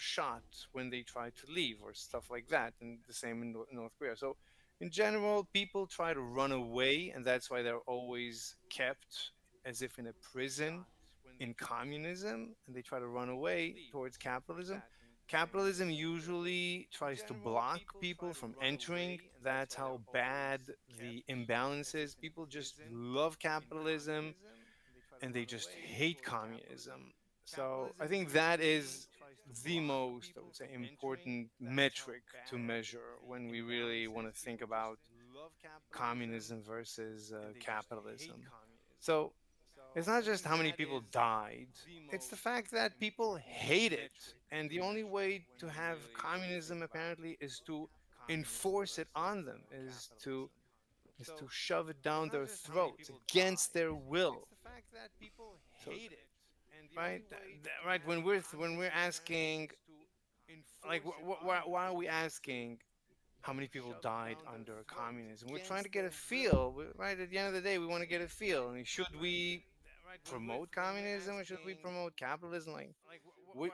shot when they try to leave or stuff like that. And the same in North Korea. So in general, people try to run away, and that's why they're always kept as if in a prison in communism, and they try to run away towards capitalism. Capitalism usually tries to block people from entering. That's how bad the imbalance is. People just love capitalism and they just hate communism. So I think that is the most, I would say, important metric to measure when we really want to think about communism versus capitalism. So it's not just how many people died, it's the fact that people hate it. And the only way to have communism apparently is to enforce it on them, is to shove it down their throats against their will. So right, right, when we're asking, like, why are we asking how many people died under communism? We're trying to get a feel, right? At the end of the day, we want to get a feel. I mean, should we promote communism or should we promote capitalism? Like,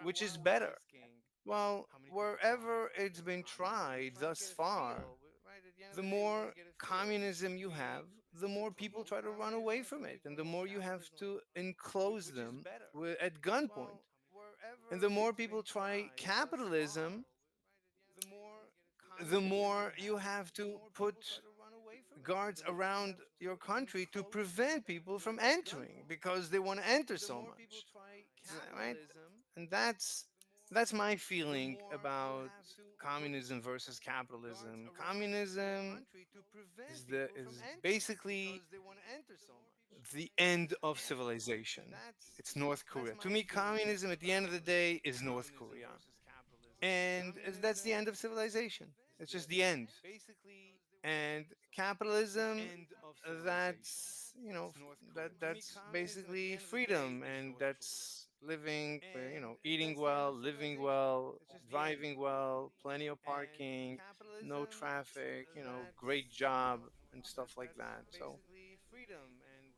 which is better? Well, wherever it's been tried thus far, the more communism you have, the more people try to run away from it, and the more you have to enclose them at gunpoint. And the more people try capitalism, the more you have to put guards around your country to prevent people from entering because they want to enter so much. Right? And that's my feeling about communism versus capitalism. Communism is basically the end of civilization. It's North Korea. To me, communism at the end of the day is North Korea. And that's the end of civilization. It's just the end. And capitalism, that's basically freedom, and that's living, eating well, living well, driving well, plenty of parking, no traffic, great job and stuff like that. So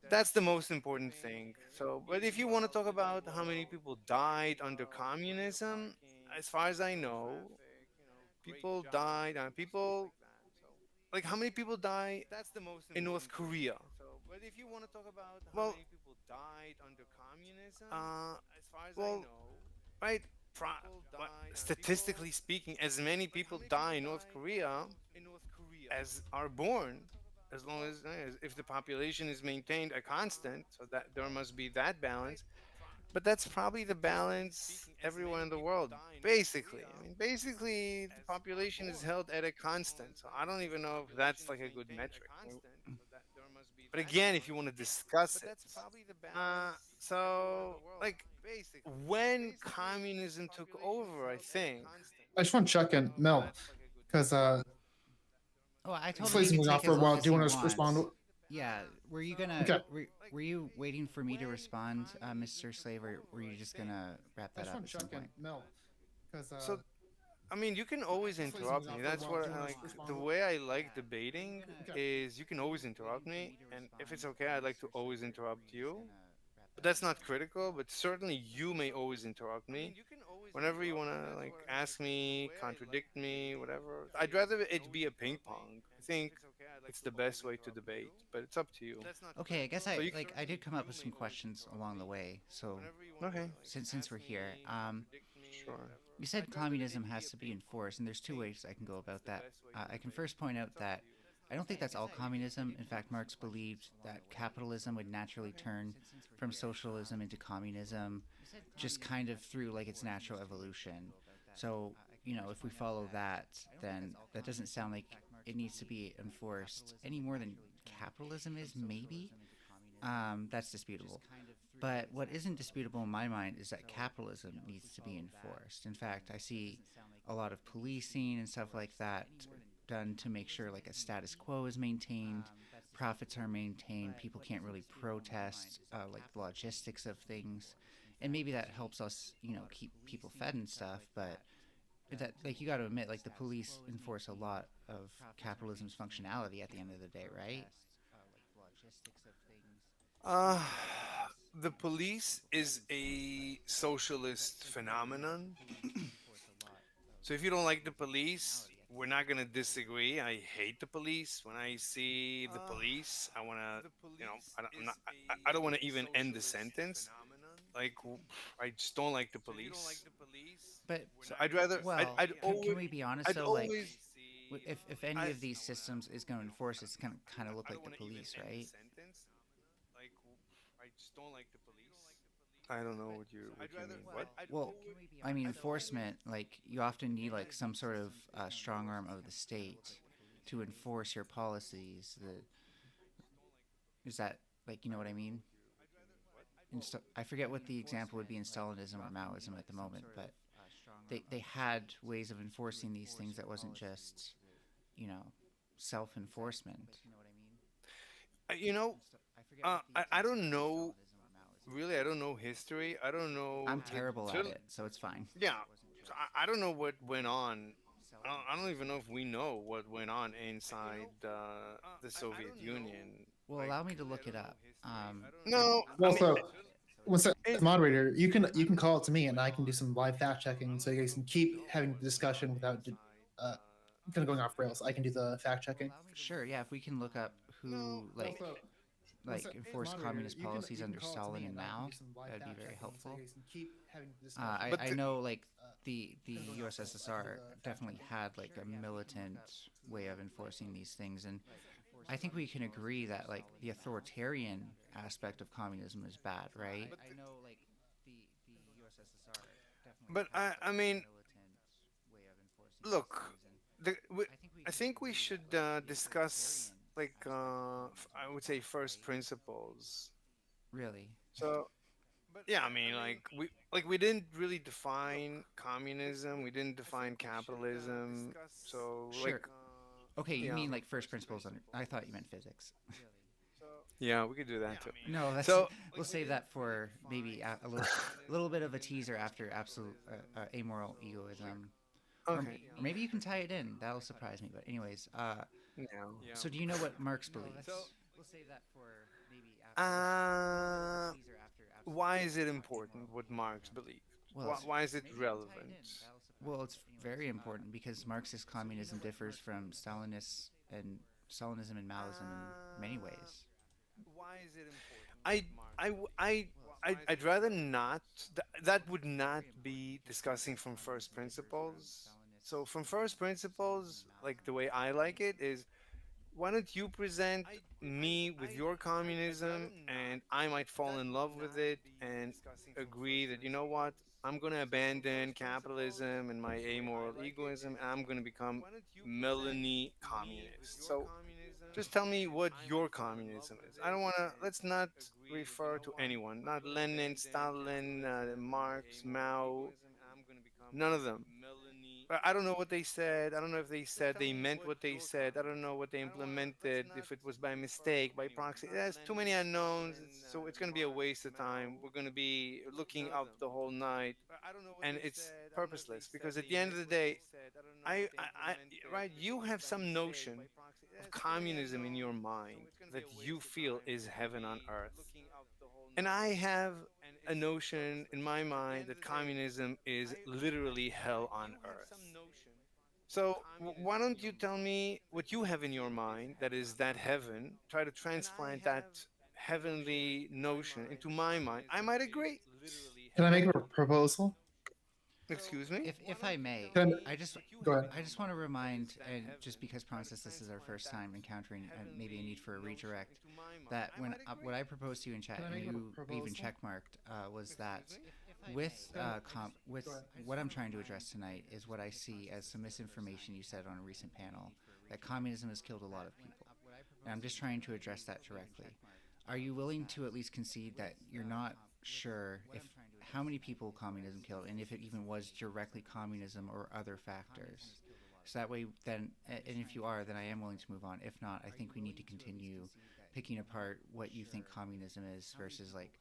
that's the most important thing. So, but if you want to talk about how many people died under communism, as far as I know, people died, people, like, how many people die in North Korea? Well, uh, well, right, statistically speaking, as many people die in North Korea as are born, as long as if the population is maintained a constant, so that there must be that balance. But that's probably the balance everywhere in the world, basically. I mean, basically, the population is held at a constant. So I don't even know if that's like a good metric. But again, if you want to discuss it, so like when communism took over, I think. I just want to check in, Mel, because Oh, I told this him he lady's been could going on take for as a long while. Do as you he want to respond? wants. Yeah, were you gonna Okay. were you waiting for me to respond, Mr. Slave, or were you just gonna wrap I that just up want at to some check in, point? Mel, because So I mean, you can always this lady's been interrupt going on me. for a That's while. Do what you I want to like. The respond? way I like debating Okay. is you can always interrupt me, and if it's okay, I'd like to always interrupt you. But that's not critical. But certainly, you may always interrupt me whenever you want to, like, ask me, contradict me, whatever. I'd rather it be a ping pong. I think it's the best way to debate, but it's up to you. Okay, I guess So I you, like I did come up with some questions along the way. So okay, since we're here, sure. you said communism has to be enforced, and there's two ways I can go about that. I can first point out that I don't think that's all communism. In fact, Marx believed that capitalism would naturally turn from socialism into communism, just kind of through like its natural evolution. So, if we follow that, then that doesn't sound like it needs to be enforced any more than capitalism is, maybe. That's disputable. But what isn't disputable in my mind is that capitalism needs to be enforced. In fact, I see a lot of policing and stuff like that done to make sure like a status quo is maintained, profits are maintained, people can't really protest, like the logistics of things, and maybe that helps us, keep people fed and stuff. But that, like, you got to admit, like, the police enforce a lot of capitalism's functionality at the end of the day, right? The police is a socialist phenomenon. So if you don't like the police, we're not gonna disagree. I hate the police. When I see the police, I wanna, I'm not, I don't want to even end the sentence. Like, I just don't like the police. But So I'd rather, well, can we be honest I'd though? Like, always, if any I, of these systems is going to enforce, it's going to kind of look like the police, right? I don't know what you mean. What? Well, I mean, enforcement, like, you often need, like, some sort of strong arm of the state to enforce your policies. Is that, like, you know what I mean? I forget what the example would be in Stalinism or Maoism at the moment, but they had ways of enforcing these things that wasn't just, you know, self enforcement. You know, I don't know. Really, I don't know history. I don't know I'm terrible at it, so it's fine. yeah. So I don't know what went on. I don't even know if we know what went on inside the Soviet Union. Well, Like, allow me to look it up. no, I Well, mean, so once as it, moderator, you can call it to me, and I can do some live fact checking, so you guys can keep having the discussion without uh, kind of going off rails. I can do the fact checking. Sure, yeah, if we can look up who Also, once like as enforced moderator, communist you policies can under call it to me, Stalin and and I can do Mao, some live that would be fact very checking, so you helpful. guys can keep having the discussion. but I the, know like the Kind of going off rails. I can do USSR the fact definitely checking. had like a militant way of enforcing these things, and I think we can agree that like the authoritarian aspect of communism is bad, right? but I mean, look, I think we should discuss like I would say first principles. Really? So yeah, I mean, we didn't really define communism. We didn't define capitalism. So like, Sure. Okay, you yeah, mean like first principles under? I thought you meant physics. yeah, we could do that too. No, that's So we'll save that for maybe a little bit of a teaser after absolute amoral egoism, okay, or maybe you can tie it in. That'll surprise me. But anyways, yeah. so do you know what Marx believes? Uh, why is it important what Marx believed? Well, it's Why is it relevant? well, it's very important because Marxist communism differs from Stalinism and Maoism in many ways. I I w- I'd rather not. That would not be discussing from first principles. So from first principles, like the way I like it is, why don't you present me with your communism, and I might fall in love with it and agree that, you know what, I'm going to abandon capitalism and my amoral egoism, and I'm going to become Melanie communist. So just tell me what your communism is. I don't want to, let's not refer to anyone, not Lenin, Stalin, Marx, Mao, none of them. I don't know what they said. I don't know if they said they meant what they said. I don't know what they implemented, if it was by mistake, by proxy. There's too many unknowns, so it's going to be a waste of time. We're going to be looking up the whole night, and it's purposeless because at the end of the day, I right, you have some notion of communism in your mind that you feel is heaven on earth. And I have a notion in my mind that communism is literally hell on earth. So why don't you tell me what you have in your mind that is that heaven? Try to transplant that heavenly notion into my mind. I might agree. Can I make a proposal? Excuse me? If I may, Can I just Go ahead. I just want to remind, and just because Francis, this is our first time encountering maybe a need for a redirect, that when what I proposed to you in chat, Can I and make a you even proposal? checkmarked, was that Can I, with Go ahead. what I'm trying to address tonight is what I see as some misinformation you said on a recent panel, that communism has killed a lot of people, and I'm just trying to address that directly. Are you willing to at least concede that you're not sure if how many people communism killed, and if it even was directly communism or other factors? So that way, then, and if you are, then I am willing to move on. If not, I think we need to continue picking apart what you think communism is versus like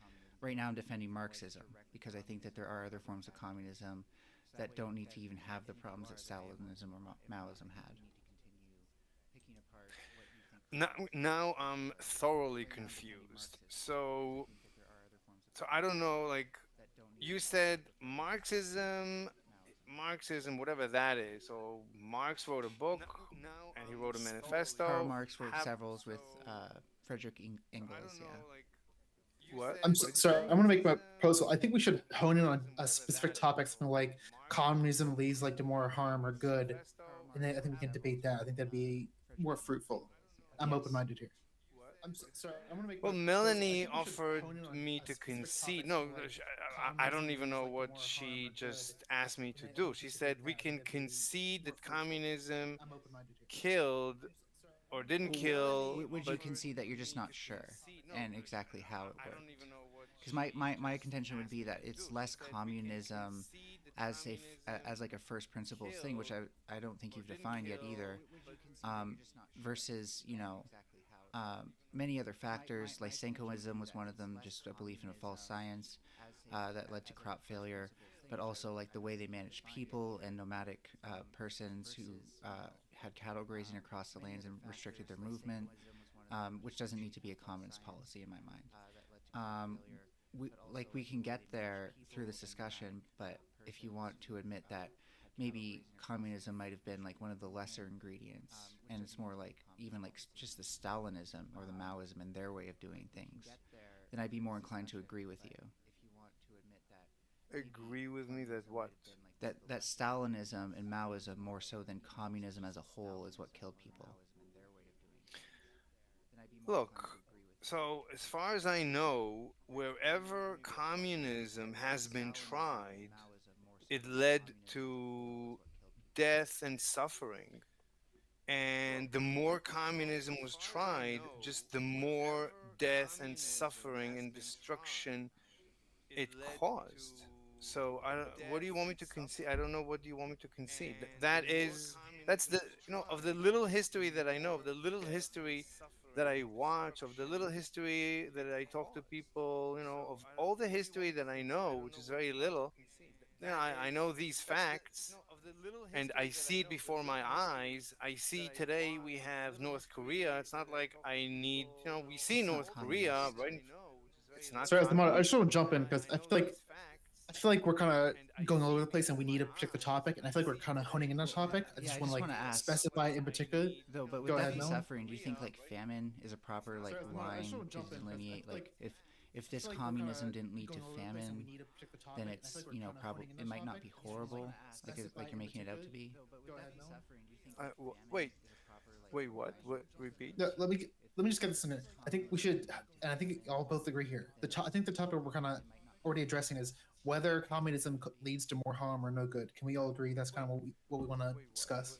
right now I'm defending Marxism because I think that there are other forms of communism that don't need to even have the problems that Stalinism or Maoism had. Now I'm thoroughly confused. So I don't know, like, you said Marxism Marxism, whatever that is. So Marx wrote a book, and he wrote a Karl manifesto. Marx wrote Have several with Frederick Engels. Yeah. what? I'm What did you sorry. say? I'm gonna make my proposal. I think we should hone in on a specific topic, something like communism leads like to more harm or good, and then I think we can debate that. I think that'd be more fruitful. I'm Yes. open-minded here. Sorry. I'm gonna make Well, my proposal. I Melanie think we should offered hone in on me a to specific concede. topic, No, something like I don't communism even leads know like to what more harm or she good, just asked me and to then I do. think we She can said debate we that. I think can that'd be concede more that fruitful. communism I'm open-minded here. killed or didn't kill, Would you but concede that you're just not sure and exactly how it worked? Because my contention would be that it's less communism as as like a first principles thing, which I don't think you've defined yet either, versus many other factors. Lysenkoism was one of them, just a belief in a false science that led to crop failure, but also like the way they managed people and nomadic persons who had cattle grazing across the lands and restricted their movement, which doesn't need to be a communist policy in my mind. Um, we can get there through this discussion, but if you want to admit that maybe communism might have been like one of the lesser ingredients, and it's more like even like just the Stalinism or the Maoism and their way of doing things, then I'd be more inclined to agree with you. agree with me that what? That Stalinism and Maoism more so than communism as a whole is what killed people. Look, so as far as I know, wherever communism has been tried, it led to death and suffering. And the more communism was tried, just the more death and suffering and destruction it caused. So I don't, what do you want me to concede? I don't know what do you want me to concede. That's the of the little history that I know, of the little history that I watch, of the little history that I talk to people, of all the history that I know, which is very little. I know these facts and I see it before my eyes. I see today we have North Korea. It's not like I need, we see It's not North Korea, communist. right? It's not Sorry, as the moderator, I communist. just want to jump in because I feel like we're kind of going all over the place and we need a particular topic, and I feel like we're kind of honing in on a topic. I Yeah, just I want to just like want to ask specify in particular. though, but would Go that ahead, be Melanie. suffering? Do you think like famine is a proper like Sorry, as the moderator, I just line want to to jump in because I delineate feel like like if I this feel like we're kind communism didn't of lead to going all over the place and we famine, need a particular topic. then I it's feel like we're kind of probably honing in it on a might not topic. be I just want to horrible specify like you're in making it out particular. to be. Go ahead, Melanie. Wait, wait, what? What? Repeat? Yeah, let me just get this in here. I think we should, and I think I'll both agree here. I think the topic we're kind of already addressing is whether communism leads to more harm or no good. Can we all agree that's kind of what we want to discuss?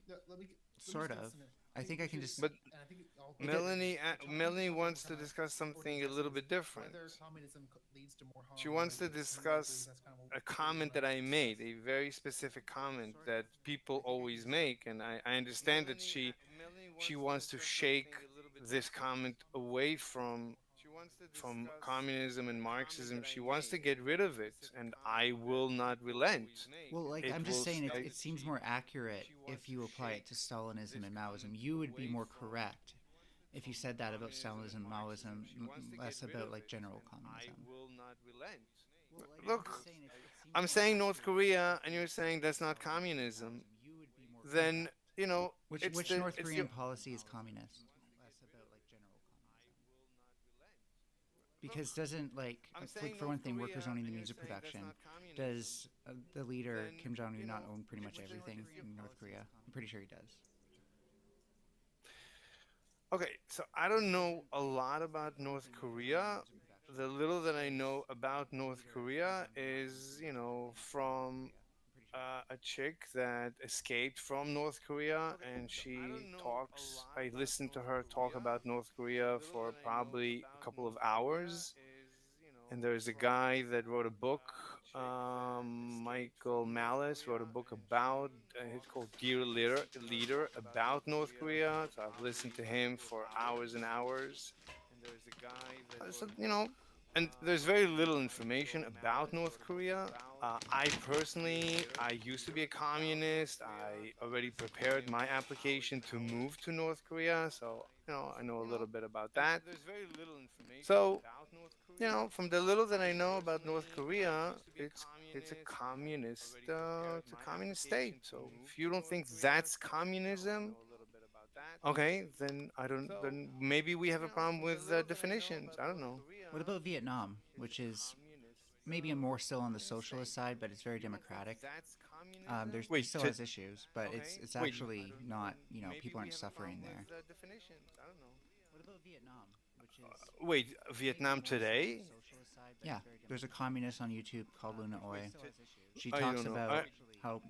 Yeah, let me Sort just get of. this in here. I I think think we I can should, just But and I think I'll it both get agree. I think Melanie the topic wants we're to kind of discuss already something a addressing little is bit different. whether communism leads to more She harm or no wants to good. Can we all agree discuss that's kind of a what we want comment to that I made, discuss? a very specific comment that people always make, and I understand that she wants to shake this comment away from communism and Marxism. She wants to get rid of it, and I will not relent. well, like I'm It just will saying stay. it seems more accurate if you apply it to Stalinism and Maoism. You would be more correct if you said that about Stalinism and Maoism, less about like general communism. Look, I'm saying North Korea, and you're saying that's not communism. Then Which North Korean policy is communist? Because doesn't like for one thing, workers owning the means of production. Does the leader Kim Jong Un not own pretty much everything in North Korea? I'm pretty sure he does. Okay, so I don't know a lot about North Korea. The little that I know about North Korea is, from a chick that escaped from North Korea, and she talks. I listened to her talk about North Korea for probably a couple of hours. And there's a guy that wrote a book. Michael Malice wrote a book about. It's called Dear Leader about North Korea. So I've listened to him for hours and hours. So and there's very little information about North Korea. I personally, I used to be a communist. I already prepared my application to move to North Korea, so I know a little bit about that. So, from the little that I know about North Korea, it's a communist state. So if you don't think that's communism, okay, then I don't. Then maybe we have a problem with definitions. I don't know. What about Vietnam, which is maybe more still on the socialist side, but it's very democratic. There Wait, still has issues, but it's wait, actually not. People aren't suffering there. definitions. I don't know. What about Vietnam, which is Wait, Vietnam today? yeah? There's a communist on YouTube called Luna Oi. She I talks don't know. about how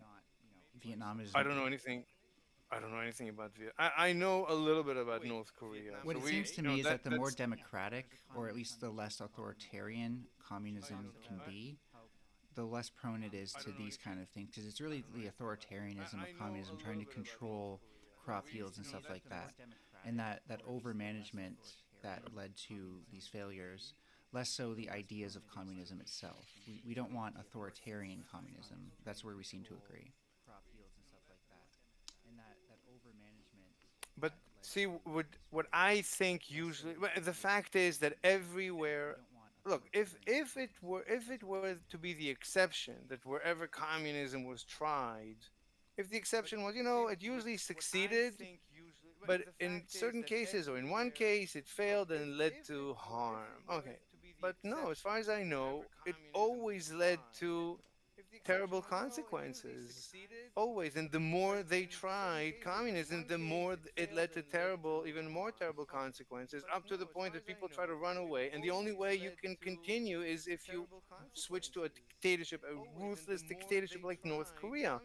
Vietnam is. I don't know anything. I don't know anything about Vietnam. I know a little bit about North Korea. What So it we, seems to me is that the more that's democratic, or at least the less authoritarian communism can be, the less prone it is to these kind of things. Because it's really the authoritarianism of communism trying to control crop yields and stuff like that, and that over management that led to these failures. Less so the ideas of communism itself. We don't want authoritarian communism. That's where we seem to agree. But see, what I think usually, well, the fact is that everywhere. Look, if it were to be the exception that wherever communism was tried, if the exception was, it usually succeeded, but in certain cases or in one case it failed and led to harm. Okay, but no, as far as I know, it always led to terrible consequences. Always. And the more they tried communism, the more it led to terrible, even more terrible consequences, up to the point that people try to run away. And the only way you can continue is if you switch to a dictatorship, a ruthless dictatorship like North Korea.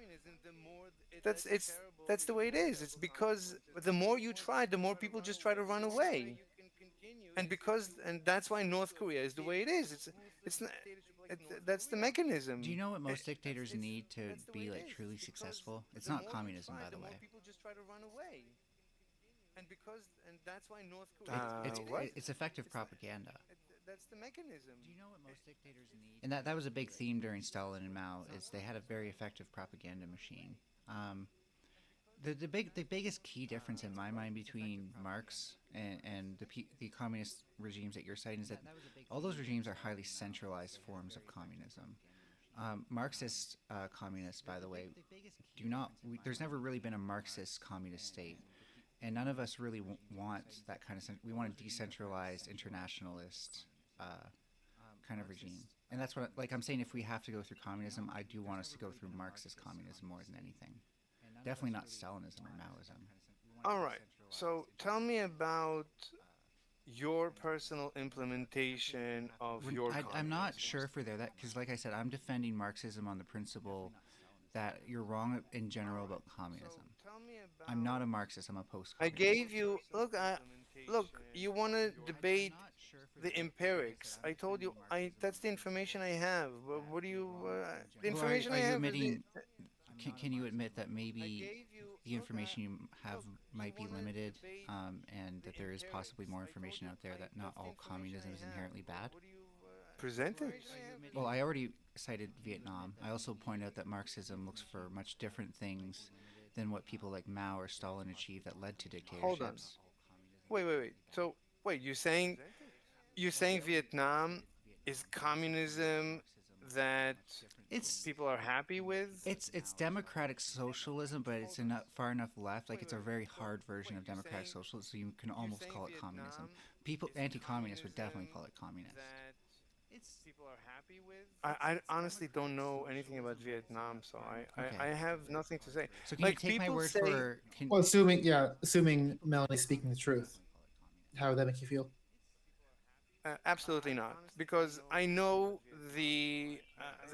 That's the way it is. It's because the more you try, the more people just try to run away. And that's why North Korea is the way it is. It's not, that's the Do mechanism. you know what most dictators It's need to that's the way be it like is. truly It's because successful? It's the not more you communism, try, by the the more way. people just try to run away. And that's why North Korea. What? It's effective propaganda. That's the mechanism. And that was a big theme during Stalin and Mao is they had a very effective propaganda machine. Um, the biggest key difference in my mind between Marx and the communist regimes that you're citing is that all those regimes are highly centralized forms of communism. Marxist communists, by the way, do not. There's never really been a Marxist communist state, and none of us really want that kind of. We want a decentralized internationalist uh, kind of regime, and that's what. Like I'm saying, if we have to go through communism, I do want us to go through Marxist communism more than anything. Definitely not Stalinism or Maoism. All right. So tell me about your personal implementation of your I'm not communism. sure if we're there that because, like I said, I'm defending Marxism on the principle that you're wrong in general about communism. I'm not a Marxist. I'm a I post-communist. gave you look. You want to debate the empirics? I told you. That's the information I have. What do you? The Well, information are I you have is the. admitting? Can you admit that maybe the information you have might be limited, and that there is possibly more information out there that not all communism is inherently bad? Present it. Well, I already cited Vietnam. I also point out that Marxism looks for much different things than what people like Mao or Stalin achieved that led to Hold on. dictatorships. Wait. So wait, you're saying Vietnam is communism that It's people are happy with? it's democratic socialism, but it's enough, far enough left. Like it's a very hard version of democratic socialism, so you can almost call it communism. People, anti-communists would definitely call it communist. I honestly don't know anything about Vietnam, so Okay. I have nothing to say. So can you Like take my people word say, for? Well, assuming Melanie's speaking the truth, how would that make you feel? absolutely not, because I know the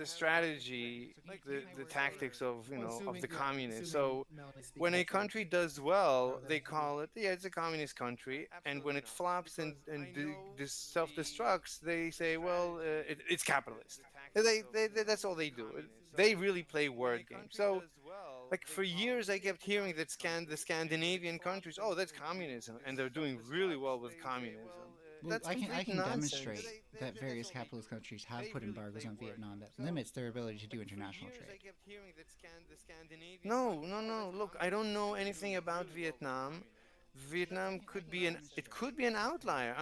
strategy, the tactics of of the communists. So Melanie's speaking when the a truth, country does how well, would that they make you feel? call it, yeah, it's a communist country, and when it flops and self destructs, they say, well, it's capitalist. That's all they do. They really play word games. So like for years, I kept hearing that the Scandinavian countries, oh, that's communism, and they're doing really well with communism. Well, that's I complete can demonstrate nonsense. that various capitalist countries have put embargoes on Vietnam that limits their ability to do international trade. No, no, no. Look, I don't know anything about Vietnam. Vietnam could be an outlier.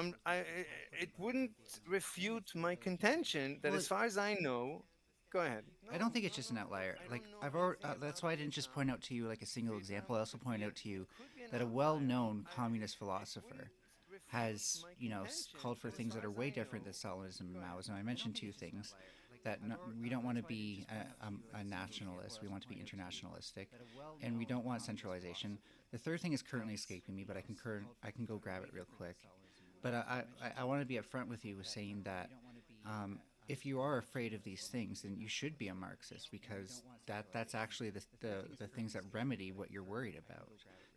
It wouldn't refute my contention that Well, as far as I know, go ahead. I don't think it's just an outlier. Like I've already, that's why I didn't just point out to you like a single example. I also point out to you that a well-known communist philosopher has, called for things that are way different than Stalinism and Maoism. I mentioned two things that no, we don't want to be a nationalist. We want to be internationalistic, and we don't want centralization. The third thing is currently escaping me, but I can go grab it real quick. But I want to be upfront with you with saying that um, if you are afraid of these things, then you should be a Marxist because that's actually the things that remedy what you're worried about.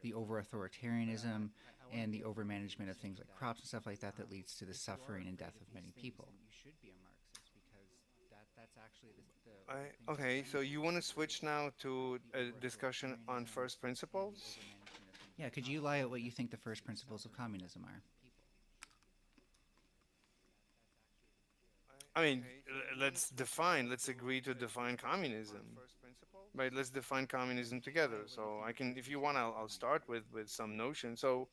The over authoritarianism and the over management of things like crops and stuff like that that leads to the suffering and death of many people. Okay, so you want to switch now to a discussion on first principles? Yeah, could you lie out what you think the first principles of communism are? I mean, let's agree to define communism. Right, let's define communism together. So I can, if you want, I'll start with some notion. So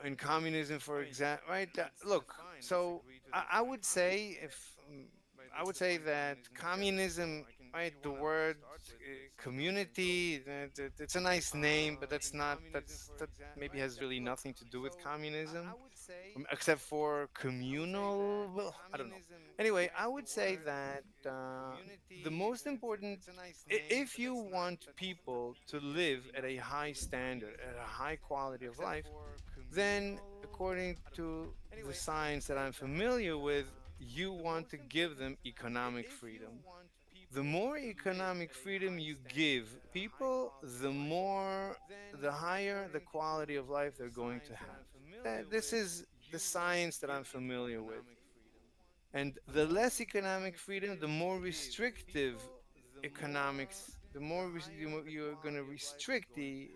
in communism, for example, right? Look, so I would say if I would say that communism, right? The word community, it's a nice name, but that maybe has really nothing to do with communism, except for communal. Well, I don't know. Anyway, I would say that the most important, if you want people to live at a high standard, at a high quality of life, then according to the science that I'm familiar with, you want to give them economic freedom. The more economic freedom you give people, the higher the quality of life they're going to have. This is the science that I'm familiar with. And the less economic freedom, the more restrictive economics, you're going to restrict the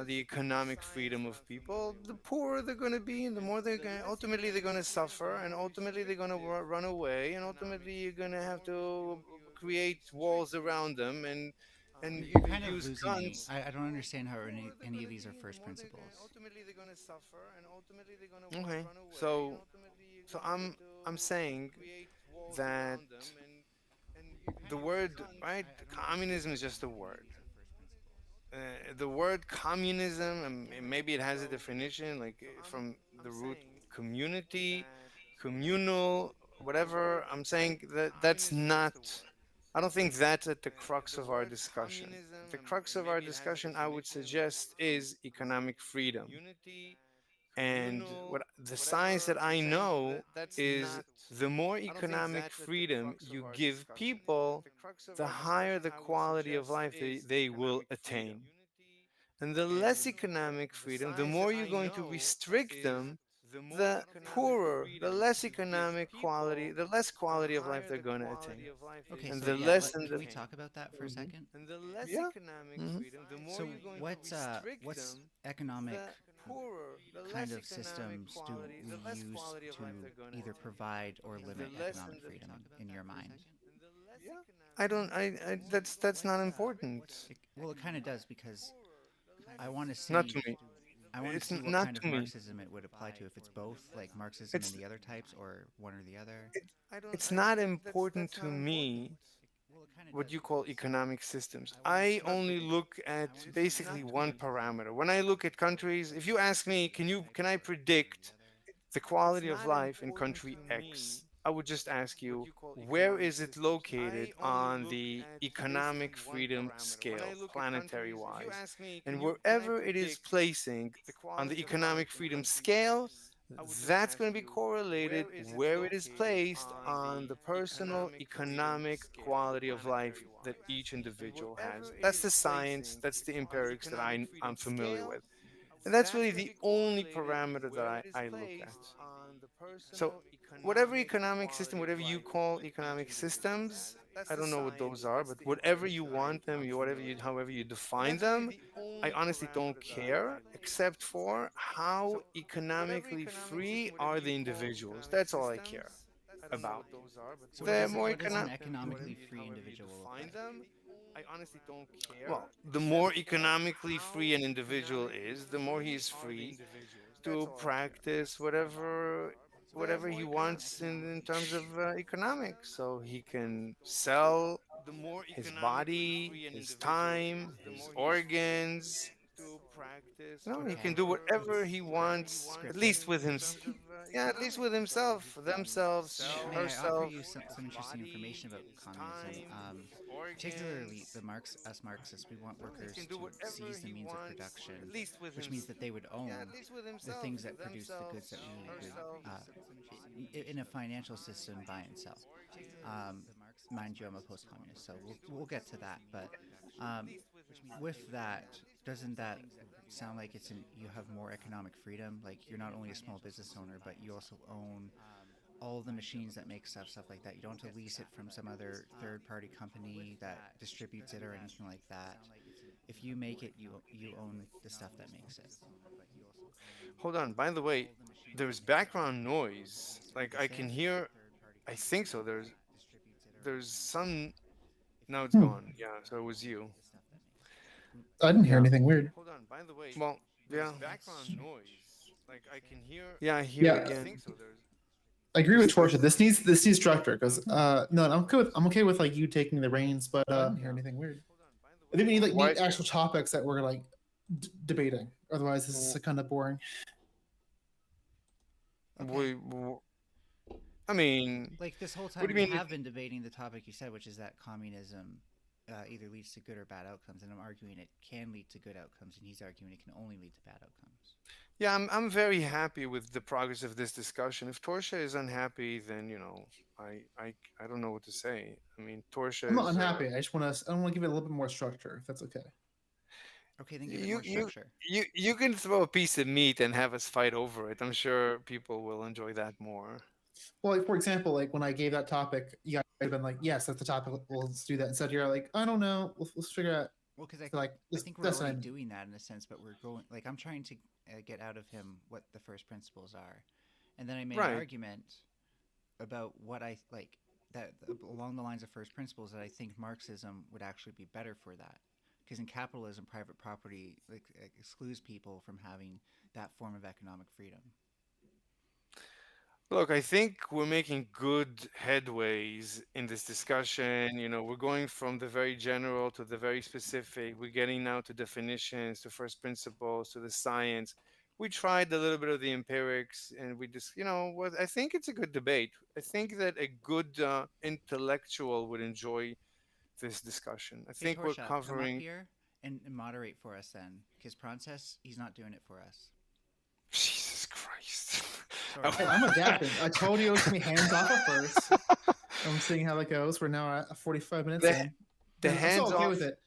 economic freedom of people, the poorer they're going to be, and the more ultimately they're going to suffer, and ultimately they're going to run away, and ultimately you're going to have to create walls around them and You're kind of use losing me. guns. I don't understand how any of these are first principles. Okay, so I'm saying that the word, right, communism is just a word. The word communism, and maybe it has a definition like from the root community, communal, whatever. I'm saying that that's not. I don't think that's at the crux of our discussion. The crux of our discussion, I would suggest, is economic freedom. And what the science that I know is the more economic freedom you give people, the higher the quality of life they will attain. And the less economic freedom, the more you're going to restrict them, the poorer, the less economic quality, the less quality of life they're going to attain. Okay, And so the yeah, less and can the we talk about that for a Mhm. second? yeah. Hmm. So what's economic kind of systems do we use to either provide or limit economic freedom in your mind? I don't. That's not important. Well, it kind of does because I want to Not to see me. I want to see what Not kind of to me. Marxism it would apply to if it's both like Marxism and It's the other types or one or the other. it, it's not important to me what you call economic systems. I only look at basically one parameter. When I look at countries, if you ask me, can I predict the quality of life in country X? I would just ask you, where is it located on the economic freedom scale, planetary wise? And wherever it is placing on the economic freedom scale, that's going to be correlated where it is placed on the personal economic quality of life that each individual has. That's the science, that's the empirics that I'm familiar with. And that's really the only parameter that I look at. So, whatever economic system, whatever you call economic systems, I don't know what those are, but whatever you want them, however you define them, I honestly don't care, except for how economically free are the individuals. That's all I care about. So The more what does an economic, economically free individual look like? well, the more economically free an individual is, the more he is free to practice whatever he wants in terms of economics. So he can sell his body, his time, his organs. He can Okay, do whatever it's he wants, at scripted. least with himself. Yeah, at least with himself, themselves, May I offer herself. you some interesting information about communism? Particularly us Marxists, we want workers to seize the means of production, which means that they would own the things that produce the goods that we would, in a financial system, buy and sell. Um, Mind you, I'm a post-communist, so we'll get to that. But um, with that, doesn't that sound like you have more economic freedom? Like you're not only a small business owner, but you also own all the machines that make stuff like that. You don't have to lease it from some other third-party company that distributes it or anything like that. If you make it, you own the stuff that makes it. Hold on. By the way, there's background noise. Did Like you I say can it? hear. I think so. There's some. Now it's Hmm. gone. Yeah. So it was you. I didn't hear Yeah. anything weird. Well. Yeah. That's strange. Yeah. I hear Yeah, again. I agree with There's Torcha. This needs structure because no, I'm okay with like you taking the reins, but I didn't hear anything weird. I think we need like why. need actual topics that we're like debating. Otherwise, this is kind of boring. Okay. We. I mean, Like this whole what time, do we you mean? have been debating the topic you said, which is that communism either leads to good or bad outcomes, and I'm arguing it can lead to good outcomes, and he's arguing it can only lead to bad outcomes. Yeah, I'm very happy with the progress of this discussion. If Torsia is unhappy, then I don't know what to say. I mean, I'm Torsia not is unhappy. I want to give it a little bit more structure, if that's okay. Okay, then give it you more you structure. you can throw a piece of meat and have us fight over it. I'm sure people will enjoy that more. Well, like for example, like when I gave that topic, you guys have been like, "Yes, that's the topic. Let's do that." Instead, you're like, "I don't know. Let's figure out." Well, because So, like I this, think we're that's what I already mean. doing that in a sense, but we're going like I'm trying to get out of him what the first principles are, and then I made an Right. argument about what I like that along the lines of first principles that I think Marxism would actually be better for that. Because in capitalism, private property excludes people from having that form of economic freedom. Look, I think we're making good headways in this discussion. We're going from the very general to the very specific. We're getting now to definitions, to first principles, to the science. We tried a little bit of the empirics, and we just, what I think it's a good debate. I think that a good intellectual would enjoy this discussion. I Hey, think we're Torsha, come up covering. here and moderate for us then, because Prances, he's not doing it for us. Jesus Christ. Sorry, Hey, I'm adapting. I told you it was gonna be hands off at first. I'm seeing how that goes. We're now at 45 minutes the, in. the I'm still hands okay off with it.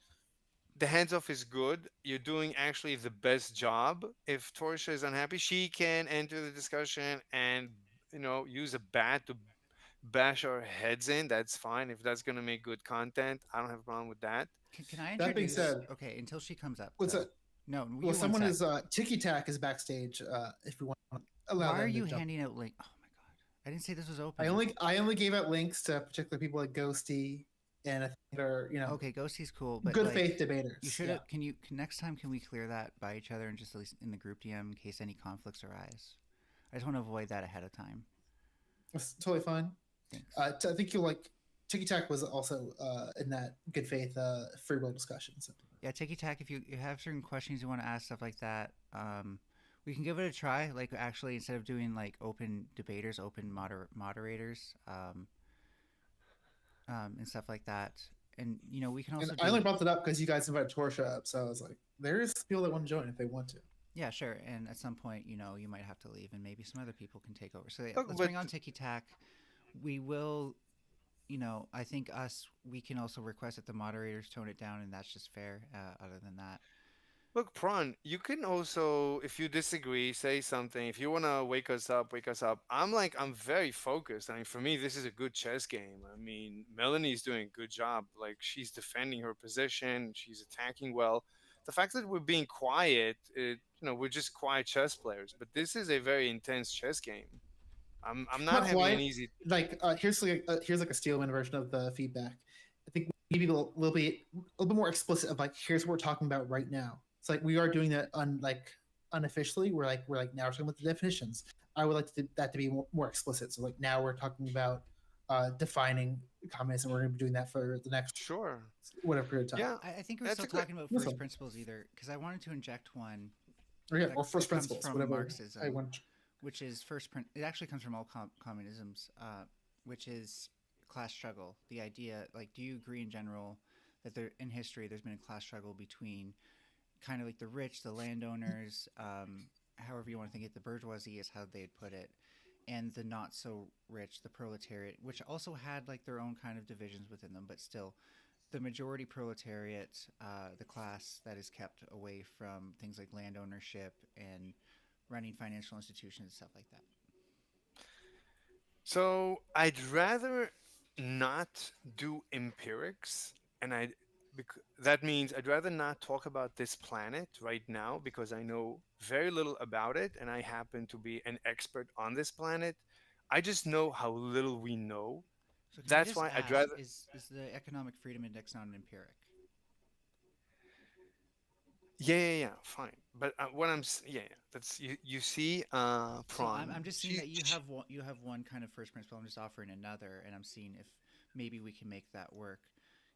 the hands off is good. You're doing actually the best job. If Torsha is unhappy, she can enter the discussion and use a bat to bash our heads in. That's fine. If that's gonna make good content, I don't have a problem with that. can I That being introduce? said, Okay, until she comes up what's though. that? No, Well, you one someone sec. is Tiki Tack is backstage. If we want to allow Why are them to you jump. handing out link? Oh my god, I didn't say this was I open. only I only gave out links to particular people like Ghosty and I think they're Okay, Ghosty's cool, but good like faith debaters. you should Yeah, have. Next time? Can we clear that by each other and just at least in the group DM in case any conflicts arise? I just want to avoid that ahead of time. that's totally fine. Thanks. I think you'll like Tiki Tack was also in that good faith free will discussion. So. Yeah, Tiki Tack, if you have certain questions you want to ask, stuff like that, we can give it a try. Like, actually, instead of doing like open debaters, open moderators, and stuff like that. And, we can And also I only do, brought that up because you guys invited Torsha up, so I was like, there's people that want to join if they want to. yeah, sure. And at some point, you might have to leave and maybe some other people can take over. So, yeah, Look, let's but bring on Tiki Tack. We will, I think we can also request that the moderators tone it down, and that's just fair, other than that. Look, Prawn, you can also, if you disagree, say something. If you want to wake us up, wake us up. I'm very focused. I mean, for me, this is a good chess game. I mean, Melanie's doing a good job. Like, she's defending her position, she's attacking well. The fact that we're being quiet, we're just quiet chess players. But this is a very intense chess game. I'm not Not having an quite. easy. Like here's like a Steelman version of the feedback. I think maybe a little bit more explicit of like here's what we're talking about right now. It's like we are doing that unofficially. We're like now we're talking about the definitions. I would like that to be more explicit. So like now we're talking about defining communism. We're going to be doing that for the next Sure. whatever period of time. Yeah, I think we're that's still a good. talking about That's first fine. principles either, because I wanted to inject one Or yeah, that, or first that comes principles, from whatever I Marxism, want. which is it actually comes from all communisms, which is class struggle. The idea, like, do you agree in general that there in history there's been a class struggle between kind of like the rich, the landowners, however you want to think it, the bourgeoisie is how they'd put it, and the not so rich, the proletariat, which also had like their own kind of divisions within them, but still the majority proletariat, the class that is kept away from things like land ownership and running financial institutions and stuff like that. So I'd rather not do empirics, and that means I'd rather not talk about this planet right now because I know very little about it, and I happen to be an expert on this planet. I just know how little we know. So can I That's just why I'd ask, rather. is the economic freedom index not an empiric? Yeah, yeah, yeah, fine. But yeah, yeah, that's you see, So I'm Prawn. just seeing that you have one kind of first principle. I'm just offering another, and I'm seeing if maybe we can make that work.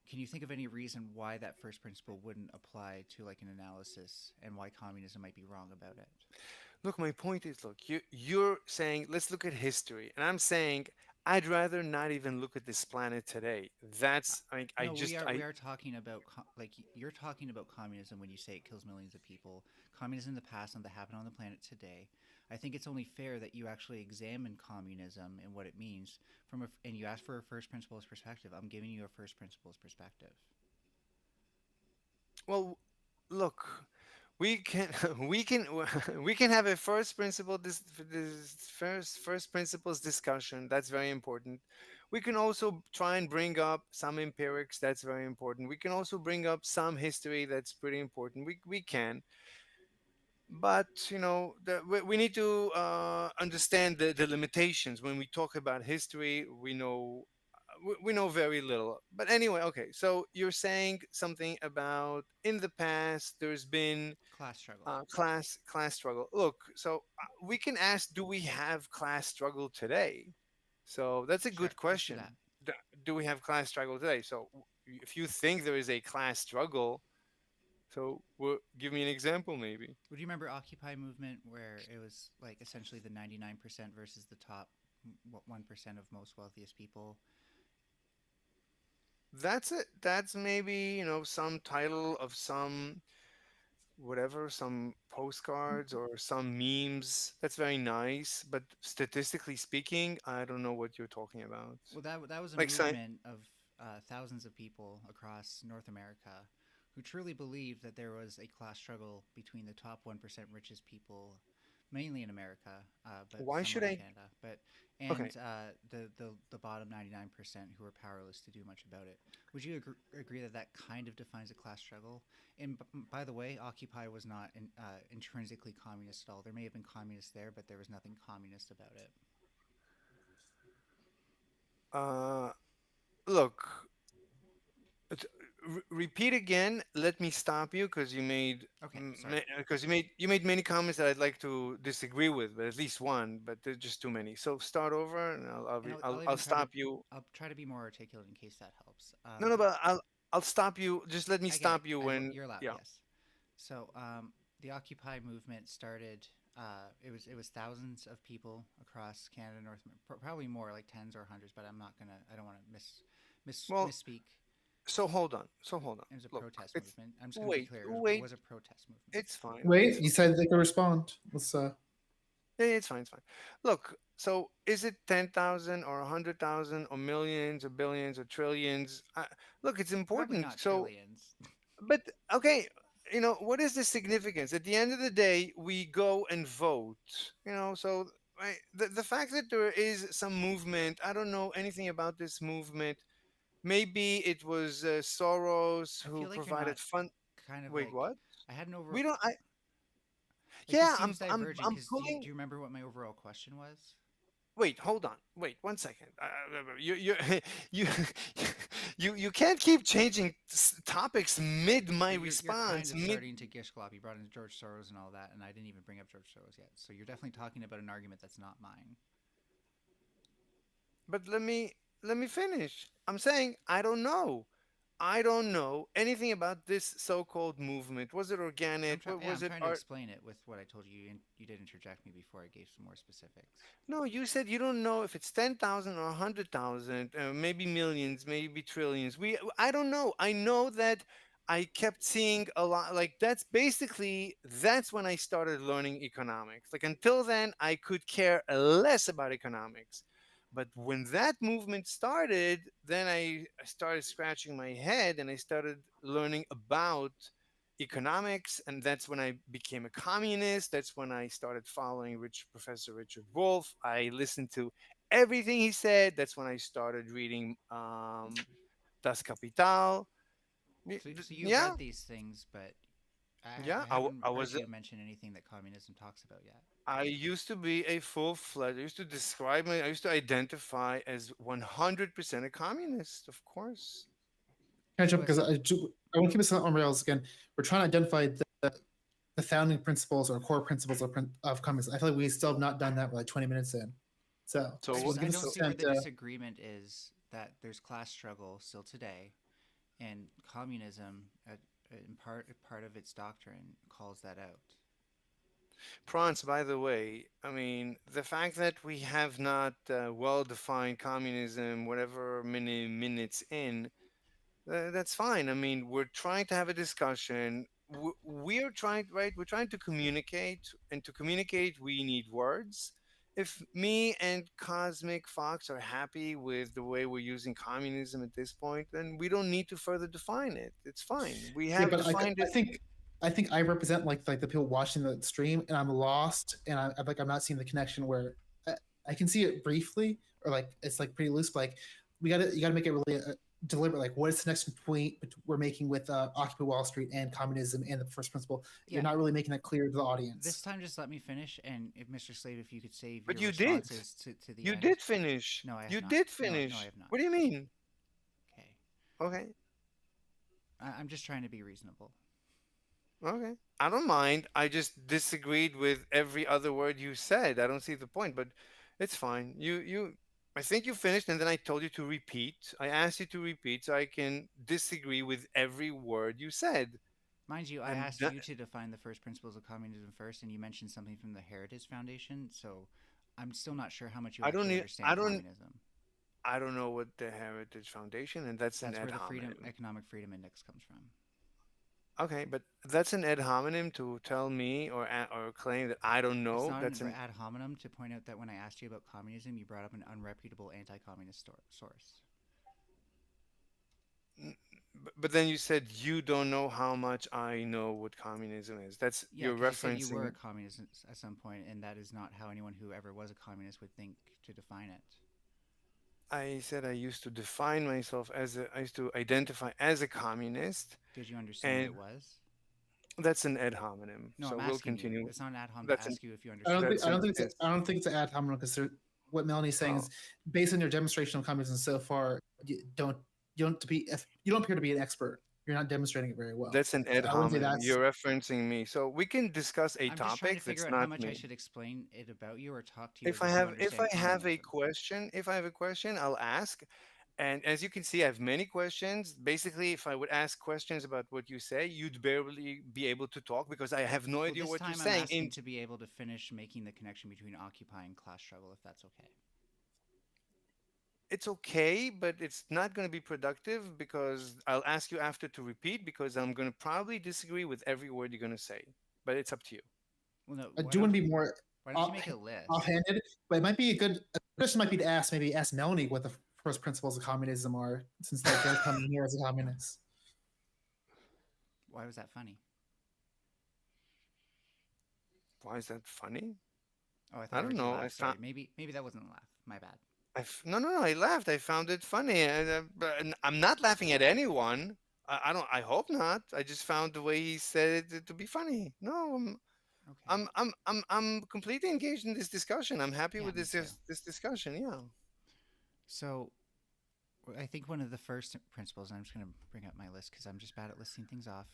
Can you think of any reason why that first principle wouldn't apply to like an analysis, and why communism might be wrong about it? Look, my point is, look, you're saying let's look at history, and I'm saying I'd rather not even look at this planet today. That's I No, just we I are talking about like you're talking about communism when you say it kills millions of people. Communism in the past and that happened on the planet today. I think it's only fair that you actually examine communism and what it means and you ask for a first principles perspective. I'm giving you a first principles perspective. well, look, we can we can we can have a this first principles discussion. That's very important. We can also try and bring up some empirics. That's very important. We can also bring up some history. That's pretty important. We can, but we need to understand the limitations when we talk about history. We know very little, but anyway, okay, so you're saying something about in the past there's been Class struggle. class struggle. Look, so we can ask, do we have class struggle today? So that's a Sure, good let's do question. that. D- do we have class struggle today? So if you think there is a class struggle, so give me an example maybe. Would you remember Occupy movement where it was like essentially the 99% versus the top 1% of most wealthiest people? That's it. That's maybe, some title of some whatever, some postcards or some memes. That's very nice, but statistically speaking, I don't know what you're talking about. Well, that was a Like, movement of thousands of people across North America who truly believed that there was a class struggle between the top 1% richest people, mainly in America, but why should somewhat in I? Canada, Okay. and the bottom 99% who are powerless to do much about it. Would you agree that that kind of defines a class struggle? And by the way, Occupy was not intrinsically communist at all. There may have been communists there, but there was nothing communist about it. Uh, look, repeat again. Let me stop you because Okay, sorry. you made many comments that I'd like to disagree with, but at least one. But there's just too many. So start over, and And I'll I'll I'll even stop you. try to be more articulate in case that helps. No, no, but I'll stop you. Just let me I get it. stop you when. You're allowed. Yeah. Yes. So the Occupy movement started. It was thousands of people across Canada, probably more like tens or hundreds, but I don't want to Well, misspeak. so hold on. So hold on. It was a Look, protest it's movement. I'm just going to be wait, clear. It wait. was a protest movement. It's fine. It's Wait, you fine. said they could respond. Let's Yeah, it's fine. It's fine. Look, so is it 10,000 or 100,000 or millions or billions or trillions? Look, it's Probably important. not So, trillions. but okay. what is the significance? At the end of the day, we go and vote. So right, the fact that there is some movement, I don't know anything about this movement. Maybe it was Soros I who feel like you're not provided fund. kind of Wait, like. what? I had an over. We don't. I Like this Yeah, seems divergent I'm because do pulling. you remember what my overall question was? Wait, hold on. Wait, 1 second. You you can't keep changing topics mid my Well, you're kind response. of Mid, starting to gish glop. You brought in George Soros and all that, and I didn't even bring up George Soros yet. So you're definitely talking about an argument that's not mine. but let me finish. I'm saying I don't know. I don't know anything about this so-called movement. Was it organic? What Yeah, was I'm it? trying to Art? explain it with what I told you. And you did interject me before I gave some more specifics. No, you said you don't know if it's 10,000 or 100,000, maybe millions, maybe trillions. I don't know. I know that I kept seeing a lot. Like that's when I started learning economics. Like until then, I could care less about economics. But when that movement started, then I started scratching my head and I started learning about economics, and that's when I became a communist. That's when I started following Professor Richard Wolff. I listened to everything he said. That's when I started reading Das Kapital. So you've Yeah, read these things, but yeah. I haven't I heard was you mention anything that communism talks about yet. I used to be a full-fledged. I used to I used to identify as 100% a communist, of course. Can I So jump because as I want to keep this on rails again. We're trying to identify the founding principles or core principles of communism. I feel like we still have not done that. We're like 20 minutes in. So I So, we'll just give I us don't a so see where second the to. disagreement is that there's class struggle still today, and communism, in part of its doctrine, calls that out. Franz, by the way, I mean, the fact that we have not well defined communism, whatever many minutes in, that's fine. I mean, we're trying to have a discussion. We're trying, right? We're trying to communicate, and to communicate, we need words. If me and Cosmic Fox are happy with the way we're using communism at this point, then we don't need to further define it. It's fine. We Yeah, have but defined I it. think I represent like the people watching the stream, and I'm lost, and I'm like I'm not seeing the connection where I can see it briefly, or like it's like pretty loose. But like you gotta make it really deliberate. Like what is the next point we're making with Occupy Wall Street and communism and the first principle? You're Yeah, not really making that clear to the this audience. time just let me finish, and if Mr. Slave, if you could save But your you did. responses to the You end. did finish. No, I have You not. did No, I finish. have not. What do you mean? Okay, Okay. I'm just trying to be reasonable. Okay. I don't mind. I just disagreed with every other word you said. I don't see the point, but it's fine. I think you finished, and then I told you to repeat. I asked you to repeat so I can disagree with every word you said. Mind you, I I'm asked not, you to define the first principles of communism first, and you mentioned something from the Heritage Foundation, so I'm still not sure how much you I don't actually need, understand communism. I don't know what the Heritage Foundation, and that's an That's ad where the Freedom hominem. Economic Freedom Index comes from. Okay, but that's an ad hominem to tell me or claim that I don't It's know. not That's an an ad hominem to point out that when I asked you about communism, you brought up an unreputable anti-communist source. But then you said you don't know how much I know what communism is. That's Yeah, you're because you said you were a referencing. communist at some point, and that is not how anyone who ever was a communist would think to define it. I said I used to define myself I used to identify as a communist, Did you understand what and it was? that's an ad hominem. No, So I'm we'll asking you. continue. It's not an ad hominem to That's an ask you if you understood that's an is I don't think it's an ad hominem because what Melanie's saying oh is based on your demonstration of communism so far, you don't appear to be an expert. You're not demonstrating it very well. that's an So ad I wouldn't say hominem. that's. You're referencing me. So we can discuss a I'm just trying to topic figure that's out how not much I me. should explain it about you or talk to you as if you If understand I have a communism. question, if I have a question, I'll ask. And as you can see, I have many questions. Basically, if I would ask questions about what you say, you'd barely be able to talk because I have no Well, idea this what you're time I'm saying. asking to be able to finish making the connection between occupy and class struggle, if that's okay. It's okay, but it's not going to be productive because I'll ask you after to repeat because I'm going to probably disagree with every word you're going to say. But it's up to you. Well, no, I do want to be more why don't you off, make a list? offhanded, but it might be a question might be to ask Melanie what the first principles of communism are, since like they're coming here as a communist. Why was that funny? Why is that funny? Oh, I thought I I don't heard you know. laugh. Sorry, maybe that wasn't a laugh. My bad. No, no, no. I laughed. I found it funny. But I'm not laughing at anyone. I don't. I hope not. I just found the way he said it to be funny. No, Okay. I'm completely engaged in this discussion. I'm happy Yeah, with me too. this discussion. Yeah. So I think one of the first principles. I'm just going to bring up my list because I'm just bad at listing things off.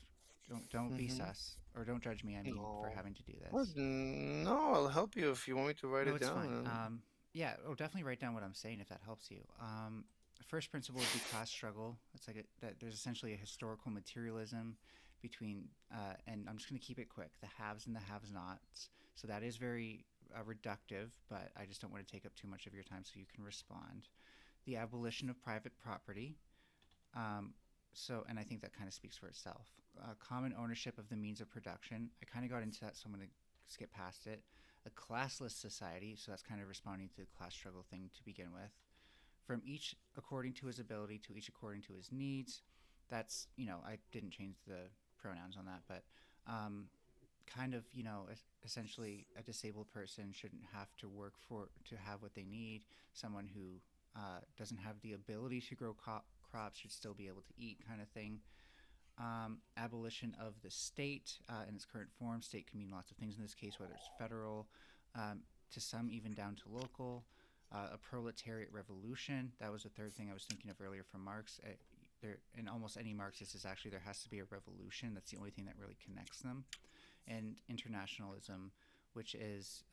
Don't be Mm-hmm. sus or don't judge me. I mean, for No. having to do Well, this. no, I'll help you if you want me to write No, it it's fine. down. Yeah, oh, definitely write down what I'm saying if that helps you. The first principle would be class struggle. It's like that. There's essentially a historical materialism between, and I'm just going to keep it quick. The haves and the have-nots. So that is very reductive, but I just don't want to take up too much of your time, so you can respond. The abolition of private property. Um, and I think that kind of speaks for itself. Common ownership of the means of production. I kind of got into that, so I'm going to skip past it. A classless society, so that's kind of responding to the class struggle thing to begin with. From each according to his ability to each according to his needs. That's, I didn't change the pronouns on that, but kind of, essentially a disabled person shouldn't have to work to have what they need. Someone who doesn't have the ability to grow crops should still be able to eat, kind of thing. Abolition of the state in its current form. State can mean lots of things in this case, whether it's federal, um, to some even down to local. A proletariat revolution. That was the third thing I was thinking of earlier from Marx. In almost any Marxist is actually there has to be a revolution. That's the only thing that really connects them. And internationalism, which is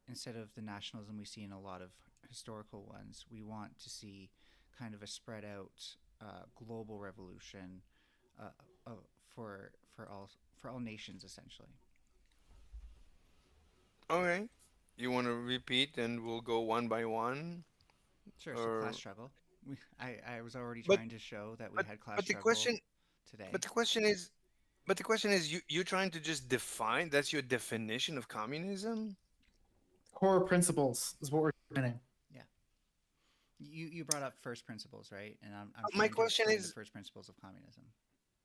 instead of the nationalism we see in a lot of historical ones, we want to see kind of a spread out global revolution uh, uh, for all nations essentially. Okay. You want to repeat, and we'll go one by one, Sure. So class or struggle. I was already but trying to show that we but had class but the struggle question but today. the question is but the question is you're trying to just define, that's your definition of communism? Core principles is what we're defining. Yeah. You brought up first principles, right? And I'm My trying to question explain the is, first principles of communism.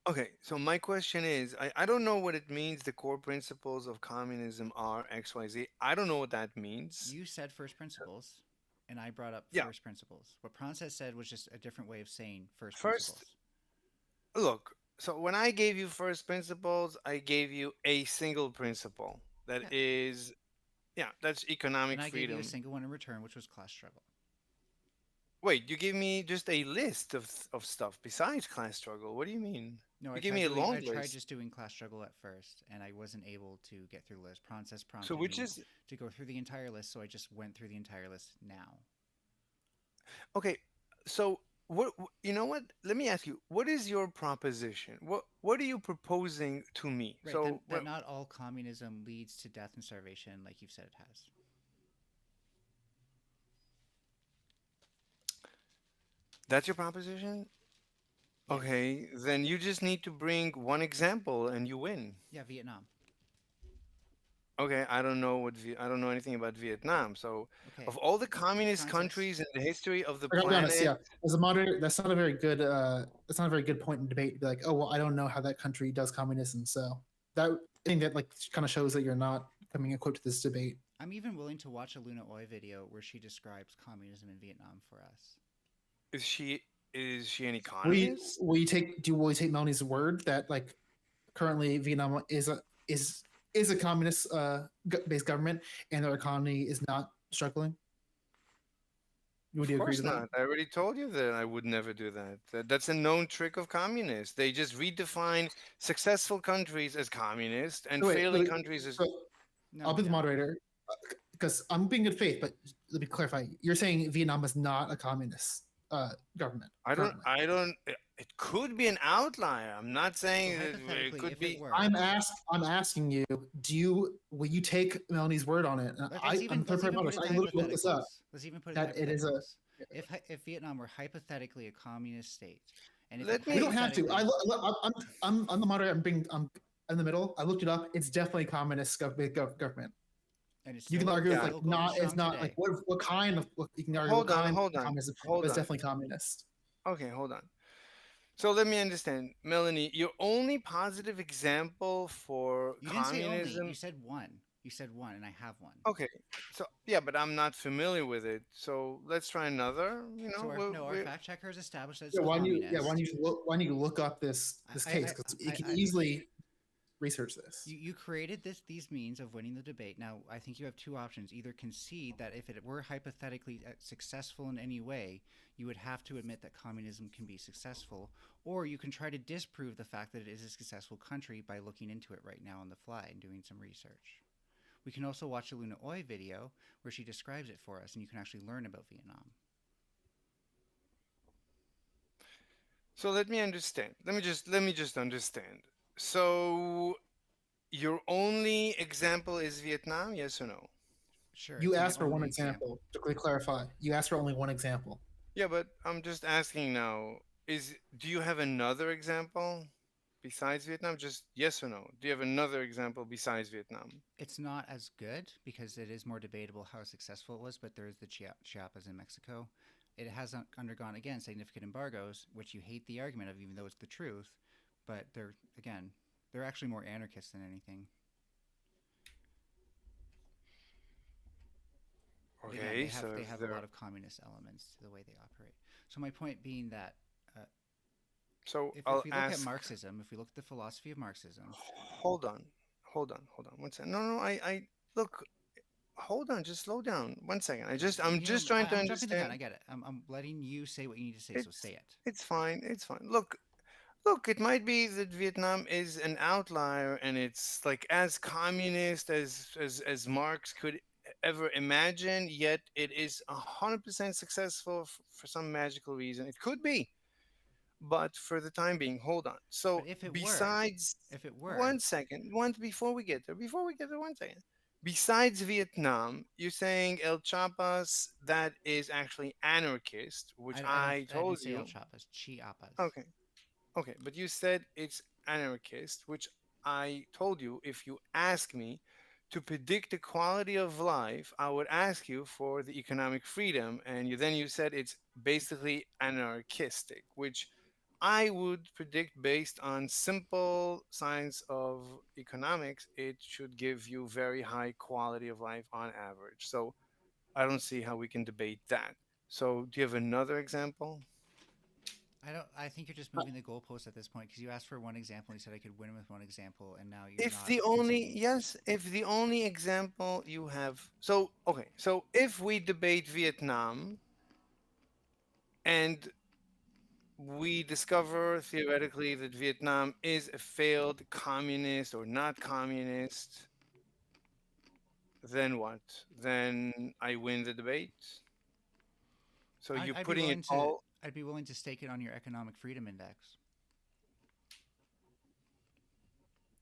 okay, so my question is, I don't know what it means the core principles of communism are XYZ. I don't know what that means. You said first principles, and I brought up Yeah. first principles. What Frances said was just a different way of saying first First, principles. look, so when I gave you first principles, I gave you a single principle that Yeah. is, yeah, that's And economic I gave you a freedom. single one in return, which was class struggle. Wait, you gave me just a list of stuff besides class struggle. What do you mean? No, You gave me a I long tried list. just doing class struggle at first, and I wasn't able to get through the list. Frances So prompted which me is to go through the entire list, so I just went through the entire list now. okay. So you know what? Let me ask you. What is your proposition? What are you proposing to me? Right, So that not all communism leads to death and starvation, like you've said it has. that's your proposition? Yes. Okay, then you just need to bring one example and you win. Yeah, Vietnam. Okay, I don't know anything about Vietnam. So, of Okay, all the communist Francis. countries in the history of the I gotta be honest, planet, yeah. As a moderator, that's not a very good that's not a very good point in debate to be like, oh well, I don't know how that country does communism. So that I think that like kind of shows that you're not coming equipped to this debate. I'm even willing to watch a Luna Oi video where she describes communism in Vietnam for us. is she is she an We economist? we take do we take Melanie's word that like currently Vietnam is a communist based government and their economy is not struggling? Would Of you agree course to that? not. I already told you that I would never do that. That's a known trick of communists. They just redefine successful countries as communist and So wait, failing countries as. so No, I'll we be the don't. moderator because I'm being good faith, but let me clarify. You're saying Vietnam is not a communist government currently. I don't. It could be an outlier. I'm not So saying that it hypothetically, could if it be. were, I'm asking you, will you take Melanie's word on it? And I'm third let's party even put moderators. it I to literally looked this up. hypotheticals. Let's even put it to That it is a. hypotheticals. If Vietnam were hypothetically a communist state, and if it Let We me. don't have to. hypothetically, I'm the moderator. I'm in the middle. I looked it up. It's definitely communist government. and it's You can still argue with Yeah. like still going not. It's strong not like today. what kind of. You can argue what Hold on. kind Hold of on. communism, but Hold it's on. definitely communist. Okay. Hold on. So let me understand, Melanie. Your only positive example for You didn't say only. You communism. said one. You said one, and I have one. Okay, so yeah, but I'm not familiar with it. So let's try another. So our fact checker has established that it's Yeah, why communist. don't you look why don't you look up this case, because it can easily research this. you created these means of winning the debate. Now, I think you have two options: either concede that if it were hypothetically successful in any way, you would have to admit that communism can be successful, or you can try to disprove the fact that it is a successful country by looking into it right now on the fly and doing some research. We can also watch a Luna Oi video where she describes it for us, and you can actually learn about Vietnam. So let me understand. Let me just understand. So your only example is Vietnam, yes or no? Sure, You it's my asked for one only example. example. To clarify, you asked for only one example. Yeah, but I'm just asking now. Is Do you have another example besides Vietnam? Just yes or no. Do you have another example besides Vietnam? It's not as good because it is more debatable how successful it was, but there is the Chiapas in Mexico. It has undergone, again, significant embargoes, which you hate the argument of, even though it's the truth. But they're actually more anarchists than anything. But again, Okay, so they if have a there, lot of communist elements to the way they operate. So my point being that uh, so if I'll we look at ask. Marxism, if we look at the philosophy of Marxism, Hold on, hold on. One second. No, no. I look. Hold on. Just slow down. One second. I'm just trying to I'm jumping the gun. understand. I get it. I'm letting you say what you need to say, so It's say it. it's fine. It's fine. Look. It might be that Vietnam is an outlier, and it's like as communist as Marx could ever imagine. Yet it is 100% successful for some magical reason. It could be, but for the time being, hold on. But So if it were, besides, if it were, one second, one before we get there, one second. Besides Vietnam, you're saying El Chapas that is actually anarchist, which I I didn't told say El you. Chapas, Chiapas. Okay, okay, but you said it's anarchist, which I told you if you ask me to predict the quality of life, I would ask you for the economic freedom, and you said it's basically anarchistic, which I would predict based on simple science of economics, it should give you very high quality of life on average. So I don't see how we can debate that. So do you have another example? I don't. I think you're just Uh, moving the goalpost at this point because you asked for one example and you said I could win with one example, and now you're If not the only conceding. yes, if the only example you have, so okay, so if we debate Vietnam and we discover theoretically that Vietnam is a failed communist or not communist, then what? Then I win the debate. So you're I'd be putting it willing to. all. I'd be willing to stake it on your economic freedom index.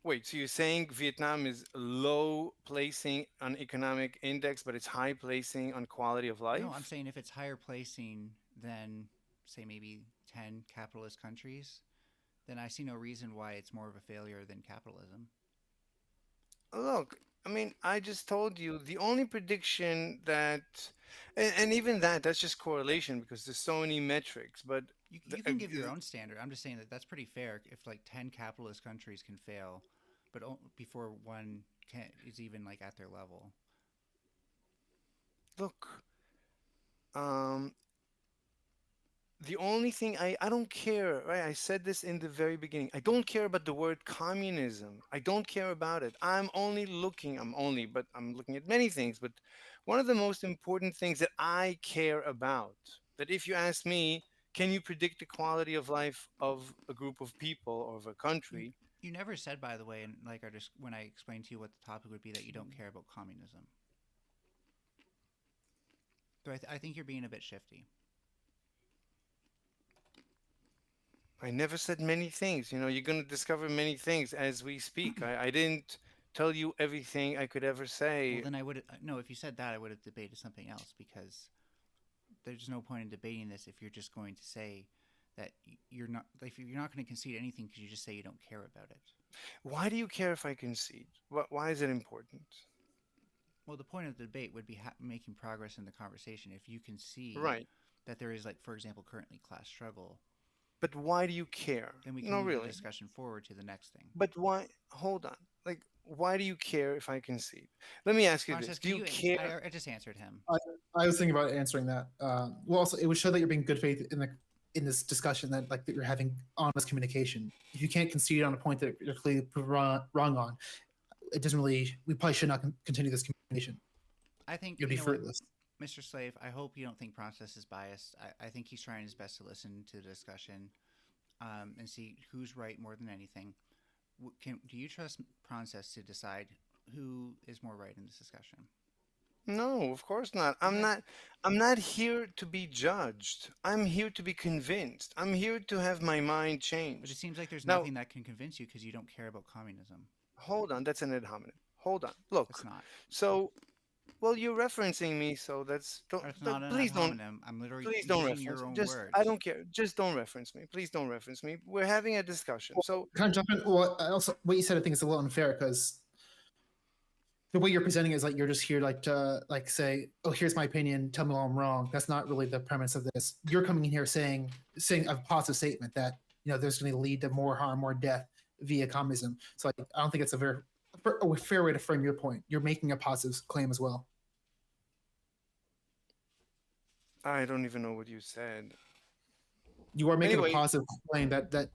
Wait, so you're saying Vietnam is low placing on economic index, but it's high placing on quality of No, I'm life? saying if it's higher placing than, say, maybe 10 capitalist countries, then I see no reason why it's more of a failure than capitalism. Look, I mean, I just told you the only prediction that, and even that's just correlation because there's so many metrics. But the, You can give your own standard. I'm just saying that that's pretty fair if like 10 capitalist countries can fail, but before one is even like at their level. look, um, the only thing I don't care, right? I said this in the very beginning. I don't care about the word communism. I don't care about it. But I'm looking at many things. But one of the most important things that I care about, that if you ask me, can you predict the quality of life of a group of people or of a You country? you never said, by the way, and like I just when I explained to you what the topic would be, that you don't care about communism. So I think you're being a bit shifty. I never said many things. You're going to discover many things as we speak. I didn't tell you everything I could ever Well, say. then I would no. If you said that, I would have debated something else because there's no point in debating this if you're just going to say that you're not like you're not going to concede anything because you just say you don't care about it. Why do you care if I concede? Why is it important? Well, the point of the debate would be making progress in the conversation. If you can see Right. that there is, like, for example, currently class struggle, But why do you care? then we can No, move the really. discussion forward to the next thing. But why? Hold on. Like, why do you care if I concede? Let me ask you this: Montez, do can you you? care? I just answered him. I, I was thinking about answering that. Well, also, it would show that you're being good faith in this discussion, that like that you're having honest communication. If you can't concede on a point that you're clearly wrong on, it doesn't really. We probably should not continue this communication. I think, It'd you be know what, fruitless. Mr. Slave. I hope you don't think Process is biased. I think he's trying his best to listen to the discussion, and see who's right more than anything. Do you trust Process to decide who is more right in this discussion? No, of course not. I'm Okay, not. I'm not here to be judged. I'm here to be convinced. I'm here to have my mind but it changed. seems like there's Now, nothing that can convince you because you don't care about communism. hold on. That's an ad hominem. Hold on. It's Look. not. So, well, you're referencing me, so that's It's not an ad please don't. hominem. I'm literally Please don't using your reference. own Just I words. don't care. Just don't reference me. Please don't reference me. We're having a discussion. Well, So kind of jump in. Well, I also what you said, I think is a little unfair because the way you're presenting is like you're just here like to like say, oh, here's my opinion, tell me why I'm wrong. That's not really the premise of this. You're coming in here saying a positive statement that there's going to lead to more harm, more death via communism. So like, I don't think it's a fair way to frame your point. You're making a positive claim as well. I don't even know what you said. You are making a Anyway, positive claim that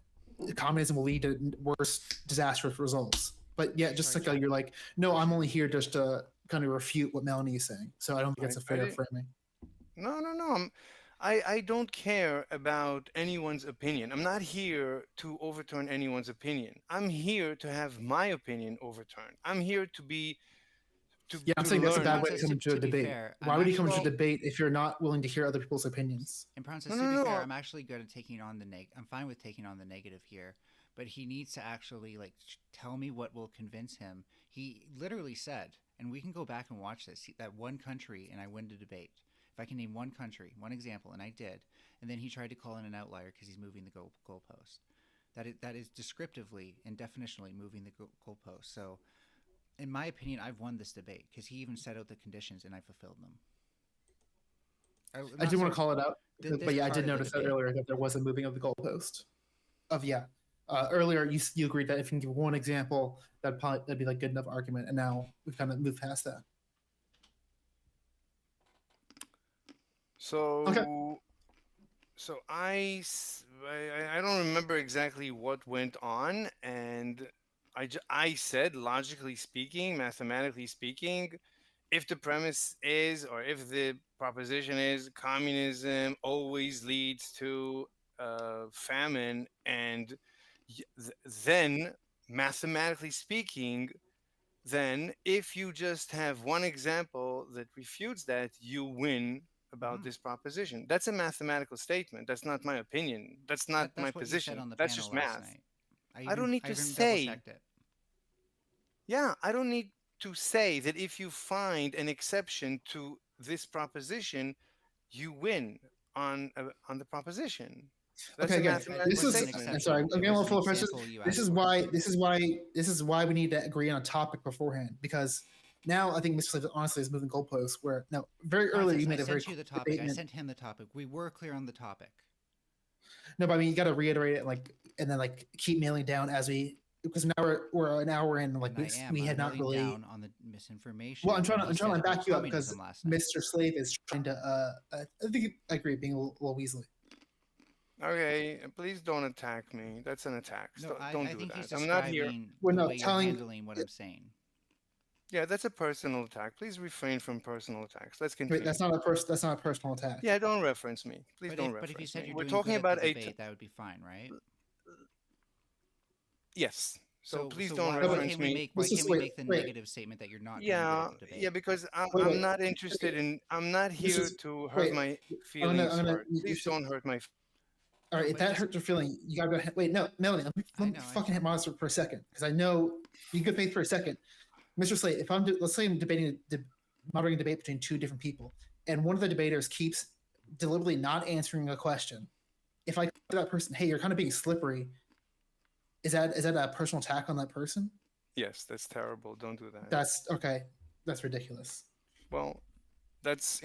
communism will lead to worse disastrous results. But yeah, just Sorry, like chat. you're like, no, I'm only here just to kind of refute what Melanie is saying. So I don't think it's a I fair didn't. framing. No, no, no. I don't care about anyone's opinion. I'm not here to overturn anyone's opinion. I'm here to have my opinion overturned. I'm here to be Yeah, I'm to saying that's a And learn. bad way to Process, come into a to be debate. fair, Why I'm would you come actually into a Well, debate if you're not willing to hear other people's opinions? in no, Process, to no, be no, fair, no. I'm actually good at taking on the I'm fine with taking on the negative here, but he needs to actually like tell me what will convince him. He literally said, and we can go back and watch this. That one country, and I win the debate. If I can name one country, one example, and I did, and then he tried to call in an outlier because he's moving the goalpost. That is descriptively and definitionally moving the goalpost. So, in my opinion, I've won this debate because he even set out the conditions and I fulfilled them. I Not did want so to call it out, this but yeah, I part did of the notice that debate. earlier that there was a moving of the goalpost. Of yeah, earlier you agreed that if you can give one example, that'd be like good enough argument, and now we've kind of moved past that. Okay, So so I don't remember exactly what went on, and I said, logically speaking, mathematically speaking, if the premise is, or if the proposition is, communism always leads to famine, and then mathematically speaking, then if you just have one example that refutes that, you win about Hmm. this proposition. That's a mathematical statement. That's not my opinion. That's not my That's what you said position. on the That's panel just last math. night. I don't need I to even double say, checked it. yeah, I don't need to say that if you find an exception to this proposition, you win on the proposition. That's okay, a again, It mathematical this wasn't is. an statement. I'm exception. sorry. It Again, was well, an full pressure. example you This asked is for. why. This is why we need to agree on a topic beforehand because now I think Mr. Slade honestly is moving goalposts. Where now very earlier you Process. I made a very sent you quick the topic. I statement. sent him the topic. We were clear on the topic, No, but I mean you got to reiterate it like and then like keep nailing down as we because now we're an hour in like and I am. we I'm had not nailing really. down on the Well, misinformation that he I'm trying said to about back you up because communism last night. Mr. Slave is trying to. I think I agree being a little Weasley. Okay, please don't attack me. That's an attack. No, Don't I do think he's that. I'm not here. describing Well, the no, way you're telling. handling what I'm saying. Yeah, that's a personal attack. Please refrain from personal attacks. Let's Wait, continue. that's not a personal attack. Yeah, don't reference me. Please don't But if you reference said me. you're We're doing good talking at the about debate, that would be fine, right? yes. So please So don't No, why but reference can't we me. make this is the wait, negative statement that you're not doing good Yeah, at the yeah, debate? because wait, I'm wait. not interested Okay, in. I'm not this here is to have wait. my I'm feelings gonna hurt. you Please should. don't hurt my. All right, if But that just hurt your feeling, you gotta go. Wait, no, Melanie, I let me know fucking hit monster for a second because I know be good faith for a second, Mr. Slate. If let's say I'm moderating a debate between two different people, and one of the debaters keeps deliberately not answering a question. If I go to that person, hey, you're kind of being slippery. Is that a personal attack on that person? Yes, that's terrible. Don't do that. That's okay. That's ridiculous. Well, that's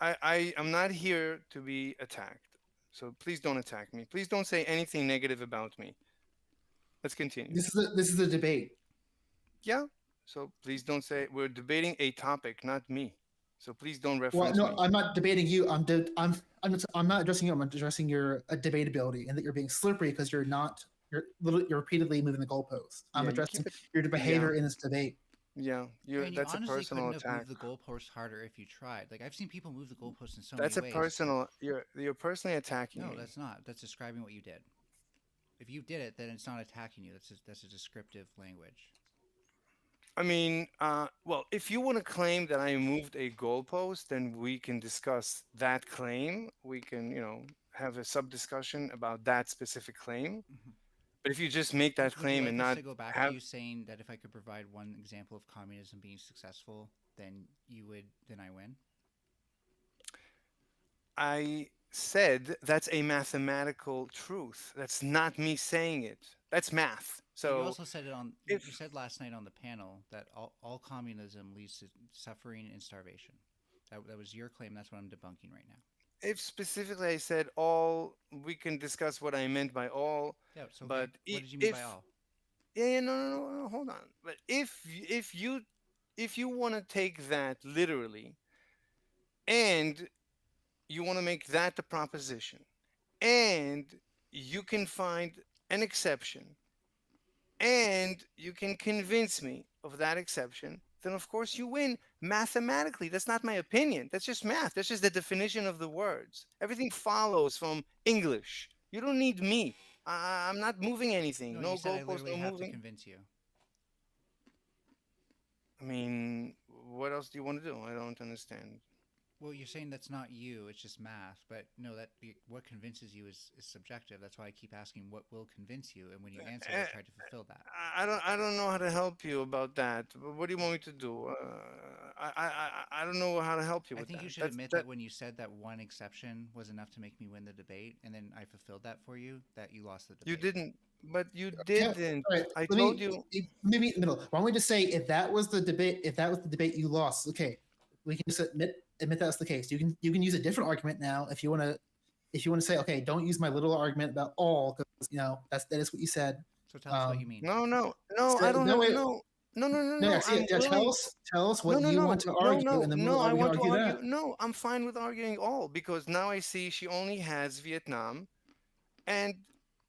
I'm not here to be attacked. So please don't attack me. Please don't say anything negative about me. Let's continue. This is a debate. Yeah. So please don't say we're debating a topic, not me. So please don't Well, reference no, me. I'm not debating you. I'm not addressing you. I'm addressing your debatability and that you're being slippery because you're repeatedly moving the goalposts. I'm Yeah, you keep addressing it. your Yeah, behavior in this debate. yeah. You're And you that's a honestly personal couldn't have attack. moved the goalpost harder if you tried. Like I've seen people move the goalposts in so many That's a ways. personal. You're personally attacking No, me. that's not. That's describing what you did. If you did it, then it's not attacking you. That's a descriptive language. I mean, well, if you want to claim that I moved a goalpost, then we can discuss that claim. We can, have a sub discussion about that specific claim. Mhm. But if you just make that Would you claim and like us not to go back to have, you saying that if I could provide one example of communism being successful, then I win? I said that's a mathematical truth. That's not me saying it. That's math. But you So also said it on if you said last night on the panel that all communism leads to suffering and starvation. That was your claim. That's what I'm debunking right now. if specifically I said all, we can discuss what I meant by all. Yeah, it's okay. But What did you mean by if all? Yeah, yeah, no, no, no, no, hold on. But if you want to take that literally, and you want to make that the proposition, and you can find an exception, and you can convince me of that exception, then of course you win mathematically. That's not my opinion. That's just math. That's just the definition of the words. Everything follows from English. You don't need me. I'm not moving anything. No, you No said I goalpost, literally no have to moving. convince you. I mean, what else do you want to do? I don't understand. Well, you're saying that's not you. It's just math. But no, what convinces you is subjective. That's why I keep asking what will convince you. And when you answered, I Eh, tried to fulfill that. I don't know how to help you about that. What do you want me to do? I don't know how to help you I with think you that. should That's admit that that when you said that one exception was enough to make me win the debate, and then I fulfilled that for you, that you lost the you debate. didn't, but you Yeah. didn't. All right. I Let told me you. maybe in the middle. Why don't we just say if that was the debate, you lost. Okay, we can just admit that's the case. You can use a different argument now if you want to say okay, don't use my little argument about all because that is what you said. So tell us what you Um, mean. No, no, no. so I don't no have way. no, no, no, no, No, no. actually, I'm yeah. willing. Tell us No, what no, you want no, to no, argue, no, and then no. I we can want to argue argue. that. No, I'm fine with arguing all because now I see she only has Vietnam, and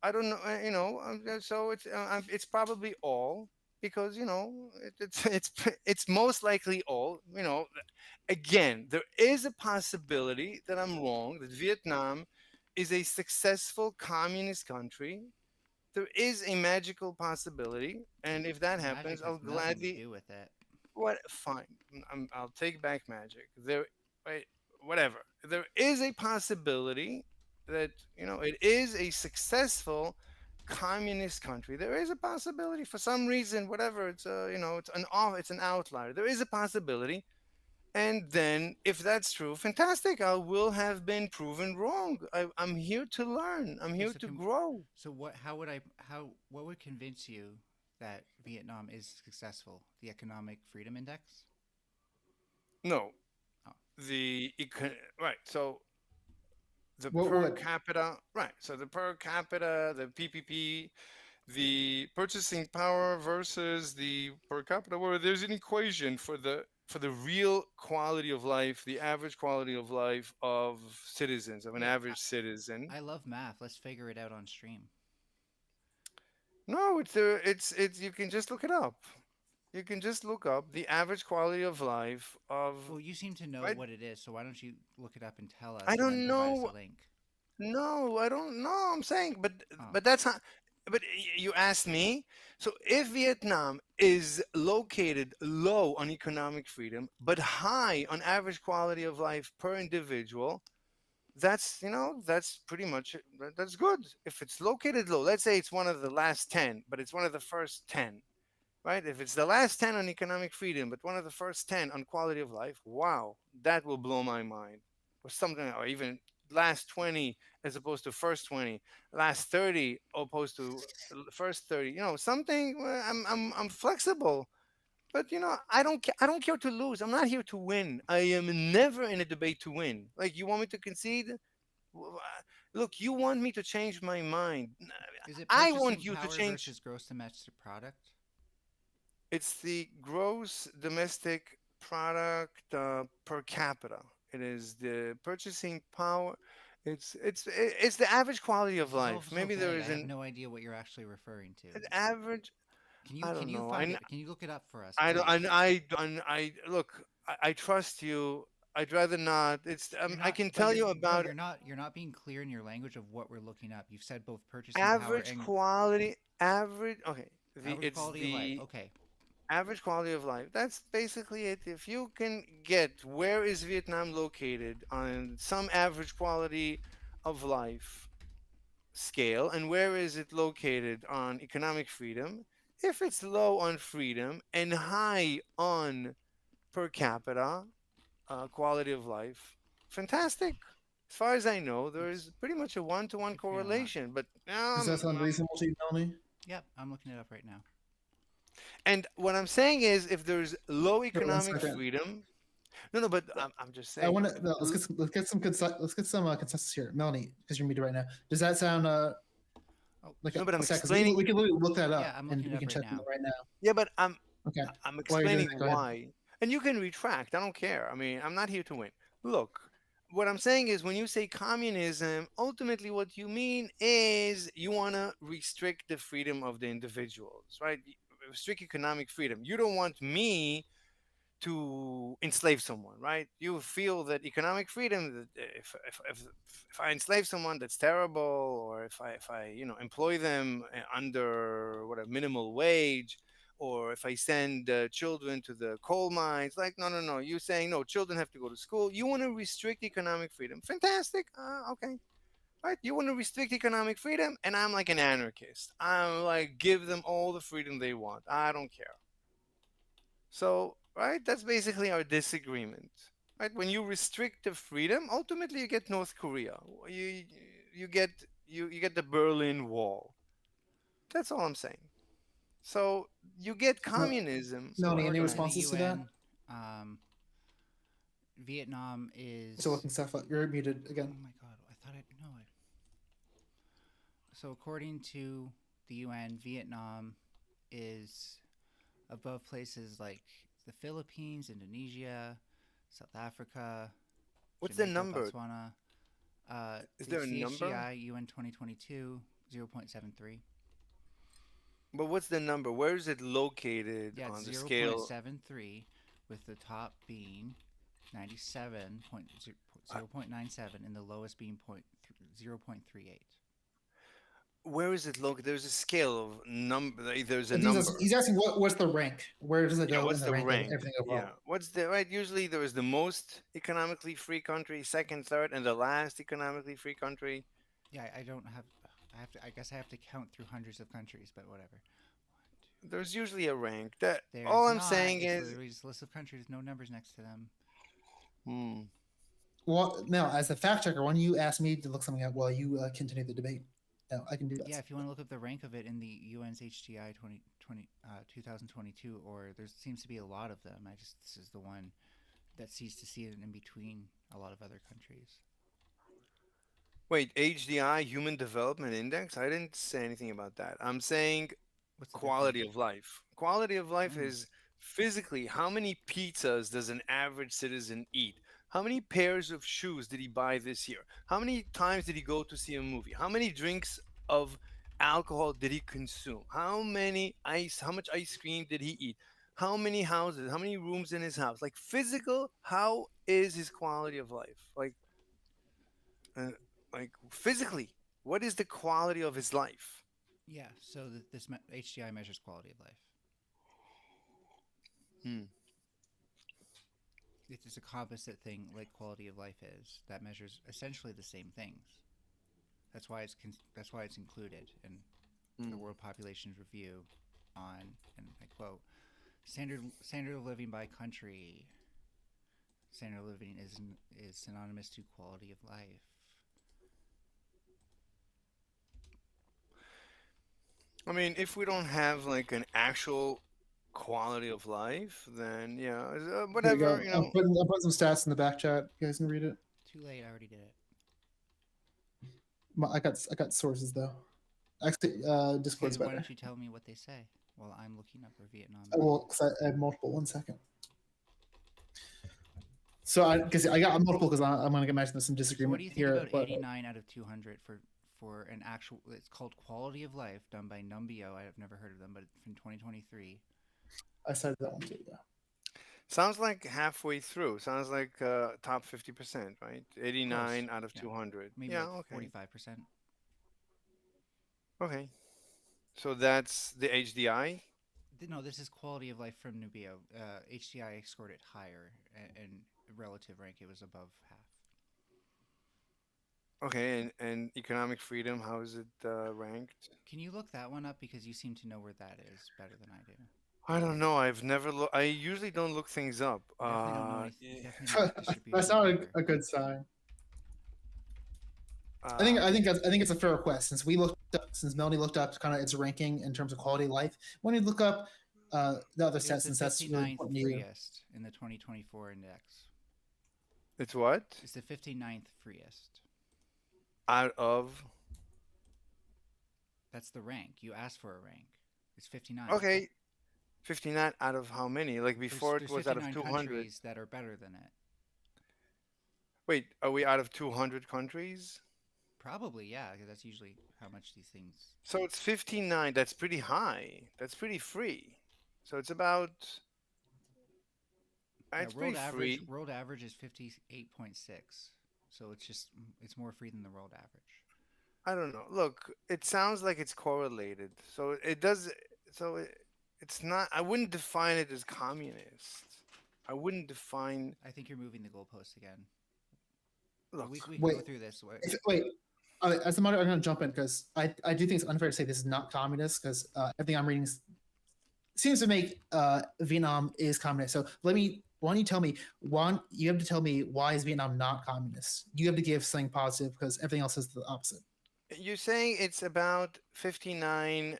I don't know, so it's probably all because it's most likely all. Again, there is a possibility that I'm wrong. That Vietnam is a successful communist country. There is a magical possibility, and if that Magic happens, I'll has nothing to gladly. do with it. What? Fine. I'll take back magic. Wait, whatever. There is a possibility that it is a successful communist country. There is a possibility for some reason, whatever. It's an outlier. There is a possibility, and then if that's true, fantastic. I will have been proven wrong. I'm here to learn. I'm Okay, here so to grow. what would convince you that Vietnam is successful? The economic freedom index? No, Oh, right. So the What per would? capita, right? So the per capita, the PPP, the purchasing power versus the per capita, where there's an equation for the real quality of life, the average quality of life of citizens, of an hey, average citizen. I love math. Let's figure it out on stream. No, it's you can just look it up. You can just look up the average quality of life of, Well, you seem to know right? what it is, so why don't you look it up and tell I us, and then don't provide us a know. link? No, I don't know. I'm saying, but Oh, but that's not. But you asked me. So if Vietnam is located low on economic freedom, but high on average quality of life per individual, that's pretty much it. That's good. If it's located low, let's say it's one of the last 10, but it's one of the first 10, right? If it's the last 10 on economic freedom, but one of the first 10 on quality of life, wow, that will blow my mind. Or something, or even last 20 as opposed to first 20, last 30 opposed to first 30, something. I'm flexible. But I don't care to lose. I'm not here to win. I am never in a debate to win. Like, you want me to concede? Look, you want me to change my mind. is it I want purchasing you to power change. versus gross domestic product? It's the gross domestic product per capita. It is the purchasing power. It's the average quality of This is all life. so Maybe there vague. I is have no idea what you're actually referring to. an average. I Can don't you know. find it? Can you look it up for us, I don't. please? I look. I trust you. I'd rather not. It's. You're I not, can but tell you no, about you're not being clear in your language of what we're looking up. You've said both purchasing power average and quality. Average. Okay. average It's quality of life. the Okay, average quality of life. That's basically it. If you can get where is Vietnam located on some average quality of life scale, and where is it located on economic freedom? If it's low on freedom and high on per capita quality of life, fantastic. As far as I know, there it's is pretty much a one-to-one if you're not. correlation. But Does that sound reasonable to you, Melanie? Yep, I'm looking it up right now. and what I'm saying is, if there's low Wait one economic second. freedom, no, no, but I'm just I saying, want to let's get some consensus here, Melanie, because you're muted right now. Does that sound Oh, like no, but I'm a sec? Because explaining. we can look that yeah, up I'm and looking it we up can right check now. right now. Yeah, but Okay. I'm While you're doing explaining that, go ahead. why, and you can retract. I don't care. I mean, I'm not here to win. Look, what I'm saying is, when you say communism, ultimately what you mean is you want to restrict the freedom of the individuals, right? Restrict economic freedom. You don't want me to enslave someone, right? You feel that economic freedom, that if I enslave someone, that's terrible, or if I employ them under what a minimal wage, or if I send children to the coal mines, like no, no, no. You're saying no, children have to go to school. You want to restrict economic freedom. Fantastic. Okay. Right? You want to restrict economic freedom, and I'm like an anarchist. I'm like, give them all the freedom they want. I don't care. So, right, that's basically our disagreement. Right? When you restrict the freedom, ultimately you get North Korea. You you get you get the Berlin Wall. That's all I'm saying. So you get No, communism. So Melanie, any Go according ahead. to the responses to that? UN, um, Vietnam Still is. looking stuff up. You're muted Oh again. my God! I thought I no. So according to the UN, Vietnam is above places like the Philippines, Indonesia, South Africa, What's the Jamaica, number? Botswana. Is there a It's the number? HDI UN 2022 0.73. But what's the number? Where is it located Yeah, it's on the scale? 0.73, with the top being Uh, 97.0.97 and the lowest being 0.38. where is it located? There's a scale of number. There's a He's number. asking what's the rank? Where does it Yeah, go in what's the the rank of rank? everything Yeah, overall? what's the right? Usually there is the most economically free country, second, third, and the last economically free country. Yeah, I don't have. I have to. I guess I have to count through hundreds of countries, but whatever. One, two. There's usually a rank. That all There's I'm not. saying It's is, literally just a list of countries, no numbers next to them. hmm, Well, now as a fact checker, when you ask me to look something up while you continue the debate, no, I can do that. Yeah, if you want to look up the rank of it in the UN's HDI 2022, or there seems to be a lot of them. This is the one that seems to see it in between a lot of other countries. wait, HDI, Human Development Index. I didn't say anything about that. I'm saying What's the quality difference? of life. Quality of life Mm. is physically how many pizzas does an average citizen eat? How many pairs of shoes did he buy this year? How many times did he go to see a movie? How many drinks of alcohol did he consume? How much ice cream did he eat? How many houses, how many rooms in his house? Like physical, how is his quality of life? Uh, like physically, what is the quality of his life? Yeah, so this HDI measures quality of life. Hmm. It's a composite thing like quality of life is that measures essentially the same things. That's why it's included in the Hmm. World Population Review on, and I quote, standard of living by country. Standard of living is synonymous to quality of life. I mean, if we don't have like an actual quality of life, then yeah, There you go. whatever, I'm putting some stats in the back chat. You guys can read it. Too late, I already did it. I got sources though. Actually, Okay, Discord's then why better. don't you tell me what they say? while I'm looking up where Vietnam Well, is. 'cause I had multiple. 1 second. So I because I got multiple because I'm gonna imagine there's some So what disagreement do you think here, about but 89 out of 200 for an actual? It's called Quality of Life, done by Numbeo. I've never heard of them, but from 2023. I cited that one too. Yeah. Sounds like halfway through. Sounds like top 50%, right? Close. 89 out of Yeah, 200. maybe Yeah, like okay. 45%. Okay. So that's the HDI. No, this is Quality of Life from Numbeo. HDI scored it higher, and relative rank it was above half. Okay, and economic freedom, how is it ranked? Can you look that one up because you seem to know where that is better than I do? I don't know. I've never looked. I usually don't look things up. You definitely don't know any. You definitely don't That's distribution not paper. a good sign. uh, I think it's a fair request since we looked up, since Melanie looked up kind of its ranking in terms of quality of life. When you look up the other It was sets, the since that's really 59th important to you. freest in the 2024 index. it's what? It's the 59th freest. Out of. That's the rank. You asked for a rank. It's 59. Okay, 59 out of how many? Like before it There's was out of 59 200. countries that are better than it. Wait, are we out of 200 countries? Probably, yeah, because that's usually how much these things. So it's 59. That's pretty high. That's pretty free. So it's about. Yeah, It's pretty free. world average is 58.6. So it's more free than the world average. I don't know. Look, it sounds like it's correlated. So it does. So it's not. I wouldn't define it as communist. I wouldn't define. I think you're moving the goalpost again. But Look, we can Wait, go through this. wait. As the moderator, I'm going to jump in because I do think it's unfair to say this is not communist because everything I'm reading seems to make Vietnam is communist. So why don't you tell me, you have to tell me why is Vietnam not communist? You have to give something positive because everything else is the opposite. you're saying it's about 59%,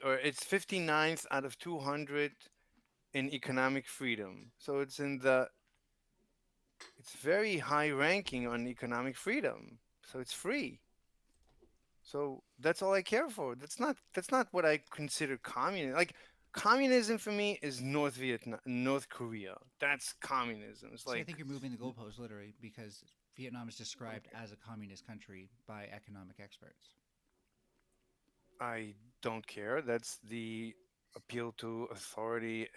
or it's 59th out of 200 in economic freedom. So it's very high ranking on economic freedom. So it's free. So that's all I care for. That's not what I consider communism. Like communism for me is North Vietnam, North Korea. That's communism. It's See, I like think you're moving the goalpost literally because Vietnam is described as a communist country by economic experts. I don't care. That's the appeal to authority,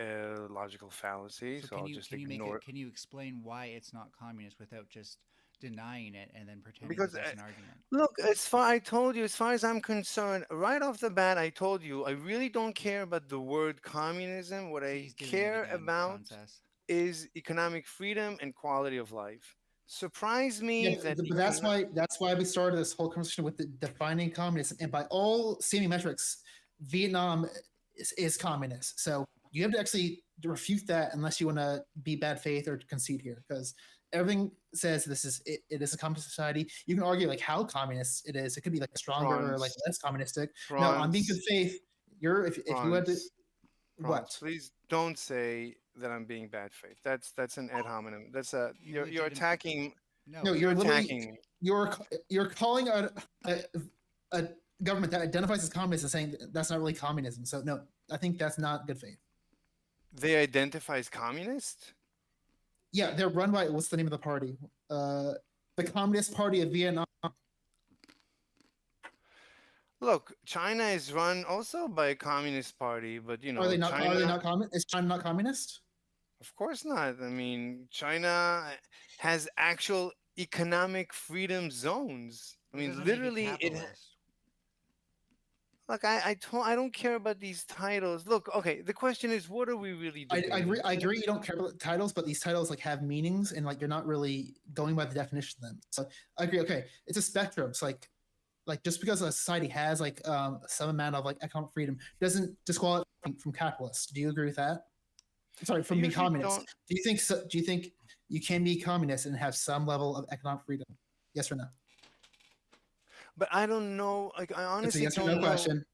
logical fallacy. So So I'll just ignore it can you explain why it's not communist without just denying it and then pretending that because that's an argument? look, as far I told you, as far as I'm concerned, right off the bat, I told you I really don't care about the word communism. What See, I he's doing it care again, about Frances. is economic freedom and quality of life. Surprise Yeah, me that but that's why we started this whole conversation with the defining communism, and by all seeming metrics, Vietnam is communist. So you have to actually refute that unless you want to be bad faith or concede here, because everything says it is a communist society. You can argue like how communist it is. It could be like stronger or like France, less communistic. No, I'm being good France, faith. If you had to France, France. what? Please don't say that I'm being bad faith. That's an ad hominem. That's a You you're legitimate. attacking. No, No, You're you're literally attacking me. you're you're calling a, a government that identifies as communist and saying that's not really communism. So no, I think that's not good faith. They identify as communist. Yeah, they're run by what's the name of the party? The Communist Party of Vietnam. Look, China is run also by a communist party, but Are they not? Are they China, not communist? Is China not communist? of course not. I mean, China has actual economic freedom zones. I that mean, doesn't make it literally, capitalist. look, I don't care about these titles. Look, okay, the question is, what are we really I debating? agree. I agree. You don't care about the titles, but these titles like have meanings, and like you're not really going by the definition of them. So I agree. Okay, it's a spectrum. It's like just because a society has like some amount of like economic freedom doesn't disqualify from capitalist. Do you agree with that? Sorry, I from being usually communist. don't, Do you think you can be communist and have some level of economic freedom? Yes or no? but I don't know. Like, I It's a honestly yes or no don't know. question.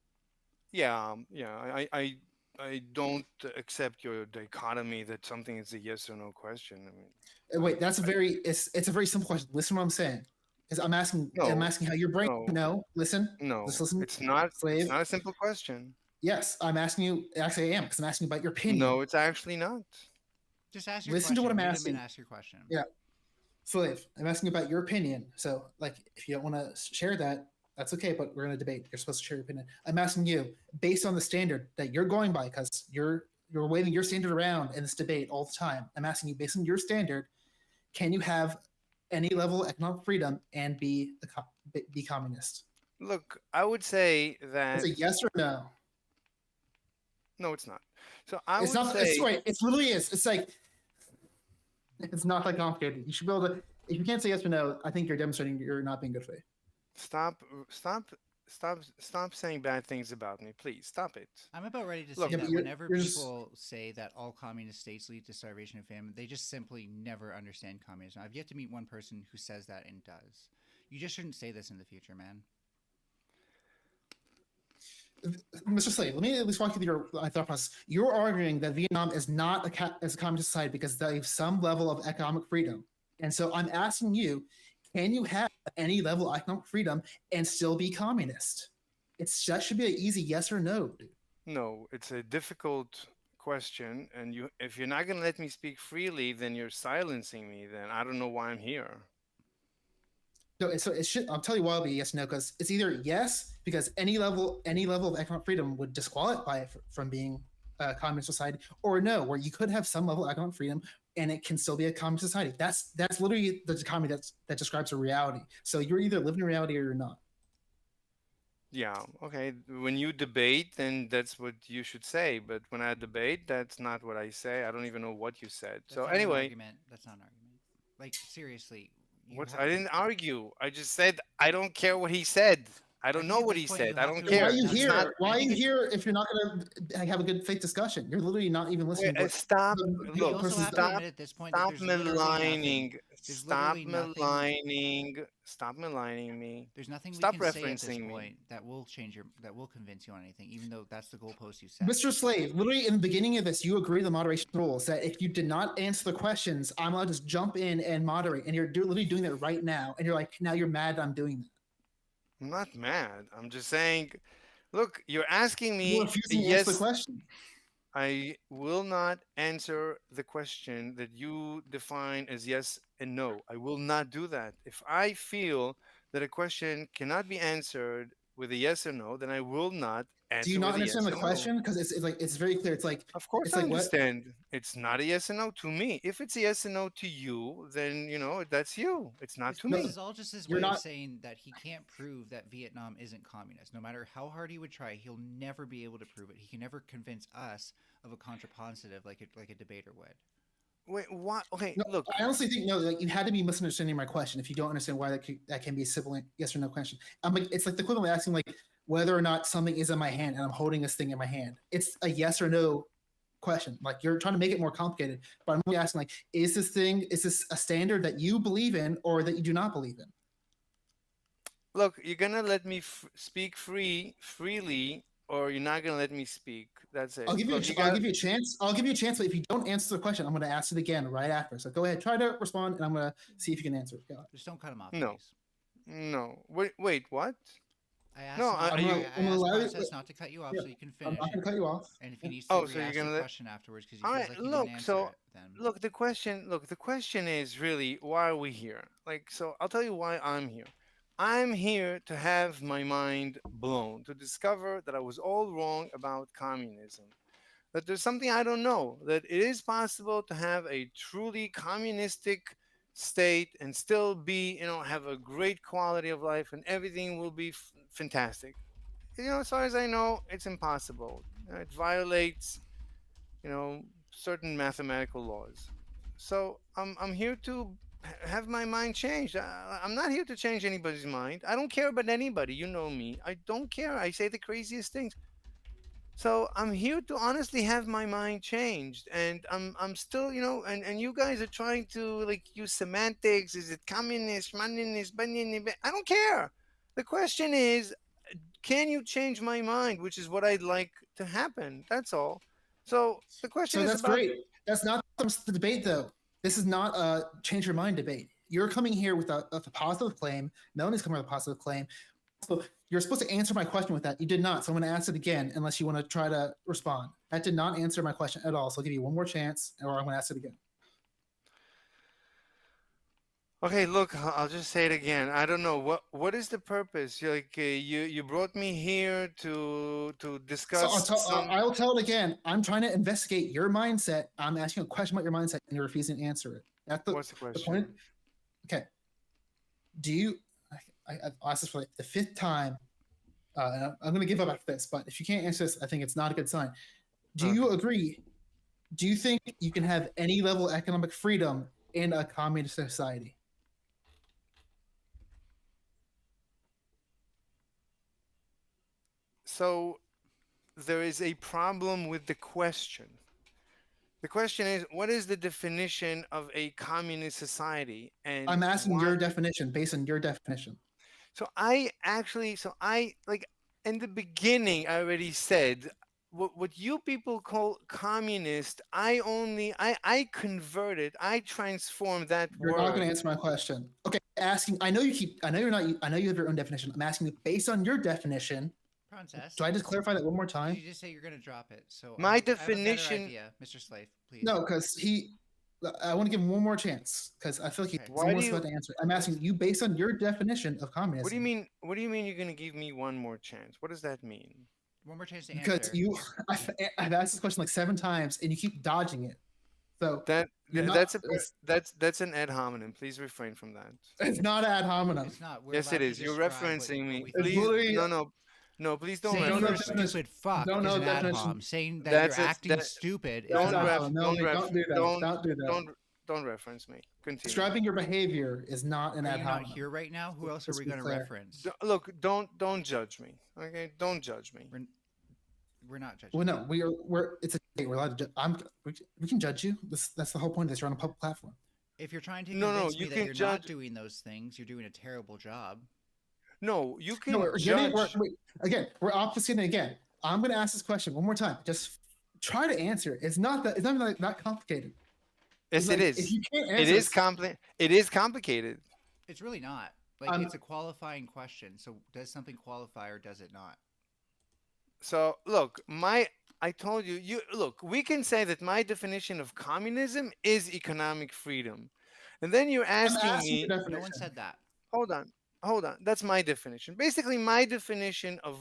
Yeah, yeah. I don't accept your dichotomy that something is a yes or no question. I mean, Wait, that's a very it's a very simple question. Listen to what I'm saying. Because I'm no, asking how your brain no, no, listen. Just no. listen, It's not. It's slave. not a simple question. Yes, I'm asking you. Actually, I am because I'm asking about your opinion. No, it's actually not. Just ask your Listen to what question. I'm Read them and asking. ask your question. Yeah, Slave. I'm asking about your opinion. So, like, if you don't want to share that, that's okay. But we're going to debate. You're supposed to share your opinion. I'm asking you based on the standard that you're going by, because you're waving your standard around in this debate all the time. I'm asking you based on your standard, can you have any level of economic freedom and be communist? Look, I would say It's that a yes or no. no, it's not. So I It's would not. It's say sorry. It literally is. It's like it's not that complicated. You should be able to. If you can't say yes or no, I think you're demonstrating you're not being good faith. stop, stop, stop saying bad things about me, please. Stop it. I'm about ready to say Look, Yeah, but that you're whenever you're just people say that all communist states lead to starvation and famine, they just simply never understand communism. I've yet to meet one person who says that and does. You just shouldn't say this in the future, man. Mr. Slade, let me at least walk you through your thought process. You're arguing that Vietnam is not as a communist society because they have some level of economic freedom. And so I'm asking you, can you have any level of economic freedom and still be communist? That should be an easy yes or no, dude. no, it's a difficult question, and if you're not gonna let me speak freely, then you're silencing me. Then I don't know why I'm here. No, so it should. I'll tell you why it'll be yes or no because it's either yes because any level of economic freedom would disqualify it from being a communist society, or no, where you could have some level of economic freedom and it can still be a communist society. That's literally the economy that describes a reality. So you're either living in reality or you're not. Yeah, okay. When you debate, then that's what you should say. But when I debate, that's not what I say. I don't even know what you said. That's So not an anyway, argument. That's not an argument. Like seriously, you what's have I didn't argue. I just said I don't care what he said. I I don't think know at what this he point you said. I have don't to So why are care. admit you now It's that not. here? Why I are think you here if you're not going to have a good faith discussion? You're literally not even listening to what Stop. but you Look. also person's. have to Stop. admit at this point that Stop there's literally nothing. maligning. There's Stop literally nothing. maligning. Stop maligning me. There's nothing we Stop can say at this referencing me. point that will convince you on anything, even though that's the goalpost you set. Mr. Slave, literally in the beginning of this, you agree to the moderation rules that if you did not answer the questions, I'm allowed to just jump in and moderate. And you're literally doing that right now. And you're like, now you're mad that I'm doing that. I'm not mad. I'm just saying. Look, you're asking You're me a refusing to answer the yes. question. I will not answer the question that you define as yes and no. I will not do that. If I feel that a question cannot be answered with a yes or no, then I will not Do you answer not with a understand yes the or no. question? Because it's like it's very clear. Of course, It's I like what? understand. It's not a yes or no to me. If it's a yes or no to you, then that's you. It's not to No, This me. is all just his you're way of not. saying that he can't prove that Vietnam isn't communist. No matter how hard he would try, he'll never be able to prove it. He can never convince us of a contrapositive like a debater would. Wait, what? Okay, No, look. I honestly think no. Like you had to be misunderstanding my question if you don't understand why that can be a simple yes or no question. I'm like it's like the equivalent of asking like whether or not something is in my hand and I'm holding this thing in my hand. It's a yes or no question. Like you're trying to make it more complicated, but I'm really asking like, is this a standard that you believe in or that you do not believe in? Look, you're gonna let me speak freely, or you're not gonna let me speak. That's it. Look, you I'll got. give you a chance. I'll give you a chance, but if you don't answer the question, I'm going to ask it again right after. So go ahead, try to respond, and I'm going to see if you can answer it. Go ahead. Just don't cut him off, No, please. no. Wait. What? I No, asked not. are you? I I'm gonna asked allow you. Process not to cut you off Yeah, so you can I'm finish. not going to cut you off. And if he Yeah. needs to Oh, so you're re-ask your gonna let. question afterwards because he All feels right. like you didn't Look. answer So, it, then look. The question. Look. The question is really why are we here? Like, so I'll tell you why I'm here. I'm here to have my mind blown, to discover that I was all wrong about communism. That there's something I don't know, that it is possible to have a truly communistic state and still be, have a great quality of life and everything will be fantastic. As far as I know, it's impossible. It violates, certain mathematical laws. So I'm here to have my mind changed. I'm not here to change anybody's mind. I don't care about anybody. You know me. I don't care. I say the craziest things. So I'm here to honestly have my mind changed, and I'm still, and you guys are trying to like use semantics. Is it communist, maninist, baninist? I don't care. The question is, can you change my mind? Which is what I'd like to happen. That's all. So the question So is that's about. great. That's not the debate, though. This is not a change your mind debate. You're coming here with a positive claim. Melanie's coming with a positive claim. So you're supposed to answer my question with that. You did not. So I'm going to ask it again unless you want to try to respond. That did not answer my question at all. So I'll give you one more chance or I'm going to ask it again. Okay, look, I'll just say it again. I don't know what is the purpose. You brought me here to So discuss some. I'll tell it again. I'm trying to investigate your mindset. I'm asking a question about your mindset and you're refusing to answer it. That's What's the the point. question? Okay. Do you, I've asked this for like the fifth time. I'm going to give up after this, but if you can't answer this, I think it's not a good sign. Do you Okay. agree? Do you think you can have any level of economic freedom in a communist society? So there is a problem with the question. The question is, what is the definition of a communist society, and I'm asking why? your definition based on your definition. So I like in the beginning, I already said what you people call communist. I converted, I transformed that You're not going word. to answer my question. Okay, asking. I know you keep. I know you're not. I know you have your own definition. I'm asking you based on your definition. Princess, Do I just clarify that one more did time? you just say you're going to drop it? So My I have a better definition. idea, Mr. Slave, please. No, because he. I want to give him one more chance because I feel like Okay. he's Why do almost about you? to answer. I'm asking you based on your definition of What do you communism mean? What do you mean you're gonna give me one more chance? What does that mean? One more chance to because answer. you. I've asked this question like 7 times and you keep dodging it. So you're not. That's an ad hominem. Please refrain from that. It's not ad hominem. It's not. We're Yes, it allowed to is. You're describe what referencing what me. we It's think. Please, literally. no. Please don't Don't Saying know you're the a reference me. definition. stupid fuck Don't is know an the ad definition. hom. Saying that you're That's a acting that. stupid is That's an Don't ad ref. not. hom. No, Don't ref. don't do that. Don't Don't do that. don't don't reference me. Continue. Describing your behavior is not an Are ad you not hominem. here right now? Who else are Let's we be going to clear. reference? Look, don't judge me. Okay, don't judge me. We're we're not judging Well, you. no, we're. It's okay. We're allowed to. We can judge you. That's the whole point of this. You're on a public platform. If you're trying to No, convince me you that can you're not judge. doing those things, you're doing a terrible job. No, you No, can judge. again. We're opposite again. I'm going to ask this question one more time. Just try to answer it. It's not that. It's not like not complicated. It's Yes, it like if is. you can't It answer is this, It is complicated. It's really not. Like, I'm it's a qualifying question. So, does something qualify or does it not? So look, my I told you, look, we can say that my definition of communism is economic freedom. And then you're I'm asking asking me, your No one definition. said that. hold on, hold on. That's my definition. Basically, my definition of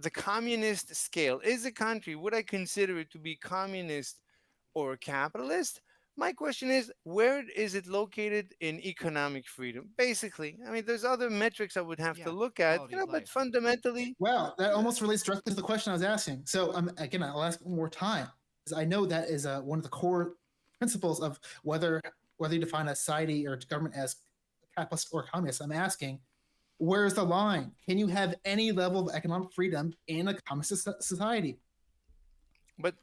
the communist scale is a country. Would I consider it to be communist or capitalist? My question is, where is it located in economic freedom? Basically, I mean, there's other metrics I would have to Yeah, look at, quality of but life. fundamentally, Well, that almost relates directly to the question I was asking. So again, I'll ask one more time because I know that is one of the core principles of whether you define a society or government as capitalist or communist. I'm asking, where's the line? Can you have any level of economic freedom in a communist society? but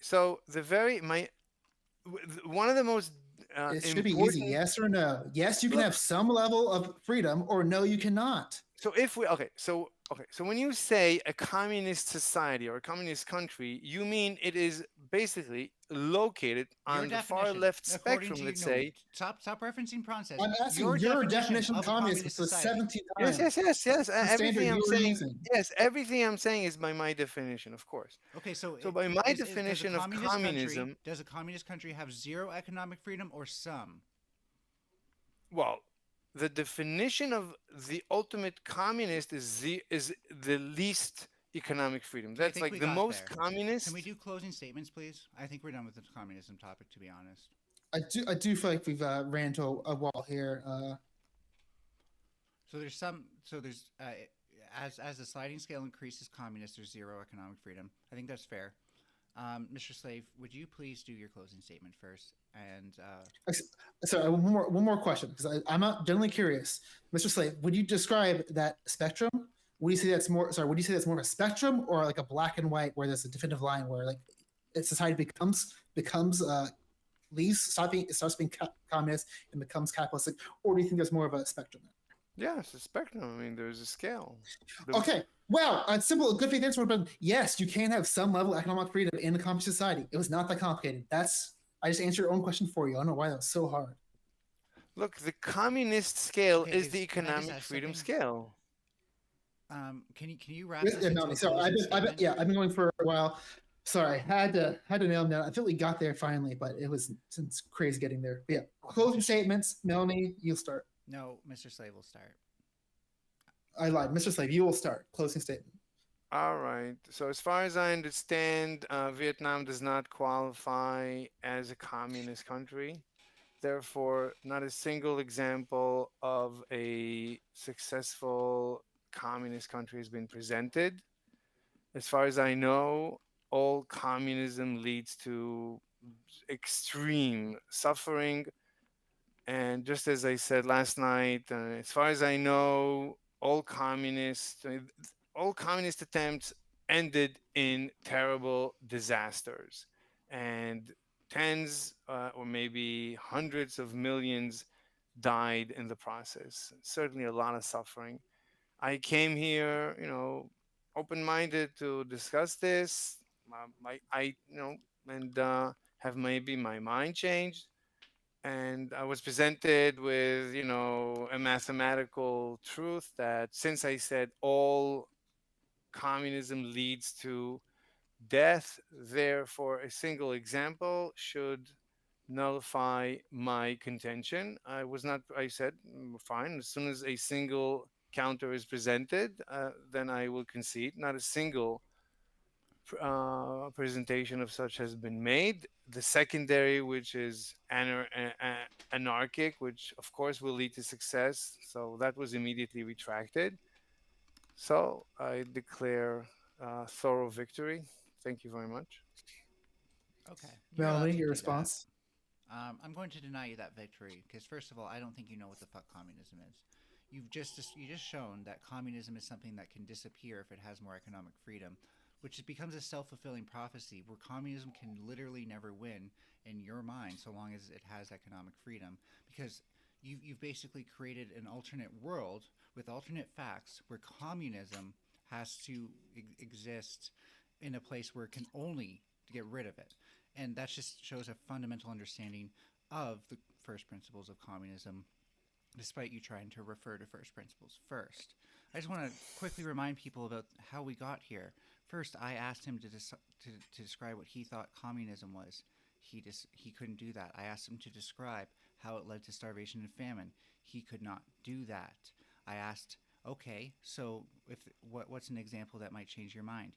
so the very my one of the most It should be easy. important. Yes or no? Yes, you can have Look, some level of freedom, or no, you cannot. so if we so when you say a communist society or a communist country, you mean it is basically located Your on the far definition, left according spectrum, to you, let's no, say. stop referencing process. I'm asking Your your definition definition of of a communism communist for the society. 17th Yes, time. The standard everything I'm you were saying, using. yes, everything I'm saying is by my definition, of course. Okay, so So by my does a definition of communist country communism, have zero economic freedom or some? well, the definition of the ultimate communist is the least economic freedom. Okay, I That's think we like the got most there. Can we communist. do closing statements, please? I think we're done with the communism topic, to be honest. I do feel like we've ran into a wall here. So there's some. So there's as the sliding scale increases, communist, there's zero economic freedom. I think that's fair. Mr. Slave, would you please do your closing statement first? And So one more question because I'm not generally curious, Mr. Slave. Would you describe that spectrum? Would you say that's more? Sorry, would you say that's more of a spectrum or like a black and white where there's a definitive line where like society becomes leaves starts being communist and becomes capitalistic, or do you think there's more of a spectrum? Yeah, it's a spectrum. I mean, there's a scale. Okay, well, a simple, good faith answer would have been yes, you can have some level of economic freedom in a communist society. It was not that complicated. I just answered your own question for you. I don't know why that was so hard. Look, the communist scale okay, is the can I just economic ask freedom something? scale. Can you wrap this Yeah, into Melanie. a So closing statement? I've been going for a while. Sorry, had to nail them down. I feel we got there finally, but it was since crazy getting there. But yeah, closing statements. Melanie, you'll start. No, Mr. Slave will start. I lied, Mr. Slave. You will start. Closing statement. All right. So as far as I understand, Vietnam does not qualify as a communist country. Therefore, not a single example of a successful communist country has been presented. As far as I know, all communism leads to extreme suffering. And just as I said last night, as far as I know, all communist attempts ended in terrible disasters, and tens or maybe hundreds of millions died in the process. Certainly, a lot of suffering. I came here, open-minded to discuss this. And have maybe my mind changed, and I was presented with, a mathematical truth that since I said all communism leads to death, therefore a single example should nullify my contention. I said, fine, as soon as a single counter is presented, then I will concede. Not a single presentation of such has been made. The secondary, which is anarchic, which of course will lead to success, so that was immediately retracted. So I declare thorough victory. Thank you very much. Okay, you're allowed Melanie, to your do that. response. I'm going to deny you that victory because first of all, I don't think you know what the fuck communism is. You just shown that communism is something that can disappear if it has more economic freedom, which becomes a self fulfilling prophecy where communism can literally never win in your mind so long as it has economic freedom because you've basically created an alternate world with alternate facts where communism has to exist in a place where it can only get rid of it. And that just shows a fundamental understanding of the first principles of communism, despite you trying to refer to first principles first. I just want to quickly remind people about how we got here. First, I asked him to describe what he thought communism was. He couldn't do that. I asked him to describe how it led to starvation and famine. He could not do that. I asked, okay, so what's an example that might change your mind?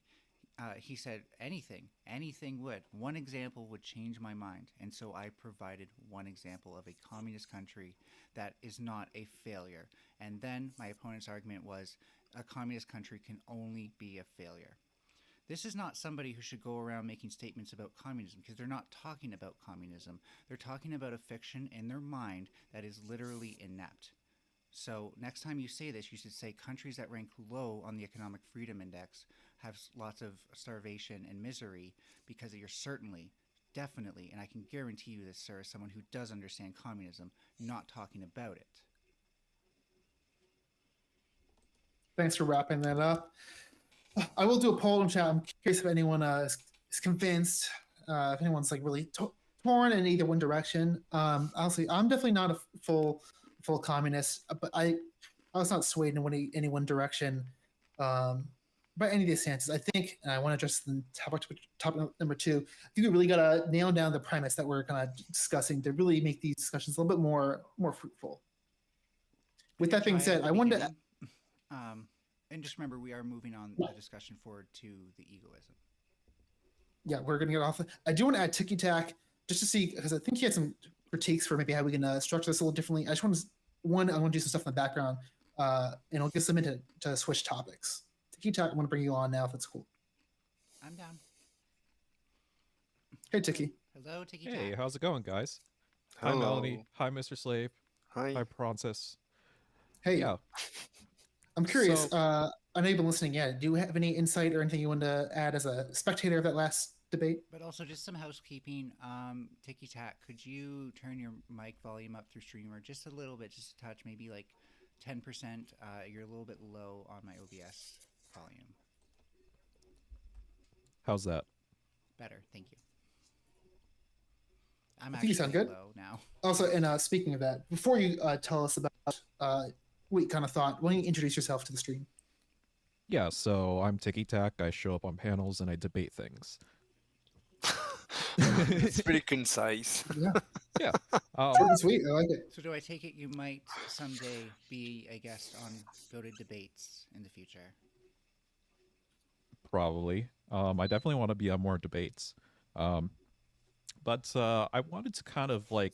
He said anything would. One example would change my mind. And so I provided one example of a communist country that is not a failure. And then my opponent's argument was a communist country can only be a failure. This is not somebody who should go around making statements about communism because they're not talking about communism. They're talking about a fiction in their mind that is literally inept. So next time you say this, you should say countries that rank low on the Economic Freedom Index have lots of starvation and misery because you're certainly, definitely, and I can guarantee you this, sir, as someone who does understand communism, not talking about it. Thanks for wrapping that up. I will do a poll in chat. I'm curious if anyone is convinced, if anyone's like really torn in either one direction. Honestly, I'm definitely not a full communist, but I was not swayed in any one direction by any of these stances. I think, and I want to address the topic number two. I think we really got to nail down the premise that we're kind of discussing to really make these discussions a little bit more fruitful. With that being said, I wanted to. And just remember, we are moving on the discussion forward to the egoism. Yeah, we're going to get off. I do want to add ticky tack just to see, because I think he had some critiques for maybe how we can structure this a little differently. I just want to, I want to do some stuff in the background, and I'll get some into to switch topics. Ticky tack, I want to bring you on now if it's cool. I'm down. Hey, Tiki. Hello, Tiki tack. Hey, how's it going, guys? Hello. Hi, Melanie. Hi, Mr. Slave. Hi. Hi, Pronsis. Hey. Yeah. I'm curious. I know you've been listening yet. Do you have any insight or anything you want to add as a spectator of that last debate? But also just some housekeeping. Tiki Tack, could you turn your mic volume up through Streamer just a little bit, just a touch, maybe like 10%? You're a little bit low on my OBS volume. How's that? Better, thank you. I think you sound good. Low now. Also, and speaking of that, before you tell us about what you kind of thought, why don't you introduce yourself to the stream? Yeah, so I'm Ticky Tack. I show up on panels and I debate things. That's pretty concise. Yeah, Yeah. short and sweet. I like it. So do I take it you might someday be a guest on GOATED debates in the future? Probably. I definitely want to be on more debates. Um, but I wanted to kind of like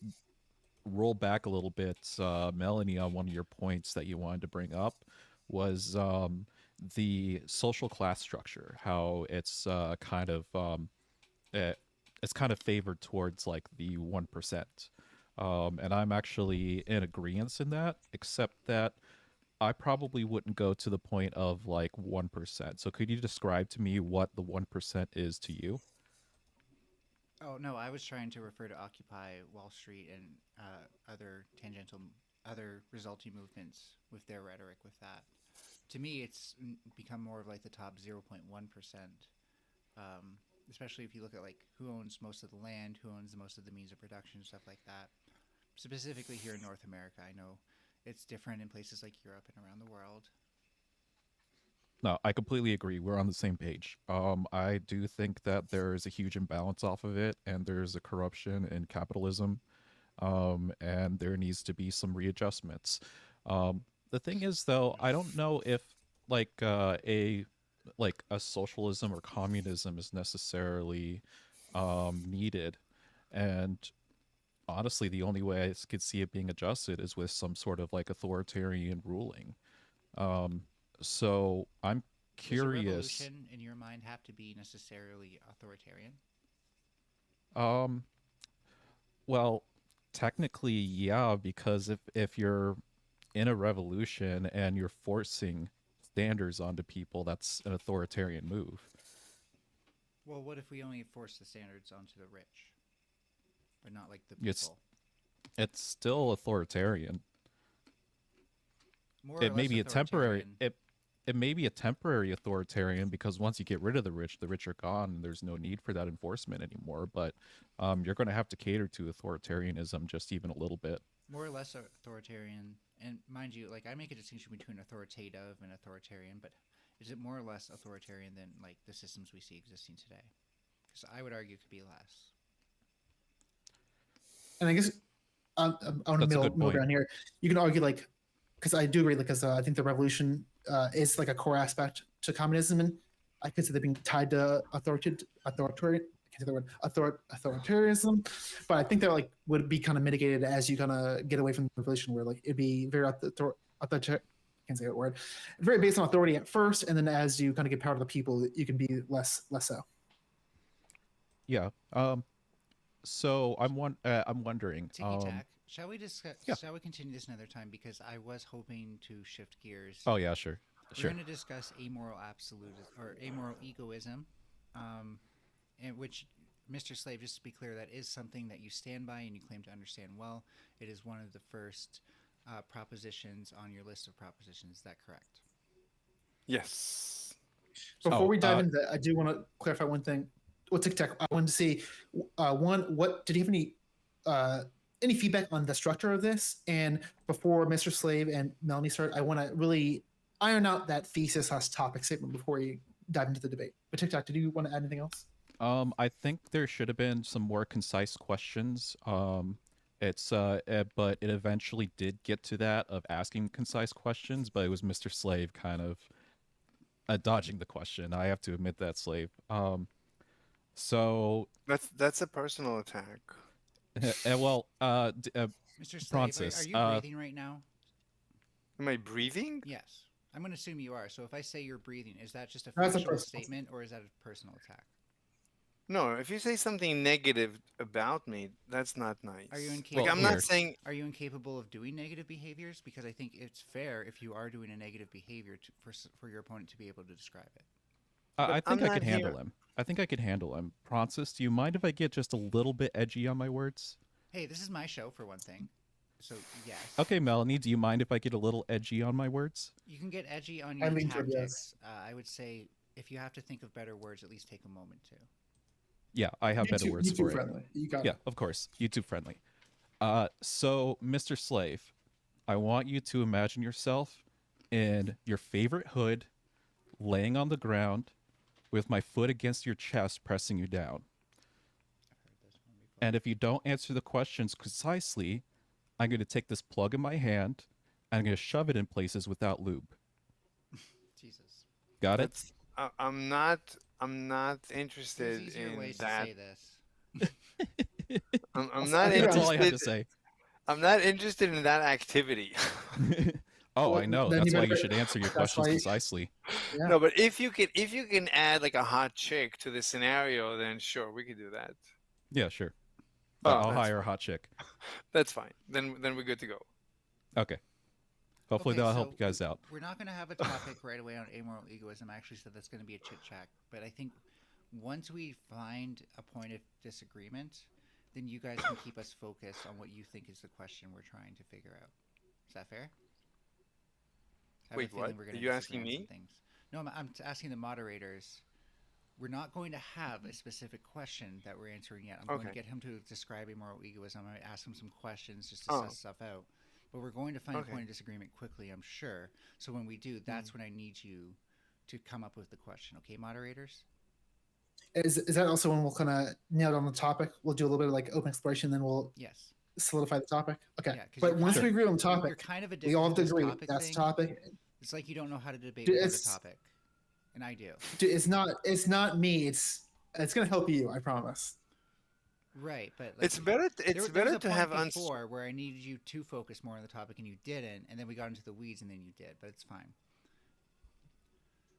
roll back a little bit, Melanie, on one of your points that you wanted to bring up was the social class structure, how it, it's kind of favored towards like the 1%. And I'm actually in agreement in that, except that I probably wouldn't go to the point of like 1%. So could you describe to me what the 1% is to you? Oh no, I was trying to refer to Occupy Wall Street and other resulting movements with their rhetoric with that. To me, it's become more of like the top 0.1%. Especially if you look at like who owns most of the land, who owns the most of the means of production, stuff like that. Specifically here in North America, I know it's different in places like Europe and around the world. No, I completely agree. We're on the same page. I do think that there is a huge imbalance off of it, and there's a corruption in capitalism, and there needs to be some readjustments. The thing is, though, I don't know if like a socialism or communism is necessarily needed, and honestly, the only way I could see it being adjusted is with some sort of like authoritarian ruling. Um, so I'm Does a curious. revolution, in your mind, have to be necessarily authoritarian? Um, well, technically, yeah, because if you're in a revolution and you're forcing standards onto people, that's an authoritarian move. Well, what if we only force the standards onto the rich, but not like the It's people? it's still authoritarian. More or It may less be a temporary authoritarian. it may be a temporary authoritarian because once you get rid of the rich are gone and there's no need for that enforcement anymore. But you're going to have to cater to authoritarianism just even a little bit. More or less authoritarian. And mind you, like I make a distinction between authoritative and authoritarian, but is it more or less authoritarian than like the systems we see existing today? Because I would argue it could be less. And I guess on the That's a good middle point. ground here, you can argue like, because I do agree, because I think the revolution is like a core aspect to communism, and I could see that being tied to authoritarian. I can't say the word authoritarianism, but I think that like would be kind of mitigated as you kind of get away from the revolution, where like it'd be very authoritarian. Can't say that word. Very based on authority at first, and then as you kind of get power to the people, you can be less so. Yeah. So I'm wondering. Ticky tack. Shall we discuss? Yeah. Shall we continue this another time? Because I was hoping to shift gears. Oh yeah, sure. We're Sure. going to discuss amoral absolutism or amoral egoism, and which, Mr. Slave, just to be clear, that is something that you stand by and you claim to understand well. It is one of the first propositions on your list of propositions. Is that correct? Yes. Before Oh, we dive into that, I do want to clarify one thing. Well, TikTok, I wanted to see one. What did you have any feedback on the structure of this? And before Mr. Slave and Melanie start, I want to really iron out that thesis / topic statement before we dive into the debate. But TikTok, did you want to add anything else? I think there should have been some more concise questions. But it eventually did get to that of asking concise questions, but it was Mr. Slave kind of dodging the question. I have to admit that, Slave. So, That's a personal attack. well, Mr. Slave, are Francis, you breathing right now? Am I breathing? Yes. I'm going to assume you are. So if I say you're breathing, is that just a That's a factual personal statement or is that a personal attack? No, if you say something negative about me, that's not nice. Are you Like, incapable? I'm not here. saying Are you incapable of doing negative behaviors? Because I think it's fair if you are doing a negative behavior for your opponent to be able to describe it. but I I'm think I not could handle here. him. I think I could handle him. Francis, do you mind if I get just a little bit edgy on my words? Hey, this is my show for one thing. So, yes. Okay, Melanie, do you mind if I get a little edgy on my words? You can get edgy on I your lean toward yes. tactics. I would say if you have to think of better words, at least take a moment to. Yeah, I have better words for YouTube it. friendly. You got Yeah, it. of course. YouTube friendly. So, Mr. Slave, I want you to imagine yourself in your favorite hood, laying on the ground with my foot against your chest, pressing you down. I've heard this one before. And if you don't answer the questions concisely, I'm going to take this plug in my hand and I'm going to shove it in places without lube. Jesus. Got it? That's I'm not There's interested easier in ways to that. say this. I'm I not think That's all I had interested. to say. I'm not interested in that activity. Oh, I well, know. then you That's why better. you should answer your That's questions why. concisely. Yeah. No, but if you can add like a hot chick to the scenario, then sure, we could do that. Yeah, sure. Oh, I'll that's hire a fine. hot chick. That's fine. Then we're good to go. Okay. Hopefully Okay, that'll help so you guys out. we're not going to have a topic right away on amoral egoism. I actually said that's going to be a chit chat. But I think once we find a point of disagreement, then you guys can keep us focused on what you think is the question we're trying to figure out. Is that fair? I have a Wait, what? feeling we're Are going to you disagree asking on some me? things. No, I'm asking the moderators. We're not going to have a specific question that we're answering yet. I'm going to Okay. get him to describe amoral egoism. I'm going to ask him some questions just to Oh, suss stuff out. But we're going to find a okay. point of disagreement quickly, I'm sure. So when we do, Mm. that's when I need you to come up with the question. Okay, moderators? Is that also when we'll kind of nail down the topic? We'll do a little bit of like open exploration, then we'll Yes. solidify the topic. Okay. Yeah, because But once Sure. we agree on the you're topic, kind of we addicted all to have to this agree topic that's the thing. topic. It's like you don't know how to debate Dude, without a it's topic. And I do. it's not me. It's gonna help you. I promise. Right, but like It's better. there, It's there was better a to point have before where I needed you to focus more on the topic and you didn't, and then we got into the weeds and then you did, but it's fine.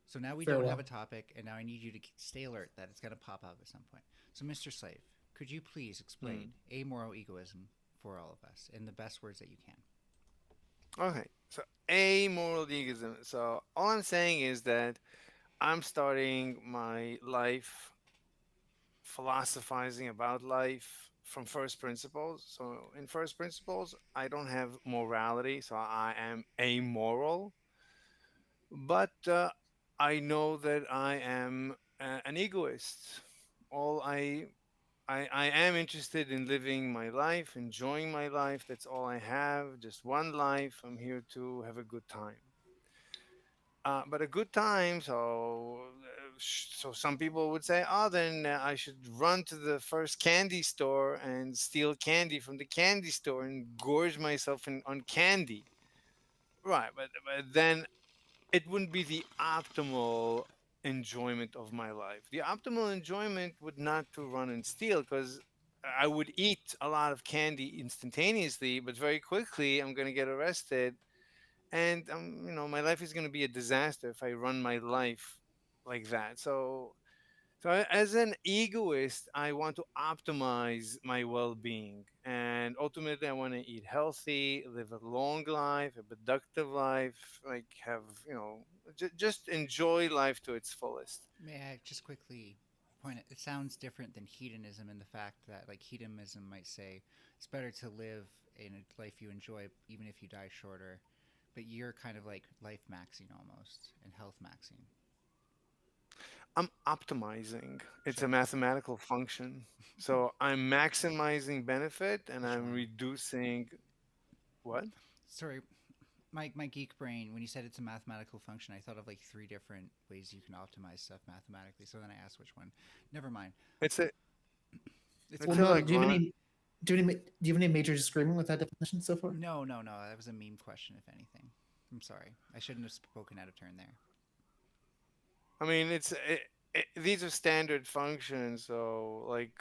So now we don't have Farewell. a topic, and now I need you to stay alert that it's going to pop up at some point. So, Mr. Slave, could you please explain amoral egoism for all of us in the best words that you can? Okay. So amoral egoism. So all I'm saying is that I'm starting my life philosophizing about life from first principles. So in first principles, I don't have morality, so I am amoral. But I know that I am an egoist. All I am interested in living my life, enjoying my life. That's all I have. Just one life. I'm here to have a good time. But a good time, so some people would say, oh, then I should run to the first candy store and steal candy from the candy store and gorge myself on candy. Right, but then it wouldn't be the optimal enjoyment of my life. The optimal enjoyment would not to run and steal because I would eat a lot of candy instantaneously, but very quickly I'm going to get arrested, and my life is going to be a disaster if I run my life like that. As an egoist, I want to optimize my well-being, and ultimately, I want to eat healthy, live a long life, a productive life, like have just enjoy life to its fullest. May I just quickly point it sounds different than hedonism in the fact that, like, hedonism might say it's better to live in a life you enjoy even if you die shorter, but you're kind of like life maxing almost and health maxing. I'm optimizing. It's a Sure. mathematical function, so I'm maximizing benefit and I'm Sean. reducing what? Sorry, my geek brain, when you said it's a mathematical function, I thought of like three different ways you can optimize stuff mathematically. So then I asked which one. Never mind. It's a It's Well, it's a no. fine. Lagrange. Do you have any major disagreement with that definition so far? No. That was a meme question, if anything. I'm sorry. I shouldn't have spoken out of turn there. I mean, these are standard functions, so like,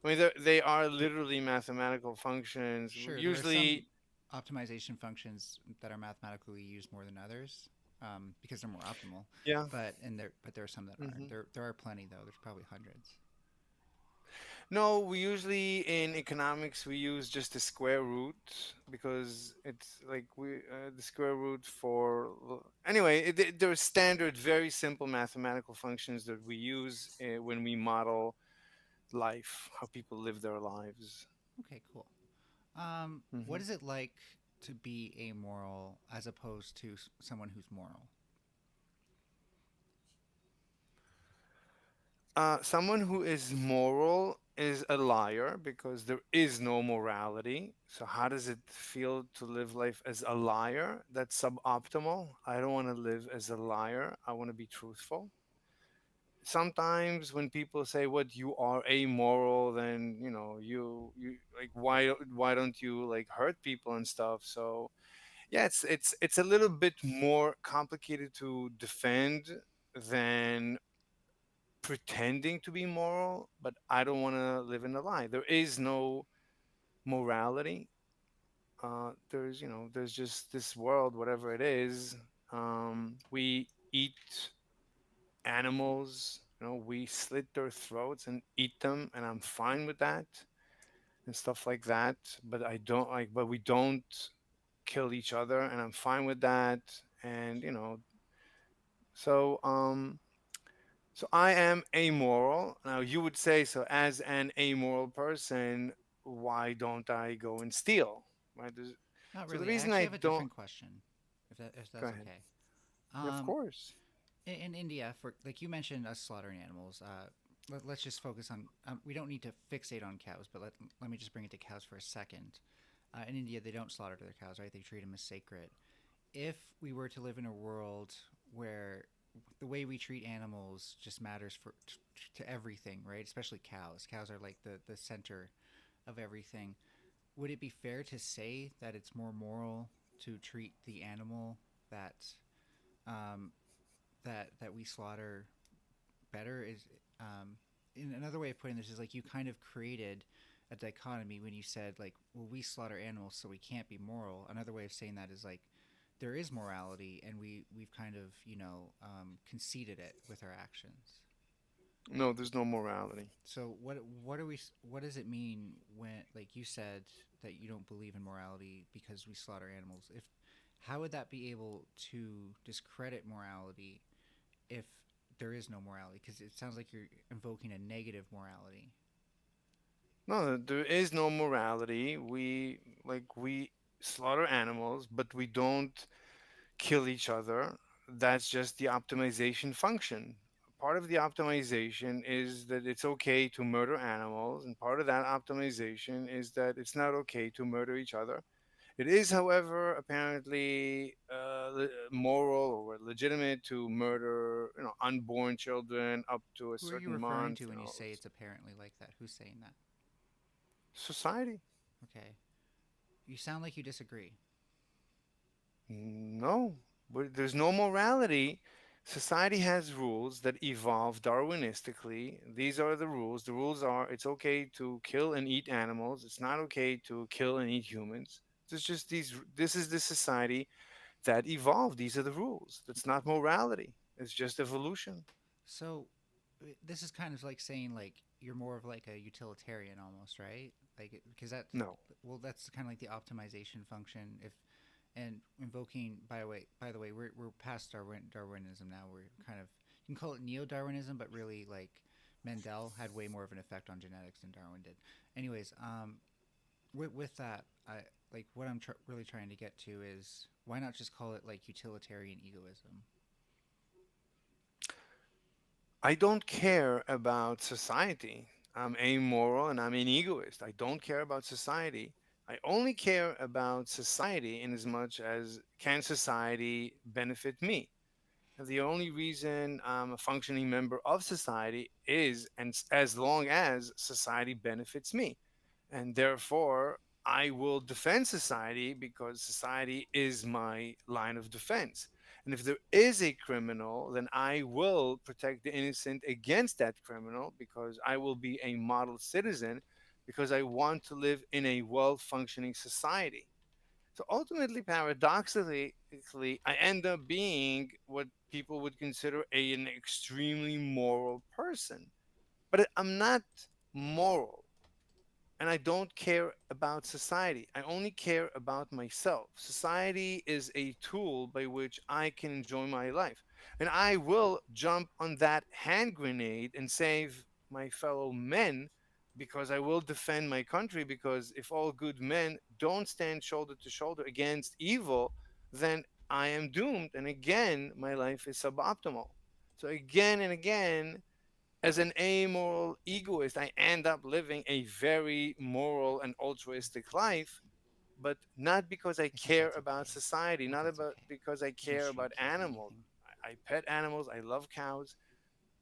I mean, they are literally mathematical functions. Sure, there are some Usually, optimization functions that are mathematically used more than others because they're more optimal. yeah. But there are some that aren't. hmm There are plenty though. There's probably hundreds. No, we usually in economics we use just the square root because it's like the square root anyway. There are standard, very simple mathematical functions that we use when we model life, how people live their lives. Okay, cool. What hmm is it like to be amoral as opposed to someone who's moral? Someone who is moral is a liar because there is no morality. So, how does it feel to live life as a liar? That's suboptimal. I don't want to live as a liar. I want to be truthful. Sometimes when people say what you are amoral, then you like, why don't you like hurt people and stuff? So yeah, it's a little bit more complicated to defend than pretending to be moral, but I don't want to live in a lie. There is no morality. There's just this world, whatever it is. We eat animals. We slit their throats and eat them, and I'm fine with that and stuff like that. But I don't like. But we don't kill each other, and I'm fine with that. And so so I am amoral. Now you would say, so as an amoral person, why don't I go and steal? Right? Not So the really. I reason actually I have a don't. different question, if Go that's ahead. okay. Yeah, of Um, course. in India, for like you mentioned, us slaughtering animals. Let's just focus on. We don't need to fixate on cows, but let me just bring it to cows for a second. In India, they don't slaughter their cows, right? They treat them as sacred. If we were to live in a world where the way we treat animals just matters to everything, right? Especially cows. Cows are like the center of everything. Would it be fair to say that it's more moral to treat the animal that um, that we slaughter better? Is in another way of putting this is like you kind of created a dichotomy when you said like, well, we slaughter animals, so we can't be moral. Another way of saying that is like there is morality, and we've kind of conceded it with our actions. No, there's no morality. So what are we? What does it mean when, like you said, that you don't believe in morality because we slaughter animals? If how would that be able to discredit morality if there is no morality? Because it sounds like you're invoking a negative morality. No, there is no morality. We slaughter animals, but we don't kill each other. That's just the optimization function. Part of the optimization is that it's okay to murder animals, and part of that optimization is that it's not okay to murder each other. It is, however, apparently moral or legitimate to murder, unborn children up to a Who are you certain referring month. to when you say it's apparently like that? Who's saying that? Society. Okay, you sound like you disagree. No, but there's no morality. Society has rules that evolve Darwinistically. These are the rules. The rules are it's okay to kill and eat animals. It's not okay to kill and eat humans. There's just these. This is the society that evolved. These are the rules. That's not morality. It's just evolution. So this is kind of like saying like you're more of like a utilitarian almost, right? Like because that No. well that's kind of like the optimization function. If and invoking by the way we're past Darwinism now. We're kind of you can call it neo Darwinism, but really like Mendel had way more of an effect on genetics than Darwin did. Anyways, with that, I like what I'm really trying to get to is why not just call it like utilitarian egoism? I don't care about society. I'm amoral and I'm an egoist. I don't care about society. I only care about society in as much as can society benefit me. And the only reason I'm a functioning member of society is and as long as society benefits me. And therefore, I will defend society because society is my line of defense. And if there is a criminal, then I will protect the innocent against that criminal because I will be a model citizen because I want to live in a well functioning society. So ultimately, paradoxically, I end up being what people would consider an extremely moral person. But I'm not moral, and I don't care about society. I only care about myself. Society is a tool by which I can enjoy my life. And I will jump on that hand grenade and save my fellow men because I will defend my country. Because if all good men don't stand shoulder to shoulder against evil, then I am doomed. And again, my life is suboptimal. So again and again, as an amoral egoist, I end up living a very moral and altruistic life, but not because I I think care that's about okay. society, I think not that's about okay. because I You can care about shortchange animals. anything. I pet animals. I love cows.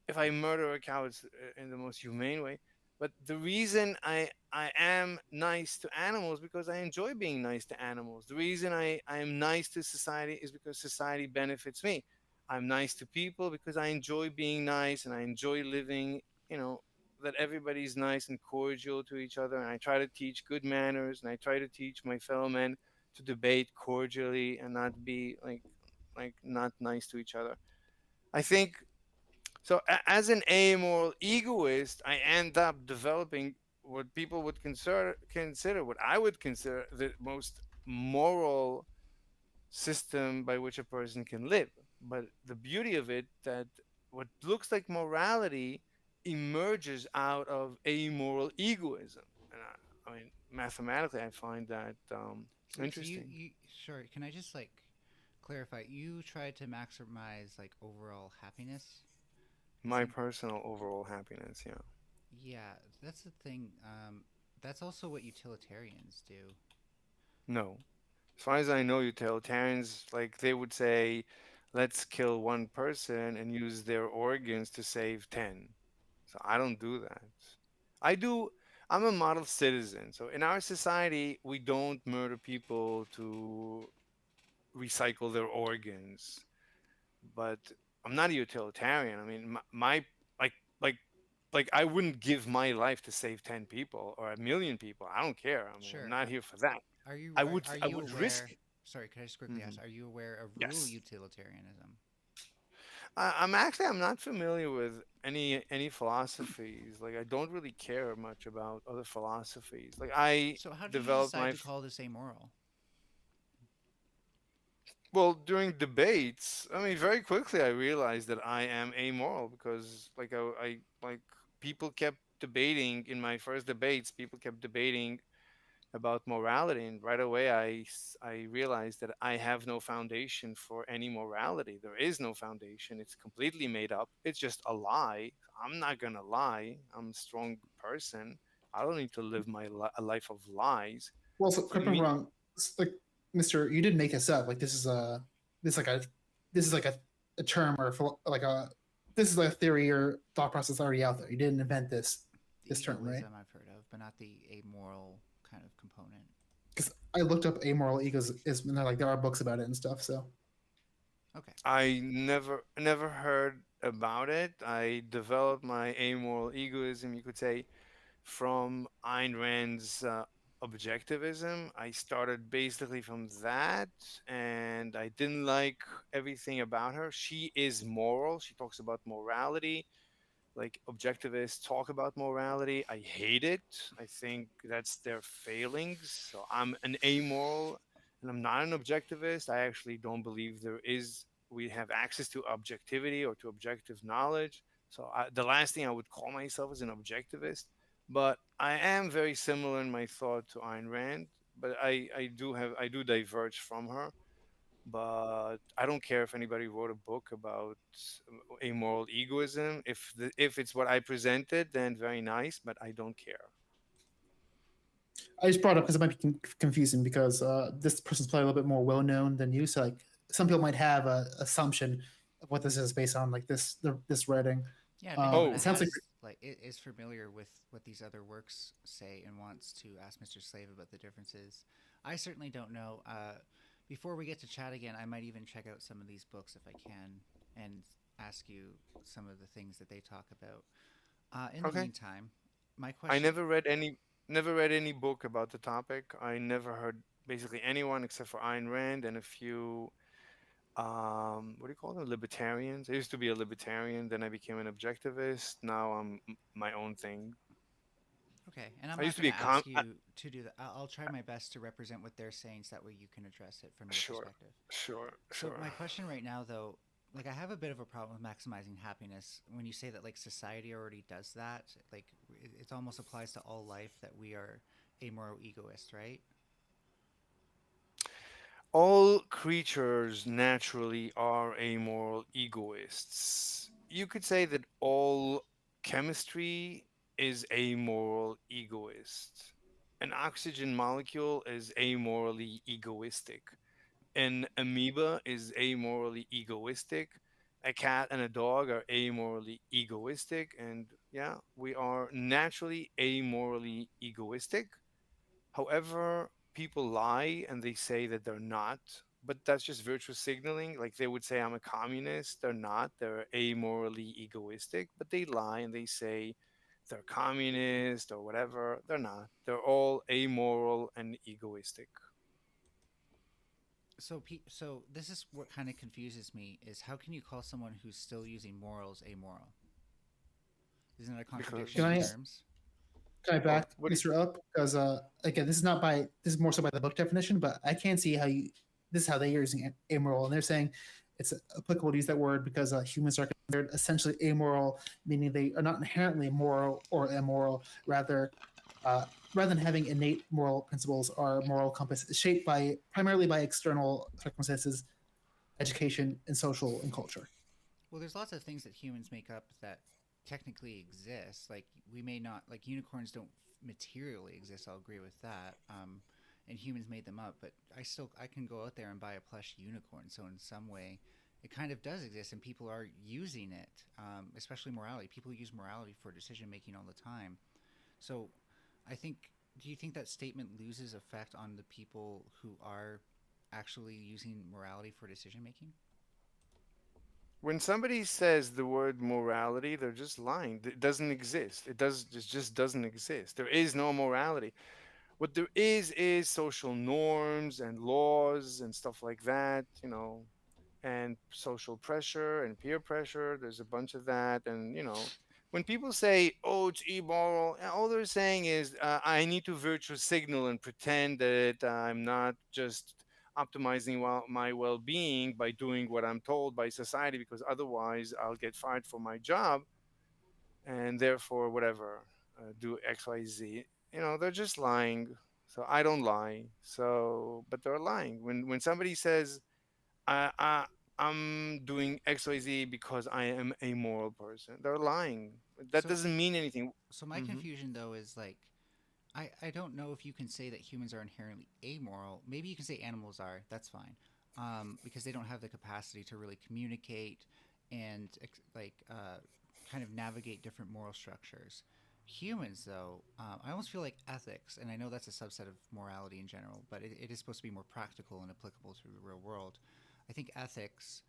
If I murder a cow, it's in the most humane way. But the reason I am nice to animals because I enjoy being nice to animals. The reason I am nice to society is because society benefits me. I'm nice to people because I enjoy being nice and I enjoy living, you know, that everybody's nice and cordial to each other. And I try to teach good manners and I try to teach my fellow men to debate cordially and not be like not nice to each other. I think so as an amoral egoist, I end up developing what people would consider what I would consider the most moral system by which a person can live. But the beauty of it that what looks like morality emerges out of amoral egoism. And I mean, mathematically, I find that So interesting. you sure? Can I just like clarify? You try to maximize like overall happiness. My Isn't personal overall happiness, yeah. yeah? That's the thing. That's also what utilitarians do. No. As far as I know, utilitarians, like they would say, let's kill one person and use their organs to save 10. So I don't do that. I do, I'm a model citizen. So in our society, we don't murder people to recycle their organs. But I'm not a utilitarian. I mean, like, like, like I wouldn't give my life to save 10 people or a million people. I don't care. I mean, I'm Sure. not here for that. Are I you would risk. aware? Sorry, could I just quickly Mhm. ask? Are you aware of rule Yes. utilitarianism? I'm not familiar with any philosophies. Like I don't really care much about other philosophies. Like I So how did you developed decide my to call this amoral? well during debates. I mean, very quickly I realized that I am amoral because I like people kept debating in my first debates. People kept debating about morality, and right away I realized that I have no foundation for any morality. There is no foundation. It's completely made up. It's just a lie. I'm not gonna lie. I'm a strong person. I don't need to live a life of lies. Well, so So correct me if I'm wrong. Like, Mister, you didn't make this up. Like, this is like a this is like a term or like a this is like a theory or thought process already out there. You didn't invent The this term, right? egoism I've heard of, but not the amoral kind of component. Because I looked up amoral egos is and like there are books about it and stuff. So Okay. I never heard about it. I developed my amoral egoism, you could say, from Ayn Rand's objectivism. I started basically from that, and I didn't like everything about her. She is moral. She talks about morality. Like objectivists talk about morality. I hate it. I think that's their failings. So I'm an amoral and I'm not an objectivist. I actually don't believe we have access to objectivity or to objective knowledge. So the last thing I would call myself is an objectivist. But I am very similar in my thought to Ayn Rand. But I do diverge from her, but I don't care if anybody wrote a book about amoral egoism. If it's what I presented, then very nice, but I don't care. I just brought it up because it might be confusing because this person's probably a little bit more well known than you. So like some people might have a assumption of what this is based on, like this writing. Yeah, if anyone It Oh, sounds like has like is familiar with what these other works say and wants to ask Mr. Slave about the differences, I certainly don't know. Before we get to chat again, I might even check out some of these books if I can and ask you some of the things that they talk about. In the okay. meantime, my I question. never read any book about the topic. I never heard basically anyone except for Ayn Rand and a few what do you call them, libertarians. I used to be a libertarian, then I became an objectivist. Now I'm my own thing. Okay, and I'm I not used to going be to ask you to do that. I'll try my best to represent what they're saying so that way you can address it from your sure, perspective. sure, So sure. my question right now, though, like I have a bit of a problem with maximizing happiness when you say that like society already does that. Like it almost applies to all life that we are amoral egoists, right? All creatures naturally are amoral egoists. You could say that all. Chemistry is amoral egoist. An oxygen molecule is amorally egoistic. An amoeba is amorally egoistic. A cat and a dog are amorally egoistic. And yeah, we are naturally amorally egoistic. However, people lie and they say that they're not, but that's just virtue signaling. Like they would say, I'm a communist. They're not. They're amorally egoistic, but they lie and they say they're communist or whatever. They're not. They're all amoral and egoistic. So this is what kind of confuses me is how can you call someone who's still using morals amoral? Isn't it a contradiction Can in I Because, terms? well, back what? Mr. Up? Because again, this is not by this is more so by the book definition, but I can't see how you this is how they're using amoral, and they're saying it's applicable to use that word because humans are considered essentially amoral, meaning they are not inherently moral or immoral. Uh, rather than having innate moral principles, our moral compass is shaped by primarily by external circumstances, education, and social and culture. Well, there's lots of things that humans make up that technically exist. Like we may not like unicorns don't materially exist. I'll agree with that. And humans made them up, but I can go out there and buy a plush unicorn. So in some way, it kind of does exist, and people are using it, especially morality. People use morality for decision making all the time. So I think. Do you think that statement loses effect on the people who are actually using morality for decision making? When somebody says the word morality, they're just lying. It doesn't exist. It just doesn't exist. There is no morality. What there is social norms and laws and stuff like that, and social pressure and peer pressure. There's a bunch of that. And, when people say, oh, it's immoral, all they're saying is, I need to virtue signal and pretend that I'm not just optimizing my well being by doing what I'm told by society because otherwise I'll get fired from my job and therefore, whatever, do XYZ. They're just lying. So I don't lie. So, but they're lying. When somebody says, I I'm doing XYZ because I am a moral person. They're lying. That So doesn't mean anything. So my Hmm. confusion though is like I don't know if you can say that humans are inherently amoral. Maybe you can say animals are. That's fine, because they don't have the capacity to really communicate and kind of navigate different moral structures. Humans, though, I almost feel like ethics, and I know that's a subset of morality in general, but it is supposed to be more practical and applicable to the real world. I think ethics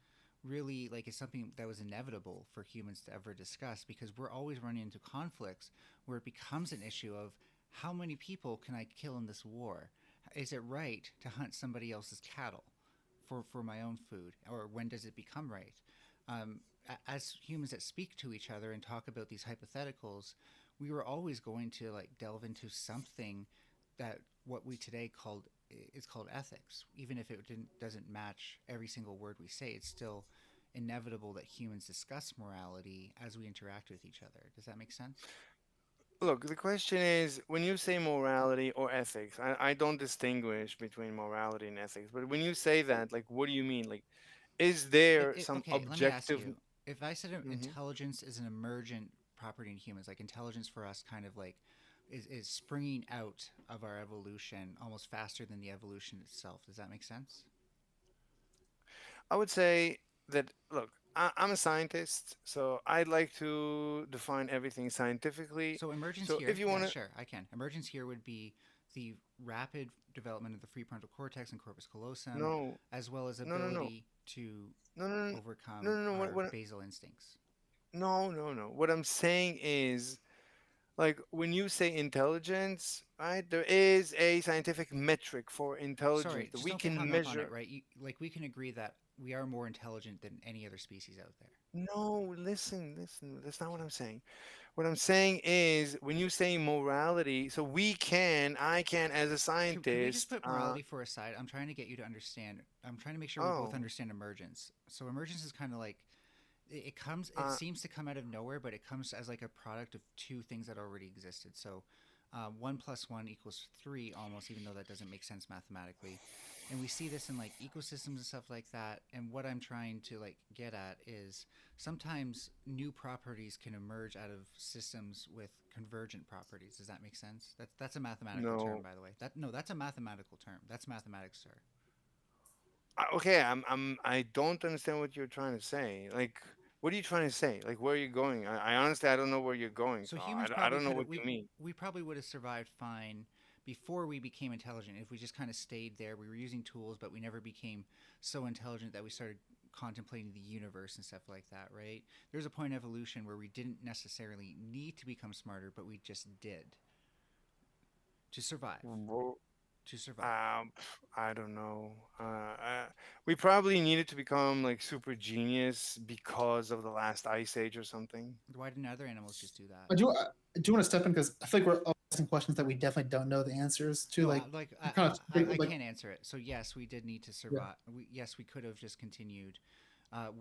really like is something that was inevitable for humans to ever discuss because we're always running into conflicts where it becomes an issue of how many people can I kill in this war? Is it right to hunt somebody else's cattle for my own food? Or when does it become right? Um, as humans that speak to each other and talk about these hypotheticals, we were always going to like delve into something that what we today called is called ethics. Even if it doesn't match every single word we say, it's still inevitable that humans discuss morality as we interact with each other. Does that make sense? Look, the question is when you say morality or ethics, I don't distinguish between morality and ethics. But when you say that, like, what do you mean? Like, is there some Okay, let me ask objective? you. If I said Mhm. intelligence is an emergent property in humans, like intelligence for us kind of like is springing out of our evolution almost faster than the evolution itself. Does that make sense? I would say that, look, I'm a scientist, so I'd like to define everything scientifically. So emergence So if here, you yeah, want to, sure, I can. Emergence here would be the rapid development of the prefrontal cortex and corpus callosum, no, as well as no, no, no, ability to no, no, no, no, overcome no, no. our basal instincts. No, no, no. What I'm saying is, like, when you say intelligence, right, there is a scientific metric for intelligence Sorry, that just we don't get can hung up on it, measure. right? Like we can agree that we are more intelligent than any other species out there. No, listen, listen. That's not what I'm saying. What I'm saying is, when you say morality, so I can, as a Can we just scientist, put morality for aside? I'm trying to get you to understand. I'm trying to make sure we both oh, understand emergence. So emergence is kind of like it comes. It uh, seems to come out of nowhere, but it comes as like a product of two things that already existed. So, 1 plus 1 equals 3 almost, even though that doesn't make sense mathematically. And we see this in like ecosystems and stuff like that. And what I'm trying to like get at is sometimes new properties can emerge out of systems with convergent properties. Does that make sense? That's a mathematical term, No. by the way. That no, that's a mathematical term. That's mathematics, sir. Okay, I don't understand what you're trying to say. Like, what are you trying to say? Like, where are you going? I honestly, I don't know where you're going. So So humans I probably don't know could have what you mean. we probably would have survived fine before we became intelligent if we just kind of stayed there. We were using tools, but we never became so intelligent that we started contemplating the universe and stuff like that, right? There's a point in evolution where we didn't necessarily need to become smarter, but we just did to survive. Well, To survive. I don't know. We probably needed to become like super genius because of the last ice age or something. Why didn't other animals just do that? I do want to step in because I feel like we're all asking questions that we definitely don't know the answers to. No, Like, like we're kind of I like, can't answer it. So yes, we did need to yeah. survive. Yes, we could have just continued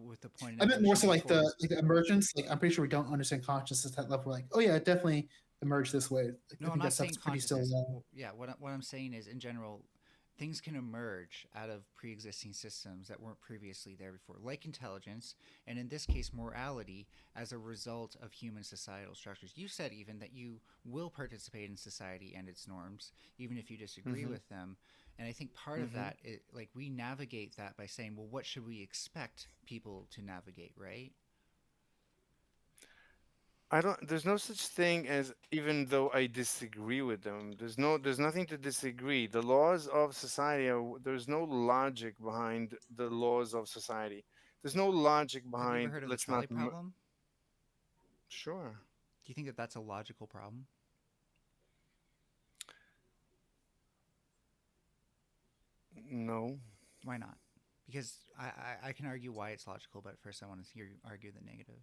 with the point in I meant more evolution so like the before. like the emergence. Like, I'm pretty sure we don't understand consciousness at that level. We're like, oh yeah, it definitely emerged this way. Like, I No, I'm think that not stuff's saying pretty still. consciousness. Well, yeah, what I'm saying is, in general, things can emerge out of pre-existing systems that weren't previously there before, like intelligence, and in this case, morality, as a result of human societal structures. You said even that you will participate in society and its norms, even if you disagree Hmm. with them. And I think part of Hmm. that, like we navigate that by saying, well, what should we expect people to navigate, right? I don't. There's no such thing as even though I disagree with them. There's nothing to disagree. The laws of society are. There's no logic behind the laws of society. There's no logic Have you ever behind. heard of the Let's trolley not. problem? Sure. Do you think that that's a logical problem? No. Why not? Because I can argue why it's logical, but first I want to hear you argue the negative.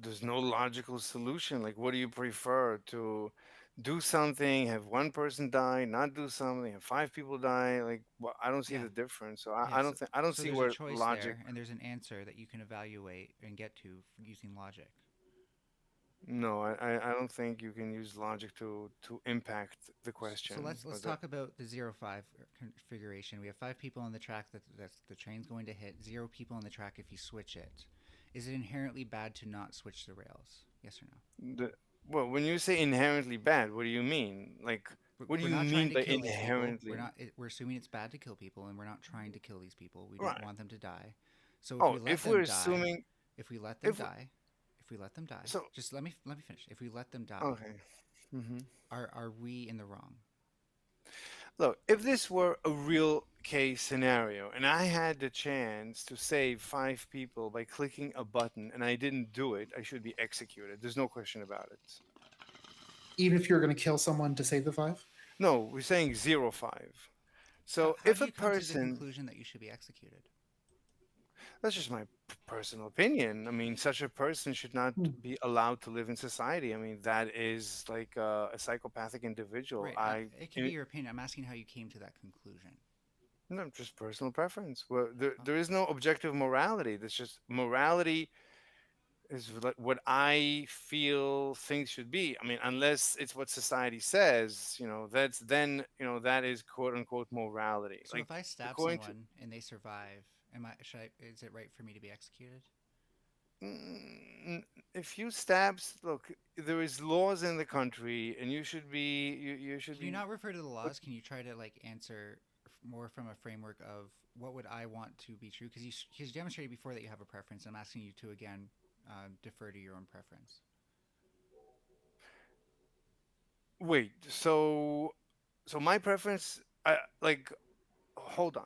There's no logical solution. Like, what do you prefer to do something, have one person die, not do something, have five people die? Like, well, I don't see Yeah, the difference. So yeah. So, I don't so see there's a where choice logic. there, and there's an answer that you can evaluate and get to using logic. No, I don't think you can use logic to impact the So question let's or the. talk about the 0-5 configuration. We have 5 people on the track that the train's going to hit. 0 people on the track if you switch it. Is it inherently bad to not switch the rails? Yes or no? The well, when you say inherently bad, what do you mean? Like, what do We're you not trying mean to by kill these people. inherently? We're assuming it's bad to kill people, and we're not trying to kill these people. We don't Right. want them to die. So if Oh, we let if them we're die, assuming, if we let them if die, if we let them die, so, just let me finish. If we let them die, okay. Hmm. are we in the wrong? Look, if this were a real case scenario and I had the chance to save five people by clicking a button and I didn't do it, I should be executed. There's no question about it. Even if you're going to kill someone to save the five. No, we're saying 0-5. So How if do a you come to the person, conclusion that you should be executed? that's just my personal opinion. I mean, such a person should not Hmm. be allowed to live in society. I mean, that is like a psychopathic individual. Right. It can be I, your opinion. I'm asking how you came to that conclusion. no, just personal preference. Well, Uh, there is no objective morality. There's just morality is like what I feel things should be. I mean, unless it's what society says, that's then, that is quote unquote morality. so Like, if I stab according to, someone and they survive, am I should I is it right for me to be executed? mm, if you stabs, look, there is laws in the country, and you should Can you be. not refer to the What? laws? Can you try to like answer more from a framework of what would I want to be true? Because he's demonstrated before that you have a preference. I'm asking you to again defer to your own preference. Wait, so my preference, like, hold on.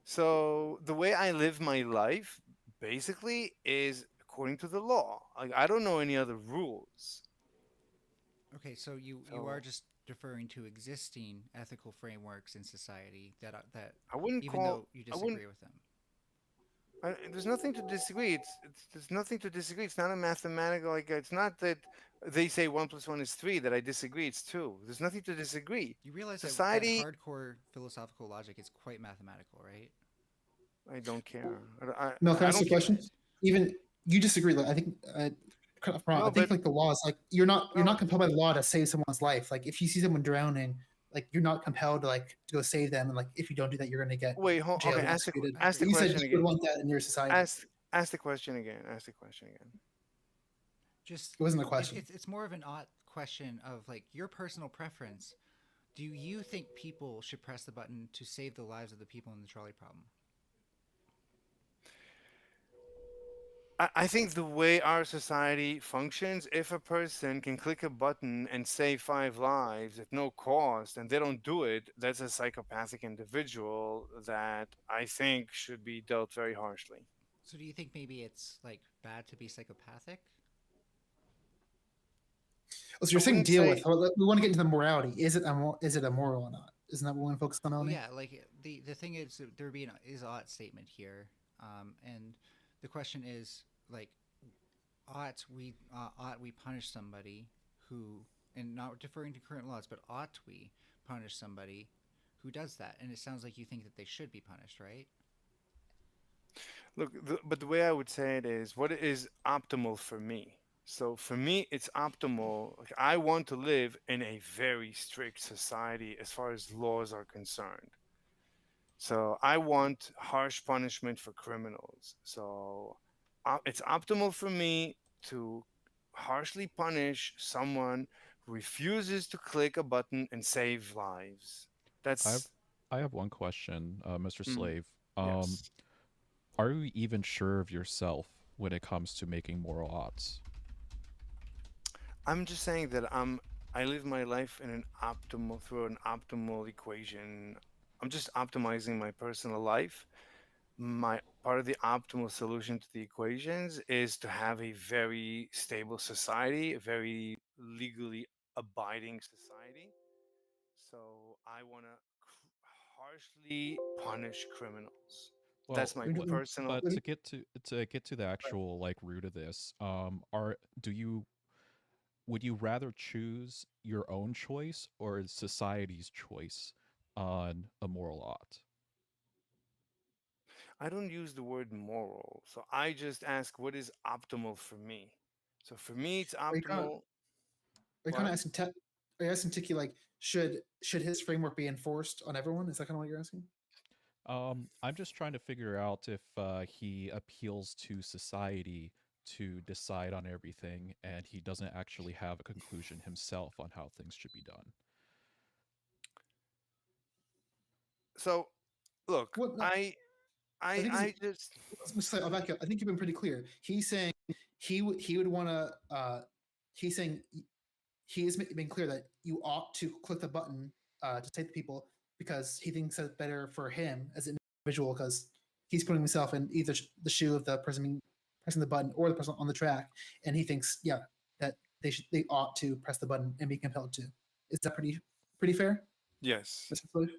So the way I live my life basically is according to the law. Like, I don't know any other rules. Okay, so you are So just deferring to existing ethical frameworks in society that I wouldn't even call. though you I wouldn't. disagree with them. There's nothing to disagree. There's nothing to disagree. It's not a mathematical. Like, it's not that they say one plus one is three that I disagree. It's two. There's nothing to disagree. You realize that Society. hardcore philosophical logic is quite mathematical, right? I don't care. Mel, can I I ask you don't a care. question? Even you disagree. Like, I think correct me if I'm wrong. I No, think but like the law is like you're not no. compelled by the law to save someone's life. Like if you see someone drowning, like you're not compelled to like to go save them, and like if you don't do that, you're gonna get Wait, okay. jailed and executed. Ask the You said question you would again. want that in your society. Ask the question again. Ask the question again. Just It wasn't a question. it's more of an odd question of like your personal preference. Do you think people should press the button to save the lives of the people in the trolley problem? I think the way our society functions, if a person can click a button and save five lives at no cost and they don't do it, that's a psychopathic individual that I think should be dealt very harshly. So do you think maybe it's like bad to be psychopathic? Oh, so I you're saying wouldn't deal with? say. Well, we want to get into the morality. Is it immoral or not? Isn't that what we want to focus on, Well, Melanie? yeah, like the thing is there being is ought statement here, and the question is like ought we punish somebody who, and not deferring to current laws, but ought we punish somebody who does that? And it sounds like you think that they should be punished, right? Look, but the way I would say it is what is optimal for me. So for me, it's optimal. Like, I want to live in a very strict society as far as laws are concerned. So I want harsh punishment for criminals. So it's optimal for me to harshly punish someone who refuses to click a button and save lives. I have That's I have one question, Mr. mm, Slave. yes. Are you even sure of yourself when it comes to making moral odds? I'm just saying that I live my life in an optimal through an optimal equation. I'm just optimizing my personal life. My part of the optimal solution to the equations is to have a very stable society, a very legally abiding society. So I want to harshly punish criminals. Well, That's my We- we- personal. but we- to get to the actual like root of this, are do you would you rather choose your own choice or society's choice on a moral ought? I don't use the word moral, so I just ask what is optimal for me. So for me, it's Are you kind of optimal. are you kind of What? asking are you asking Tiki like should his framework be enforced on everyone? Is that kind of what you're asking? I'm just trying to figure out if he appeals to society to decide on everything, and he doesn't actually have a conclusion himself on how things should be done. So look, What? No, I think I just let's say I'll back up. I think you've been pretty clear. He's saying he would want to. He's saying he has been clear that you ought to click the button to take the people because he thinks that's better for him as an individual because he's putting himself in either the shoe of the person pressing the button or the person on the track, and he thinks that they ought to press the button and be compelled to. Is that pretty fair, yes. Mr. Slave?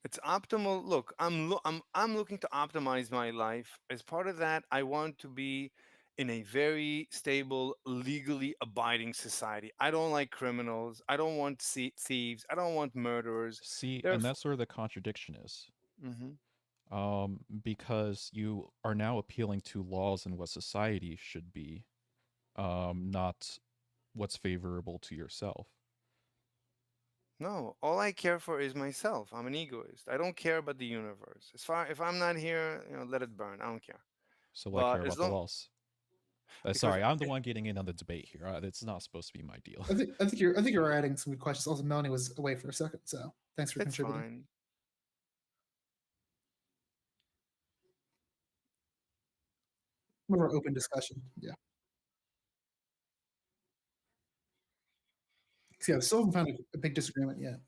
It's optimal. Look, I'm looking to optimize my life. As part of that, I want to be in a very stable, legally abiding society. I don't like criminals. I don't want thieves. I don't want murderers. See, and Therefore, that's where the contradiction is. hmm Because you are now appealing to laws and what society should be, not what's favorable to yourself. no, all I care for is myself. I'm an egoist. I don't care about the universe. As far if I'm not here, let it burn. I don't care. So I care But as about the long laws. because Sorry, I'm the one getting in on the debate here. It's not supposed to be my deal. I think you're adding some good questions. Also, Melanie was away for a second, so thanks for it's contributing. fine. More of our open discussion. Yeah. So, yeah, still haven't found a big disagreement yet.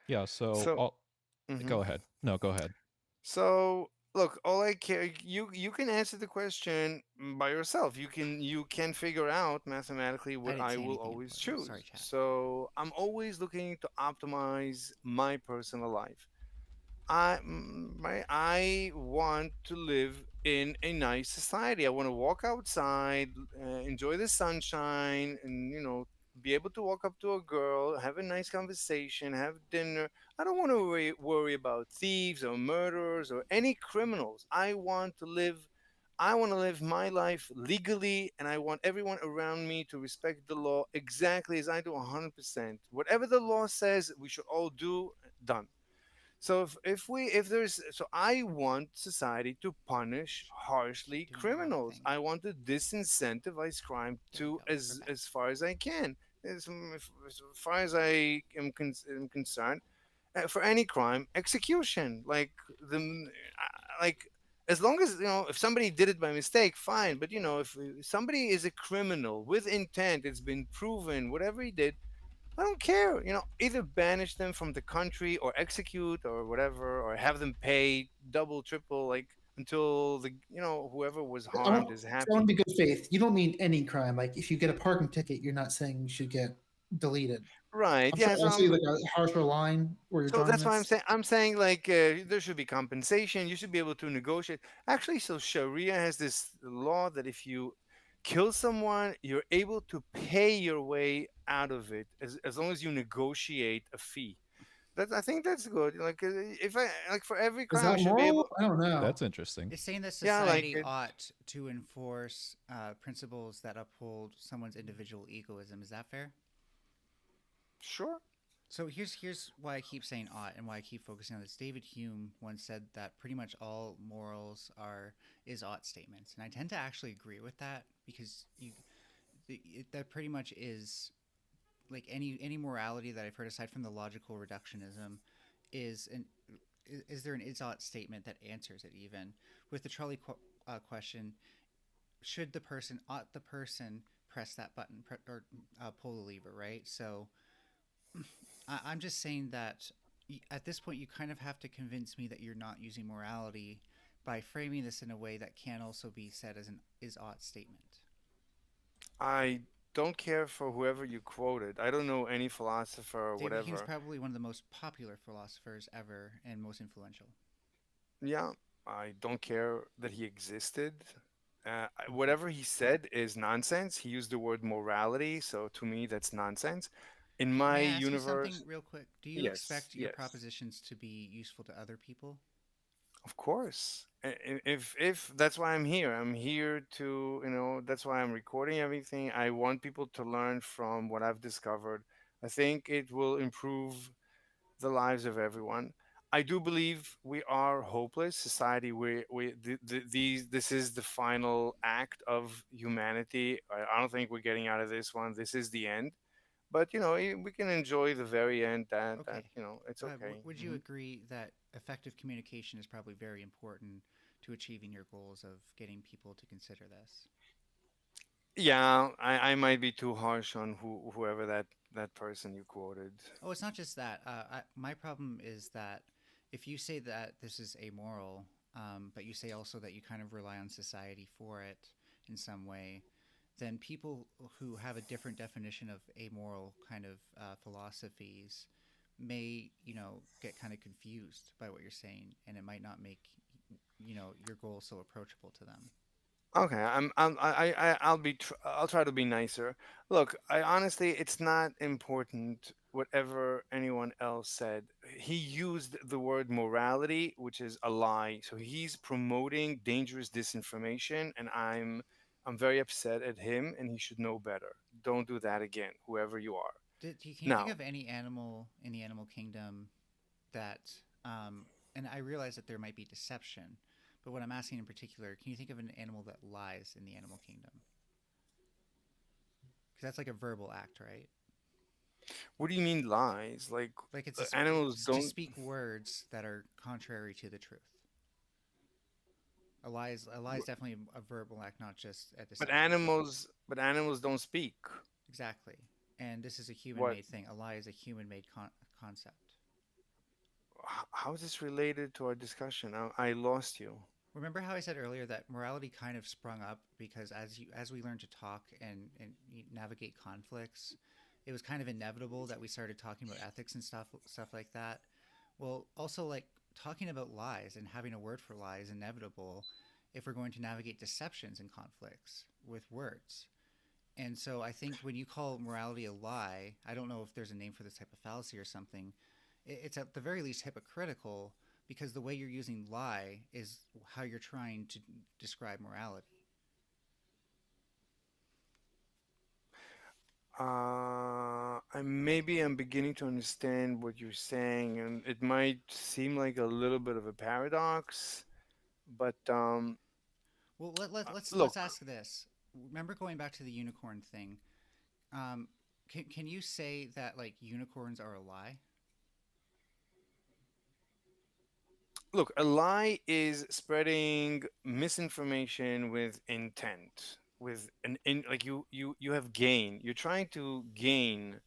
Yeah, so So. Mhm. go ahead. No, go ahead. So look, all I care you can answer the question by yourself. You can figure out mathematically I what didn't I say will anything always important. Sorry, choose. chat. So I'm always looking to optimize my personal life. I want to live in a nice society. I want to walk outside, enjoy the sunshine, and be able to walk up to a girl, have a nice conversation, have dinner. I don't want to worry about thieves or murderers or any criminals. I want to live I want to live my life legally, and I want everyone around me to respect the law exactly as I do 100%. Whatever the law says, we should all do, done. So if there's so I want society to punish harshly Doing the wrong criminals. thing. I want to disincentivize crime There we to go. We're back. as far as I can. As far as I am concerned, for any crime, execution. Like as long as if somebody did it by mistake, fine. But if somebody is a criminal with intent, it's been proven. Whatever he did, I don't care. Either banish them from the country or execute or whatever, or have them pay double, triple, like until whoever was I harmed want, is I want happy. to be good faith. You don't mean any crime. Like if you get a parking ticket, you're not saying you should get deleted. Right? I'm sure Yeah. I'll see like a harsher line where you're So drawing that's why I'm this. saying like there should be compensation. You should be able to negotiate. Actually, so Sharia has this law that if you kill someone, you're able to pay your way out of it as long as you negotiate a fee. I think that's good. Like if I like for every Is crime, I that should be able. moral? I don't know. That's interesting. It's saying that Yeah, I like society it. ought to enforce principles that uphold someone's individual egoism. Is that fair? Sure. So here's why I keep saying ought and why I keep focusing on this. David Hume once said that pretty much all morals are is ought statements, and I tend to actually agree with that because that pretty much is like any morality that I've heard aside from the logical reductionism is an is there an is ought statement that answers it even with the question, should the person ought the person press that button or pull the lever, right? So I'm just saying that at this point you kind of have to convince me that you're not using morality by framing this in a way that can also be said as an is ought statement. I don't care for whoever you quoted. I don't know any philosopher or David Hume's whatever. probably one of the most popular philosophers ever and most influential. Yeah, I don't care that he existed. Whatever he said is nonsense. He used the word morality, so to me, that's nonsense. In my May I ask you something universe, real quick? Do you yes, expect your yes, propositions to be useful to other people? of course. If that's why I'm here. I'm here to, that's why I'm recording everything. I want people to learn from what I've discovered. I think it will improve the lives of everyone. I do believe we are hopeless society. This is the final act of humanity. I don't think we're getting out of this one. This is the end. But we can enjoy the very end. That Okay. it's okay. Would you agree that effective communication is probably very important to achieving your goals of getting people to consider this? Yeah, I might be too harsh on whoever that person you quoted. Oh, it's not just that. My problem is that if you say that this is amoral, but you say also that you kind of rely on society for it in some way, then people who have a different definition of amoral kind of philosophies may, get kind of confused by what you're saying, and it might not make, your goal so approachable to them. Okay, I'll try to be nicer. Look, I honestly, it's not important whatever anyone else said. He used the word morality, which is a lie. So he's promoting dangerous disinformation, and I'm very upset at him, and he should know better. Don't do that again, whoever you are. Can you think Now, of any animal in the animal kingdom that, um, and I realize that there might be deception, but what I'm asking in particular, can you think of an animal that lies in the animal kingdom? Because that's like a verbal act, right? what do you mean lies? Like Like animals it's to don't, speak words that are contrary to the truth. A lie is definitely a verbal act, not just a but deception. animals don't speak. Exactly. And this is a human What? made thing. A lie is a human made concept. How is this related to our discussion? I lost you. Remember how I said earlier that morality kind of sprung up because as we learn to talk and navigate conflicts, it was kind of inevitable that we started talking about ethics and stuff like that. Well, also like talking about lies and having a word for lie is inevitable if we're going to navigate deceptions and conflicts with words. And so I think when you call morality a lie, I don't know if there's a name for this type of fallacy or something. It's at the very least hypocritical, because the way you're using lie is how you're trying to describe morality. Maybe I'm beginning to understand what you're saying, and it might seem like a little bit of a paradox, but Well, let's look, ask this. Remember going back to the unicorn thing. Um, can you say that like unicorns are a lie? look, a lie is spreading misinformation with intent, with an in like you have gain. You're trying to gain.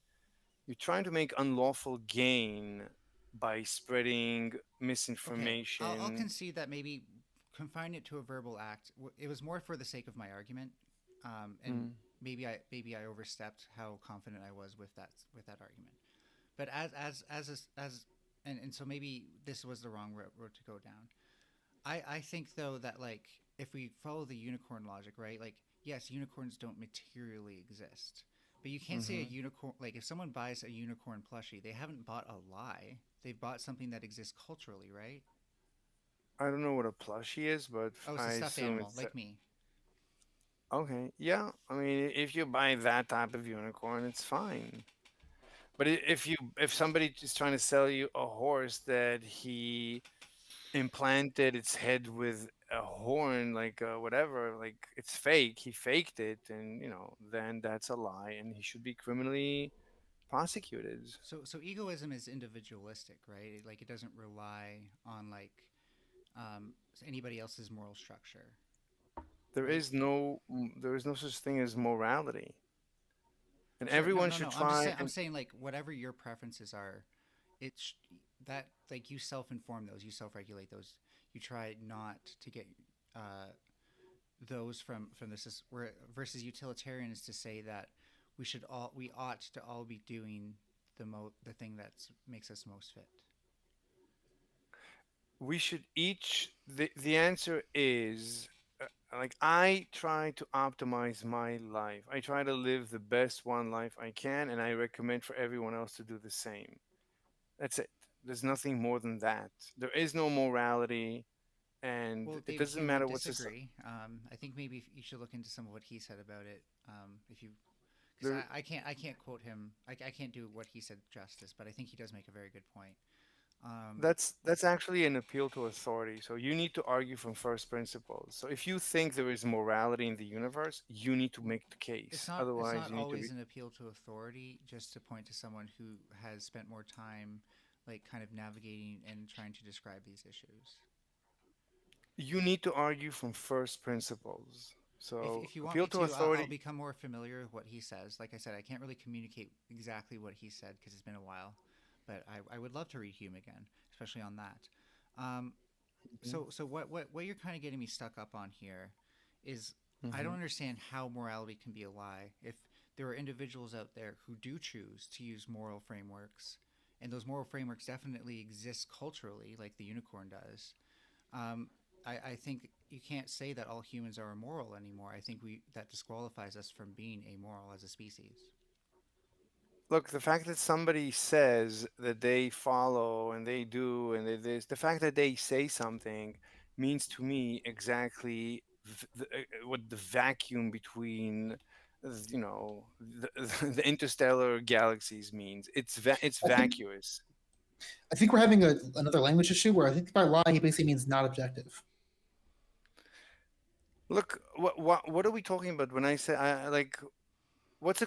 You're trying to make unlawful gain by spreading Okay, I'll misinformation. concede that maybe confine it to a verbal act. It was more for the sake of my argument, and Mm. maybe I overstepped how confident I was with that argument. But as and so maybe this was the wrong road to go down. I think though that like if we follow the unicorn logic, right? Like yes, unicorns don't materially exist. But you can't say a Hmm. unicorn like if someone buys a unicorn plushie, they haven't bought a lie. They've bought something that exists culturally, right? I don't know what a plushie is, but Oh, it's I a stuffed assume animal, it's like me. okay. Yeah, I mean, if you buy that type of unicorn, it's fine. But if somebody is trying to sell you a horse that he implanted its head with a horn, like whatever, like it's fake, he faked it, and then that's a lie, and he should be criminally prosecuted. So egoism is individualistic, right? Like it doesn't rely on like um, anybody else's moral structure, right? There is no such thing as morality, and Sure, everyone no. should I'm just try saying. I'm and saying like whatever your preferences are, it's that like you self-inform those, you self-regulate those. You try not to get uh, those from this is where versus utilitarian is to say that we ought to all be doing the thing that makes us most fit. we should each the answer is like I try to optimize my life. I try to live the best one life I can, and I recommend for everyone else to do the same. That's it. There's nothing more than that. There is no morality, and Well, it David doesn't Hume would matter what society. disagree. I think maybe you should look into some of what he said about it. If you, because There, I can't quote him. I can't do what he said justice, but I think he does make a very good point. Um, that's actually an appeal to authority. So you need to argue from first principles. So if you think there is morality in the universe, you need to make the case. it's Otherwise, not you need to be. always an appeal to authority. Just to point to someone who has spent more time, like kind of navigating and trying to describe these issues. You need to argue from first principles. So If you want appeal me to to, I'll authority. become more familiar with what he says. Like I said, I can't really communicate exactly what he said because it's been a while, but I would love to read Hume again, especially on that. Um, so what you're kind of getting me stuck up on here is I don't Hmm. understand how morality can be a lie if there are individuals out there who do choose to use moral frameworks, and those moral frameworks definitely exist culturally, like the unicorn does. Um, I think you can't say that all humans are immoral anymore. I think we that disqualifies us from being amoral as a species. Look, the fact that somebody says that they follow and they do and they this, the fact that they say something means to me exactly what the vacuum between, the, the interstellar galaxies means. It's I think vacuous. I think we're having another language issue where I think by lie he basically means not objective. Look, what are we talking about when I say like what's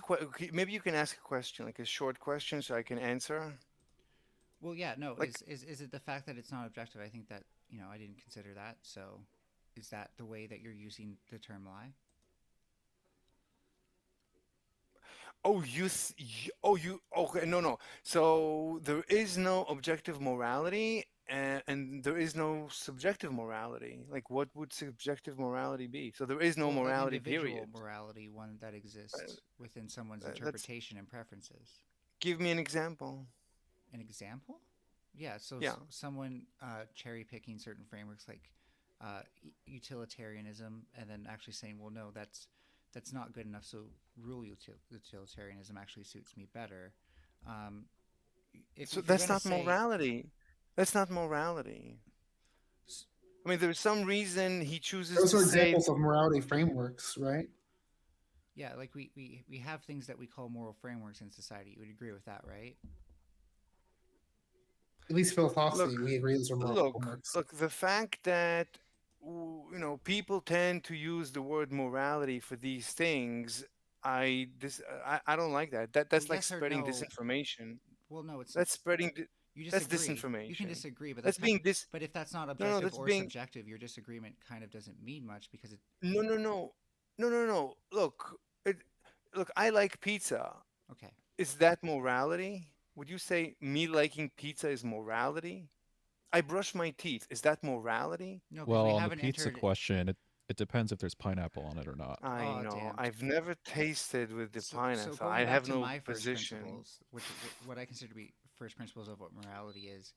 maybe you can ask a question, like a short question, so I can answer. Well, yeah, no, Like, is it the fact that it's not objective? I think that I didn't consider that. So, is that the way that you're using the term lie? oh, oh, you, okay, no, no. So there is no objective morality, and there is no subjective morality. Like, what would subjective morality be? So there is no Well, an morality, individual period. morality, one that Uh, exists within someone's Let's interpretation and preferences. give me an example. An example? Yeah, so Yeah. someone cherry picking certain frameworks like utilitarianism, and then actually saying, "Well, no, that's not good enough." So utilitarianism actually suits me better. Um, So if you're that's gonna not say, morality. That's not morality. I mean, there's some reason he chooses Those to are say, examples of morality frameworks, right? Yeah, like we have things that we call moral frameworks in society. You would agree with that, right? At least look, philosophically, we agree those are moral look, frameworks. look, the fact that people tend to use the word morality for these things, I don't like that. Well, That's like yes or spreading no. disinformation. Well, no, it's That's spreading you that's disagree. You can disinformation. disagree, but That's being dis but if that's not No, no, objective that's or being subjective, your disagreement kind of doesn't mean much because it. no, no, no. No, no, no. Look, I like pizza. Okay. Is that morality? Would you say me liking pizza is morality? I brush my teeth. Is that morality? No, because Well, we on the haven't pizza entered. question, it depends if there's pineapple on it or not. I Oh, know. damn. I've never tasted with the So pineapple. going I back have to no my first position. principles, which what I consider to be first principles of what morality is,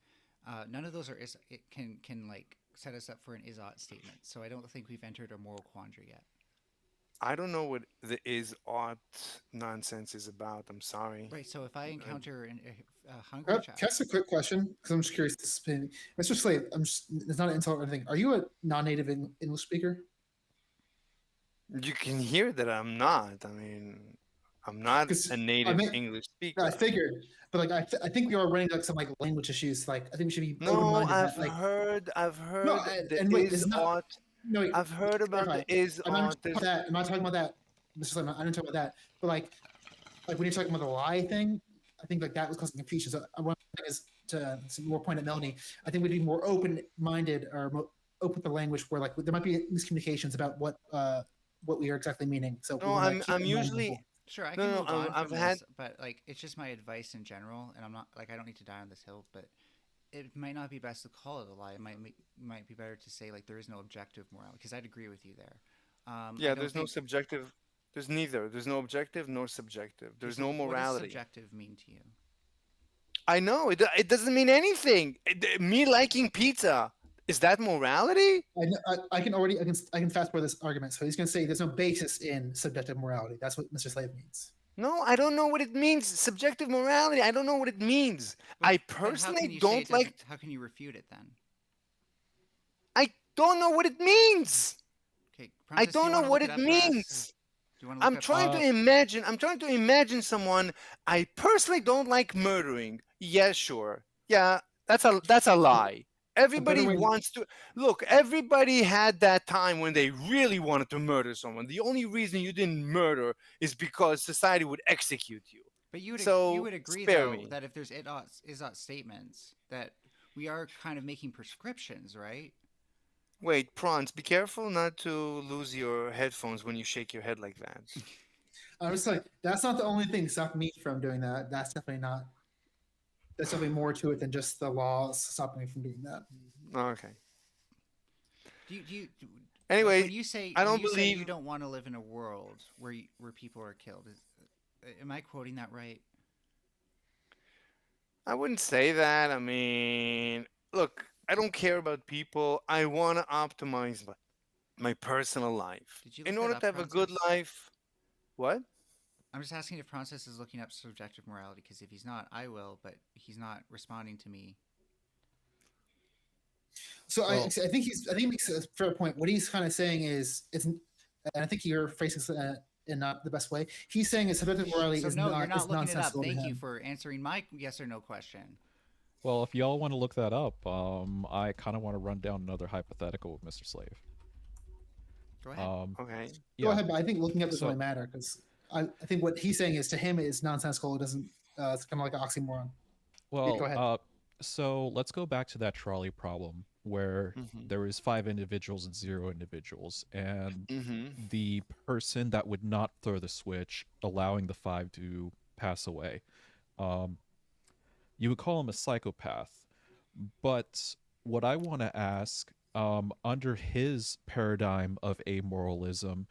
none of those are is it can like set us up for an is-ought statement. So I don't think we've entered a moral quandary yet. I don't know what the is ought nonsense is about. I'm sorry. Right. So if I Uh, encounter a hungry Can child, I ask a quick question? Because I'm just curious. Mr. Slade, it's not an insult or anything. Are you a non-native English speaker? You can hear that I'm not. I mean, I'm not a Because I native mean, English no, I speaker. figured, but like I think we are running like some like language issues. Like I think we should be No, open-minded. That like I've no, heard the and wait, this is is not. ought. No, wait, I've just heard to about clarify. the is I'm not ought. talking about that. I'm not talking about that. Mr. Slade, I didn't talk about that. But like when you're talking about the lie thing, I think like that was causing confusion. So I want is to some more point at Melanie. I think we'd be more open-minded or open with the language where like there might be miscommunications about what we are exactly meaning. So we No, want to keep I'm that in mind moving usually forward. sure, I no, can no. move on I've from had this, but like it's just my advice in general, and I'm not like I don't need to die on this hill, but it might not be best to call it a lie. It might be better to say like there is no objective morality because I'd agree with you there. I yeah. don't There's no think. subjective. There's neither. There's no objective nor subjective. Okay, There's so no what does morality. subjective mean to you? I know it doesn't mean anything. Me liking pizza, is that morality? I can already I can fast forward this argument. So he's going to say there's no basis in subjective morality. That's what Mr. Slave means. No, I don't know what it means. Subjective morality. I don't know what it means. But I but how personally can you say it don't like. doesn't? How can you refute it then? I don't know what it means. Okay, I Prentice, do don't you know want to what look it it up for us? means. Do you want to look I'm up? trying to imagine. I'm trying to imagine someone. I personally don't like murdering. Yeah, sure. Yeah, that's a lie. A better Everybody way. wants to look. Everybody had that time when they really wanted to murder someone. The only reason you didn't murder is because society would execute you. But you So would agree spare though me. that if there's is not statements that we are kind of making prescriptions, right? Wait, prawns. Be careful not to lose your headphones when you shake your head like that. I was like, that's not the only thing stopping me from doing that. That's definitely not. There's definitely more to it than just the laws stopping me from doing that. Okay. Do you like Anyway, I when don't you say believe. you don't want to live in a world where people are killed? Am I quoting that right? I wouldn't say that. I mean, look, I don't care about people. I want to optimize my personal life. Did you In look that order up, to have a good Francis? life, what? I'm just asking if Francis is looking up subjective morality because if he's not, I will. But he's not responding to me. So Well, I think I think he makes a fair point. What he's kind of saying is it's, and I think you're phrasing it in not the best way. He's saying is subjective morality So no, you're not is looking it up. nonsensical to Thank you him. for answering my yes or no question. well, if y'all want to look that up, I kind of want to run down another hypothetical with Mr. Slave. Go ahead. Um, Okay. Go yeah. ahead, but I think looking up doesn't So, really matter because I think what he's saying is to him is nonsensical. It doesn't. It's kind of like an oxymoron. Yeah, go well, ahead. so let's go back to that trolley problem where Mm-hmm. there was 5 individuals and 0 individuals, and Mm-hmm. the person that would not throw the switch, allowing the 5 to pass away. Um, you would call him a psychopath. But what I want to ask, under his paradigm of amoralism,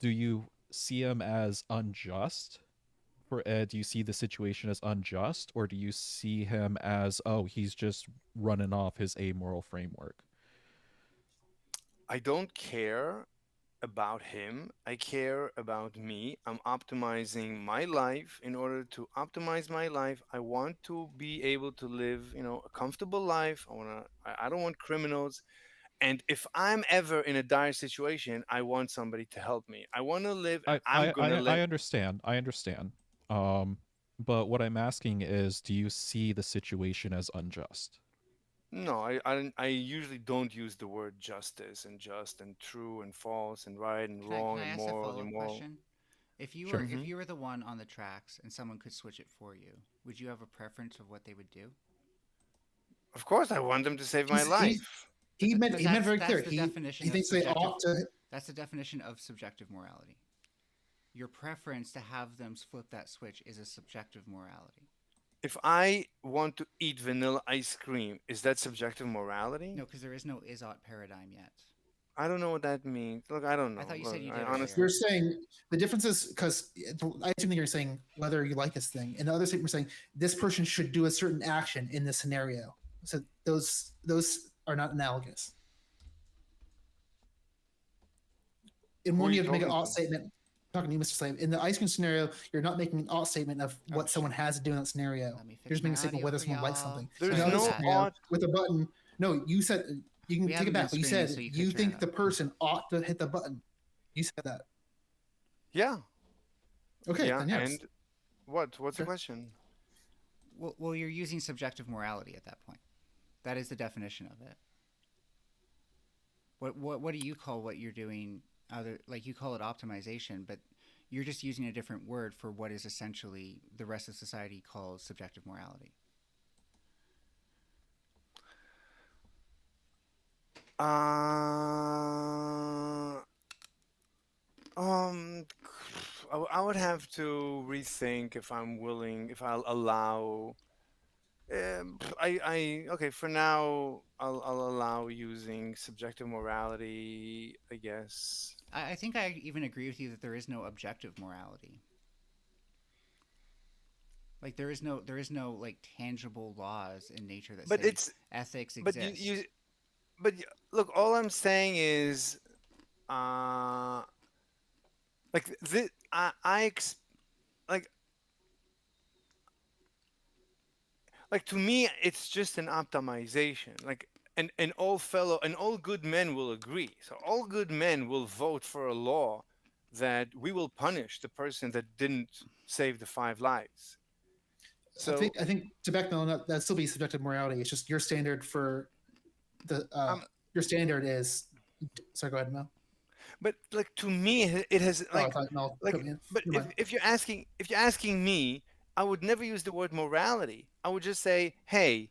do you see him as unjust? Do you see the situation as unjust, or do you see him as, oh, he's just running off his amoral framework? I don't care about him. I care about me. I'm optimizing my life. In order to optimize my life, I want to be able to live, a comfortable life. I don't want criminals. And if I'm ever in a dire situation, I want somebody to help me. I want to live and I I'm I going to I I live. understand. I understand. Um, but what I'm asking is, do you see the situation as unjust? No, I usually don't use the word justice and just and true and false and right and Can wrong I and ask a moral, follow up immoral. question? Sure. If Hmm. you were the one on the tracks and someone could switch it for you, would you have a preference of what they would do? Of course, I want them to save my He life. But he meant very that's clear. the He definition of thinks they subjective. ought to. That's the definition of subjective morality. Your preference to have them flip that switch is a subjective morality. If I want to eat vanilla ice cream, is that subjective morality? No, because there is no is-ought paradigm yet. I don't know what that means. Look, I don't I know. thought you Look, said you I did You're earlier. honestly, saying the difference is because I assume that you're saying whether you like this thing, and the other statement you're saying this person should do a certain action in this scenario. So those are not analogous. In who are one, you you have to make an talking ought to? statement. Talking to you, Mr. Slave. In the ice cream scenario, you're not making an ought statement of Oh what someone shoot! has to do in that scenario. Let me You're fix just making my a statement audio whether for someone likes y'all. something. In Sorry There's the other about no that. scenario, ought. with a button, no, you said you We can take it haven't been back, but you streaming, said so you could you turn it think up. the person ought to hit the button. You said that. Yeah, Okay, yeah. then yes. And what? What's the Okay. question? Well, you're using subjective morality at that point. That is the definition of it. What do you call what you're doing? Other like you call it optimization, but you're just using a different word for what is essentially the rest of society calls subjective morality. Uh, um, I would have to rethink if I'm willing, if I'll allow. Okay. For now, I'll allow using subjective morality, I guess. I think I even agree with you that there is no objective morality. Like there is no like tangible laws in nature that But say it's ethics but you exist. look. All I'm saying is, uh, like this. Like to me, it's just an optimization. Like an all good men will agree. So all good men will vote for a law that we will punish the person that didn't save the five lives. So I think to back on that still be subjective morality. It's just your standard for the um, your standard is. Sorry, go ahead, Mel. but like to me, it has Oh, I thought Mel cut like. me in. But Never mind. if you're asking me, I would never use the word morality. I would just say, hey,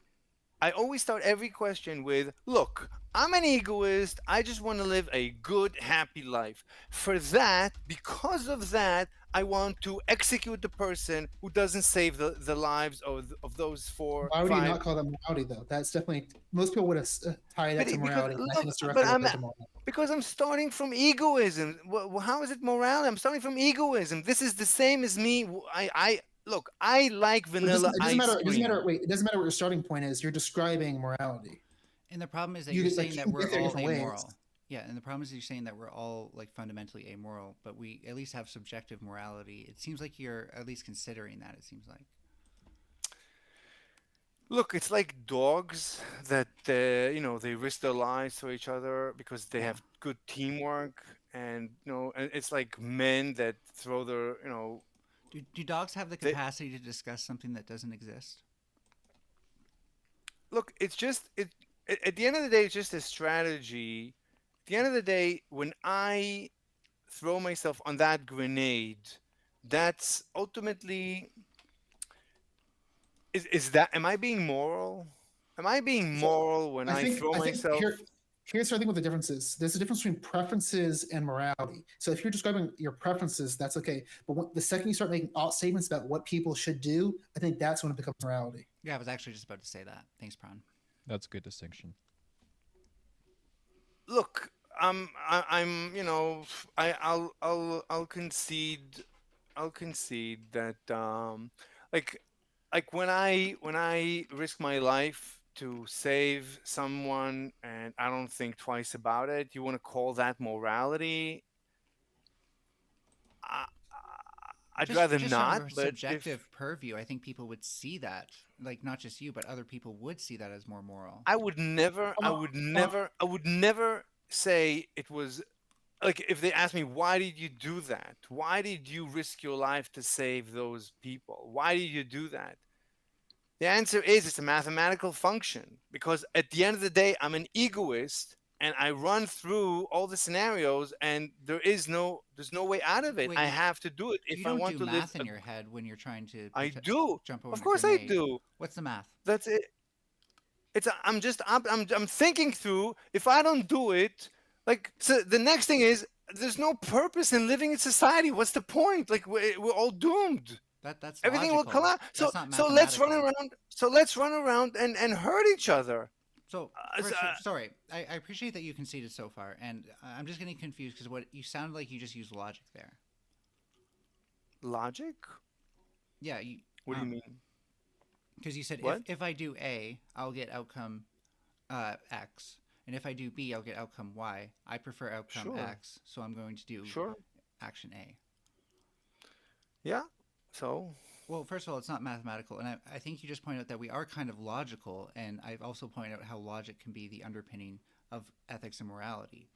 I always start every question with, look, I'm an egoist. I just want to live a good, happy life. For that, because of that, I want to execute the person who doesn't save the lives of those four, Why would you five. not call that morality though? That's definitely most people would have tied that to Because morality, and I look, think it's but directly related to morality. because I'm starting from egoism. How is it morality? I'm starting from egoism. This is the same as me. I look. I like But vanilla it doesn't ice matter. It doesn't cream. matter. Wait, it doesn't matter what your starting point is. You're describing morality. And the problem is that you're You saying like you that can we're get there all different ways. amoral. Yeah, and the problem is you're saying that we're all like fundamentally amoral, but we at least have subjective morality. It seems like you're at least considering that. It seems like. Look, it's like dogs that they risk their lives for each other because they Yeah. have good teamwork, and and it's like men that throw their Do dogs have the they capacity to discuss something that doesn't exist? look. It's just at the end of the day, it's just a strategy. At the end of the day, when I throw myself on that grenade, that's ultimately is that am I being moral? Am I being So moral when I throw I think myself? here's I think what the difference is. There's a difference between preferences and morality. So if you're describing your preferences, that's okay. But the second you start making alt statements about what people should do, I think that's when it becomes morality. Yeah, I was actually just about to say that. Thanks, Prawn. That's a good distinction. Look, I'm I'll concede that like when I risk my life to save someone and I don't think twice about it, you want to call that morality? I, I'd rather Just from not, a but if subjective purview, I think people would see that, like not just you, but other people would see that as more moral. I would never, I Uh, would uh, never, I would never say it was like if they ask me why did you do that? Why did you risk your life to save those people? Why did you do that? The answer is it's a mathematical function because at the end of the day, I'm an egoist and I run through all the scenarios and there's no way out of it. Wait, I have to do it you if I don't want do to live math in a, your head when you're trying to I do. jump over Of a course I grenade. do. What's the math? That's it. I'm just I'm thinking through if I don't do it, like so the next thing is there's no purpose in living in society. What's the point? Like we're all doomed. That's Everything will logical. collapse. So That's not so let's run mathematical. around. So let's run around and hurt each other. So So, first, sorry, I appreciate that you conceded so far, and I'm just getting confused because what you sounded like you just used logic there. logic? Yeah, you What do you mean? because you said What? if I do A, I'll get outcome X, and if I do B, I'll get outcome Y. I prefer outcome Sure. X, so I'm going to do Sure. action A. Yeah. So Well, first of all, it's not mathematical, and I think you just pointed out that we are kind of logical, and I've also pointed out how logic can be the underpinning of ethics and morality.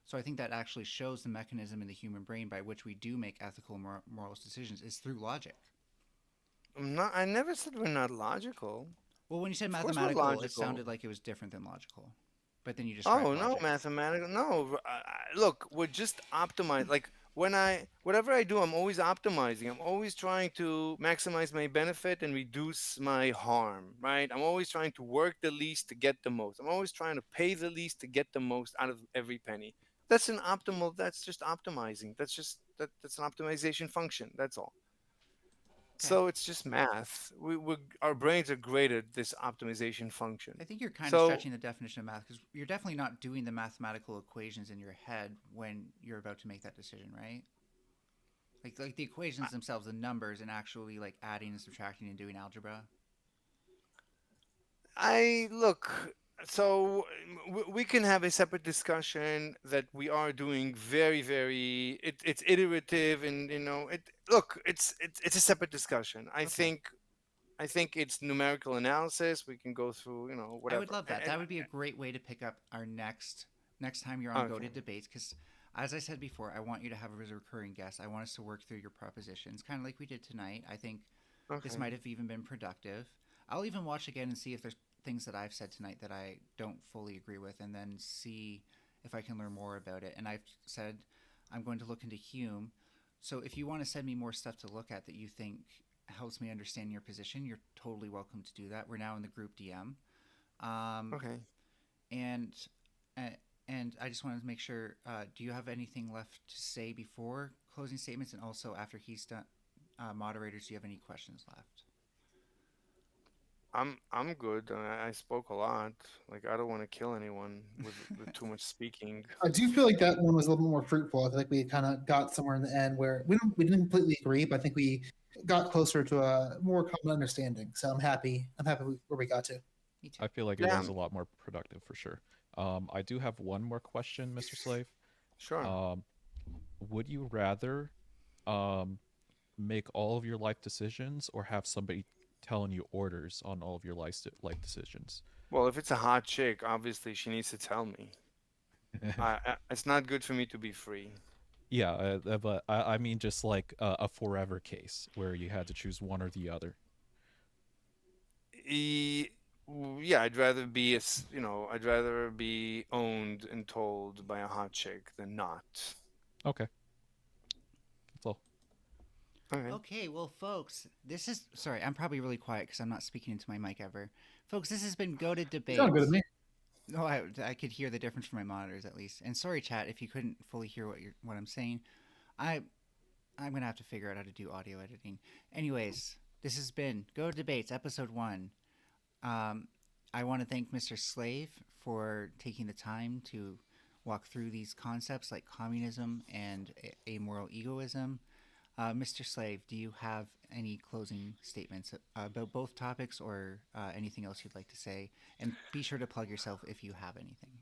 So I think that actually shows the mechanism in the human brain by which we do make ethical and moral decisions is through logic. I'm not. I never said we're not logical. Well, when you said Of course we're mathematical, it logical. sounded like it was different than logical, but then you described Oh no, logic. mathematical. No, look, we're just optimize. Like when whatever I do, I'm always optimizing. I'm always trying to maximize my benefit and reduce my harm. Right? I'm always trying to work the least to get the most. I'm always trying to pay the least to get the most out of every penny. That's an optimal. That's just optimizing. That's just that's an optimization function. That's all. Okay. So it's just math. Our brains are great at this optimization function. I think you're kind of So stretching the definition of math because you're definitely not doing the mathematical equations in your head when you're about to make that decision, right? Like the equations themselves, the numbers, and actually like adding and subtracting and doing algebra. I look, so we can have a separate discussion that we are doing it's iterative and it look it's a separate discussion. Okay. I think it's numerical analysis. We can go through I would whatever. love that. That would be a great way to pick up our next time you're on Okay, GOATED debates because, as I said before, I want you to have as a recurring guest. I want us to work through your propositions, kind of like we did tonight. I think this okay, might have even been productive. I'll even watch again and see if there's things that I've said tonight that I don't fully agree with, and then see if I can learn more about it. And I've said I'm going to look into Hume. So if you want to send me more stuff to look at that you think helps me understand your position, you're totally welcome to do that. We're now in the group DM. Um, okay. and uh, and I just wanted to make sure. Do you have anything left to say before closing statements, and also after he's done? Moderators, do you have any questions left? I'm good. I spoke a lot. Like I don't want to kill anyone with too much speaking. I do feel like that one was a little bit more fruitful. I feel like we kind of got somewhere in the end where we didn't completely agree, but I think we got closer to a more common understanding. So I'm happy. I'm happy where we got to. Me too. I feel like it Yeah, was a lot more productive for sure. I do have one more question, Mr. Slave. sure. Um, would you rather um, make all of your life decisions or have somebody telling you orders on all of your life decisions? Well, if it's a hot chick, obviously she needs to tell me. It's not good for me to be free. Yeah, but I mean just like a forever case where you had to choose one or the other. E- yeah, I'd rather be I'd rather be owned and told by a hot chick than not. Okay, that's all. Okay. Okay, well, folks, this is sorry. I'm probably really quiet because I'm not speaking into my mic ever. Folks, this has been GOATED You sound good to debates. me. No, I could hear the difference from my monitors at least. And sorry, chat, if you couldn't fully hear what I'm saying. I I'm gonna have to figure out how to do audio editing. Anyways, this has been Go Debates, episode 1. Um, I want to thank Mr. Slave for taking the time to walk through these concepts like communism and amoral egoism. Mr. Slave, do you have any closing statements about both topics or anything else you'd like to say? And be sure to plug yourself if you have anything.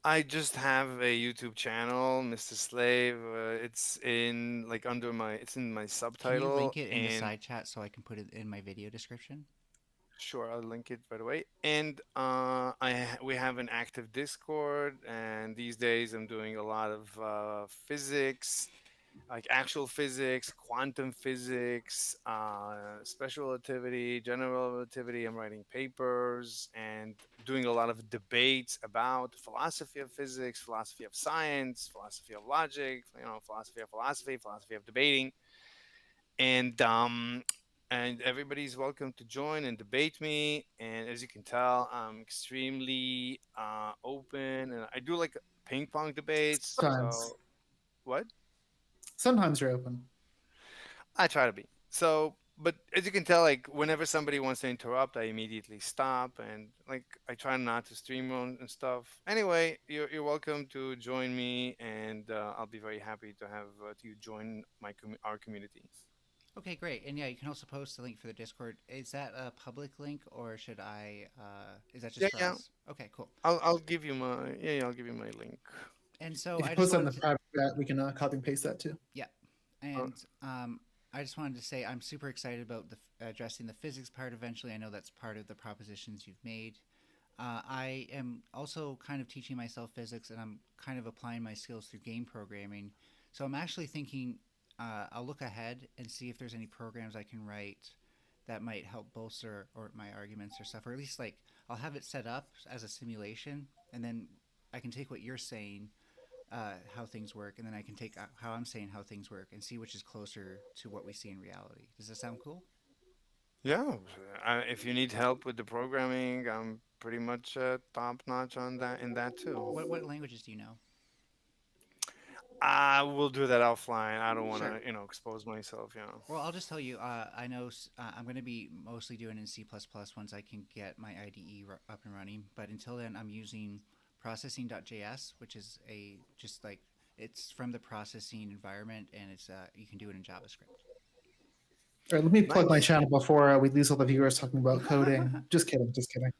I just have a YouTube channel, Mr. Slave. It's in like under my, it's in my Can you subtitle, link it in the and side chat so I can put it in my video description? sure, I'll link it right away. And we have an active Discord, and these days I'm doing a lot of physics, like actual physics, quantum physics, special relativity, general relativity. I'm writing papers and doing a lot of debates about philosophy of physics, philosophy of science, philosophy of logic, philosophy of philosophy, philosophy of debating, and everybody's welcome to join and debate me. And as you can tell, I'm extremely open, and I do like ping pong debates. Sometimes, So what? sometimes you're open. I try to be. So, but as you can tell, like whenever somebody wants to interrupt, I immediately stop, and like I try not to stream on and stuff. Anyway, you're welcome to join me, and I'll be very happy to have you join our community. Okay, great. And yeah, you can also post the link for the Discord. Is that a public link or should I? Is that just Yeah, for yeah. us? Okay, cool. I'll give you my I'll give you my link. And so If you I just post that in the wanted to, private chat, we can copy and paste that too. yeah, Uh, and I just wanted to say I'm super excited about addressing the physics part eventually. I know that's part of the propositions you've made. I am also kind of teaching myself physics, and I'm kind of applying my skills through game programming. So I'm actually thinking I'll look ahead and see if there's any programs I can write that might help bolster or my arguments or stuff, or at least like I'll have it set up as a simulation, and then I can take what you're saying, how things work, and then I can take how I'm saying how things work and see which is closer to what we see in reality. Does that sound cool? yeah, if you need help with the programming, I'm pretty much top notch on that in that too. What languages do you know? I will do that offline. I don't want Sure. to, expose myself. Well, I'll just tell you. I know I'm going to be mostly doing in C++ once I can get my IDE up and running. But until then, I'm using processing.js, which is a just like it's from the processing environment, and it's you can do it in JavaScript. All right, let me plug my Nice. channel before we lose all the viewers talking about coding. Just kidding, just kidding.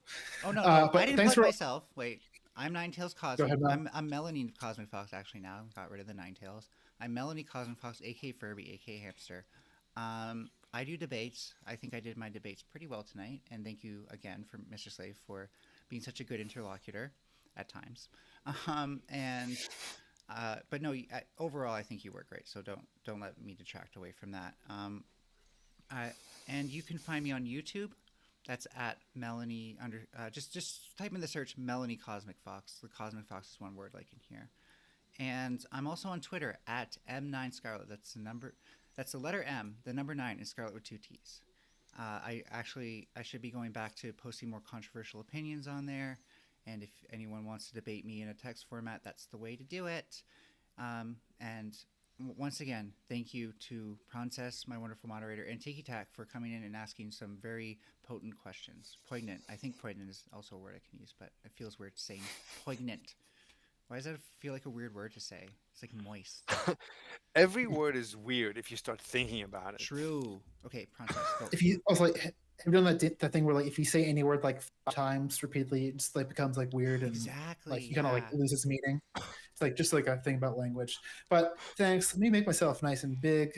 Oh no, no, I But didn't thanks plug for. myself. Wait, I'm Ninetails Go Cosmic. ahead, Mel. I'm Melanie Cosmic Fox actually now. Got rid of the Ninetails. I'm Melanie Cosmic Fox, aka Furby, aka Hamster. I do debates. I think I did my debates pretty well tonight, and thank you again for Mr. Slave for being such a good interlocutor at times. And but no, overall I think you work great. So don't let me detract away from that. I, and you can find me on YouTube. That's at Melanie under. Just type in the search Melanie Cosmic Fox. The Cosmic Fox is one word, like in here. And I'm also on Twitter at M9 Scarlet. That's the number. That's the letter M. The number 9 is Scarlet with two T's. I should be going back to posting more controversial opinions on there. And if anyone wants to debate me in a text format, that's the way to do it. And once again, thank you to Princess, my wonderful moderator, and Tiki Tak for coming in and asking some very potent questions. Poignant. I think poignant is also a word I can use, but it feels weird saying poignant. Why does that feel like a weird word to say? It's like moist. Every word is weird if you start thinking about it. True. Okay, Princess, go. If you also like, have you done that thing where like if you say any word like 5 times repeatedly, it just like becomes like weird and Exactly. like you kind of Yeah. like lose its meaning. It's like just like a thing about language. But thanks. Let me make myself nice and big.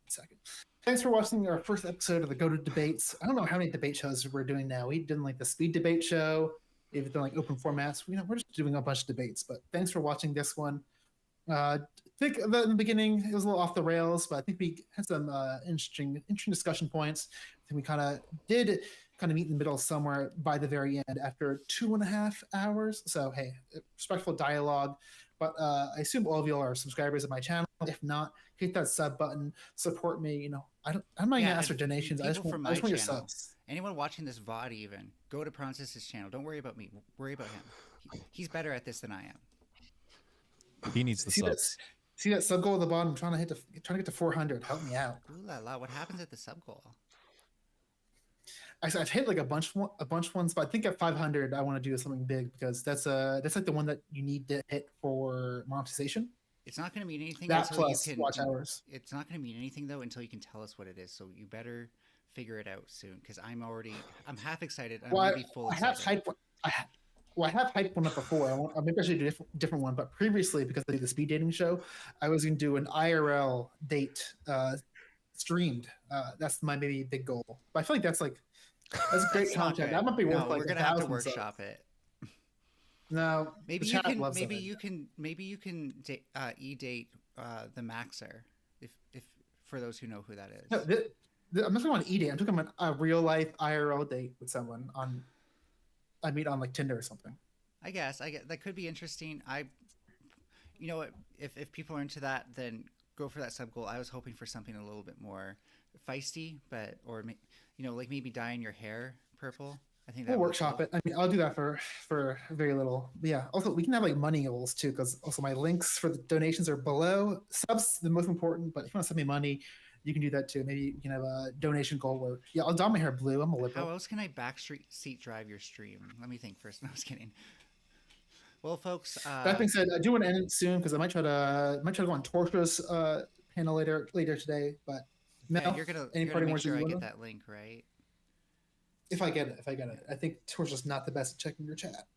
Second. Thanks for watching our first episode of the GOATED debates. I don't know how many debate shows we're doing now. We've done like the speed debate show. We've done like open formats. We're just doing a bunch of debates. But thanks for watching this one. I think that in the beginning it was a little off the rails, but I think we had some interesting discussion points. I think we did meet in the middle somewhere by the very end after 2.5 hours. So hey, respectful dialogue. But I assume all of you are subscribers of my channel. If not, hit that sub button, support me. I'm not gonna ask for donations. I just People from want my your channel, subs. anyone watching this VOD even, go to Princess's channel. Don't worry about me. Worry about him. He's better at this than I am. He needs the See that? subs. See that sub goal at the bottom? I'm trying to get to 400. Help me out. Ooh la la! What happens at the sub goal? I've hit like a bunch ones, but I think at 500 I want to do something big because that's like the one that you need to hit for monetization. It's not going to mean anything That until you plus can. watch hours. It's not going to mean anything though until you can tell us what it is. So you better figure it out soon because I'm half excited. I'm Well, maybe full I have excited. hype. Well, I have hyped one up before. Maybe I should do a different one. But previously, because I do the speed dating show, I was going to do an IRL date streamed. That's my maybe big goal. But I feel like that's great That's not content. That good. might be worth No, like we're gonna have to 1,000 subs. workshop it. No, the chat loves Maybe it. you can e-date the Maxer if for those who know who that is. No, I'm not talking about eating. I'm talking about a real life IRL date with someone on. I meet on like Tinder or something. I guess that could be interesting. You know what? If people are into that, then go for that sub goal. I was hoping for something a little bit more feisty, but like maybe dyeing your hair purple. I think We'll that would be workshop cool. it. I mean, I'll do that for very little. But yeah. Also, we can have like money goals too, because also my links for the donations are below. Subs the most important, but if you want to send me money, you can do that too. Maybe you can have a donation goal where yeah, I'll dye my hair blue. I'm a How liberal. else can I backstreet seat drive your stream? Let me think first. No, I was kidding. Well, folks, That being said, I do want to end it soon because I might try to go on Torch's panel later today. But Ben, Mel, any you're gonna parting make words that sure you I want get to? that link, right? If I get it, I think Torch is not the best at checking your chat.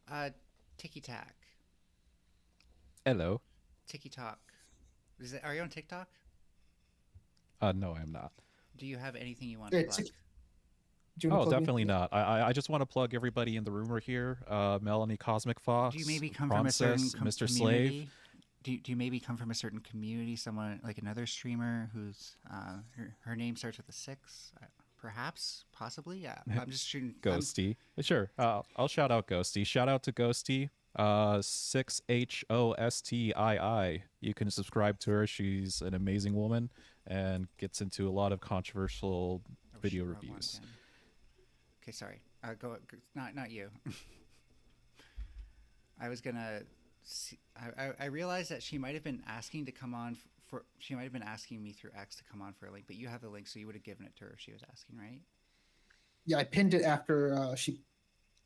Uh, Tiki Tack, Hello. Tiki Talk. Are you on TikTok? No, I'm not. Do you have anything you want to Yeah, plug? do you want Oh, to plug me? definitely Yeah. not. I just want to plug everybody in the room right here. Melanie Cosmic Do you Fox, maybe come from a certain Princess, Mr. Slave. community? Do you maybe come from a certain community? Someone like another streamer whose her name starts with a 6, perhaps, possibly. Yeah, I'm just shooting. Ghosty. Sure. I'll shout out Ghosty. Shout out to Ghosty. 6HOSTII. You can subscribe to her. She's an amazing woman and gets into a lot of controversial video wrong one reviews. again. Okay, sorry. Not you. I was gonna. I realized that she might have been asking to come on for. She might have been asking me through X to come on for a link, but you have the link, so you would have given it to her if she was asking, right? Yeah, I pinned it after she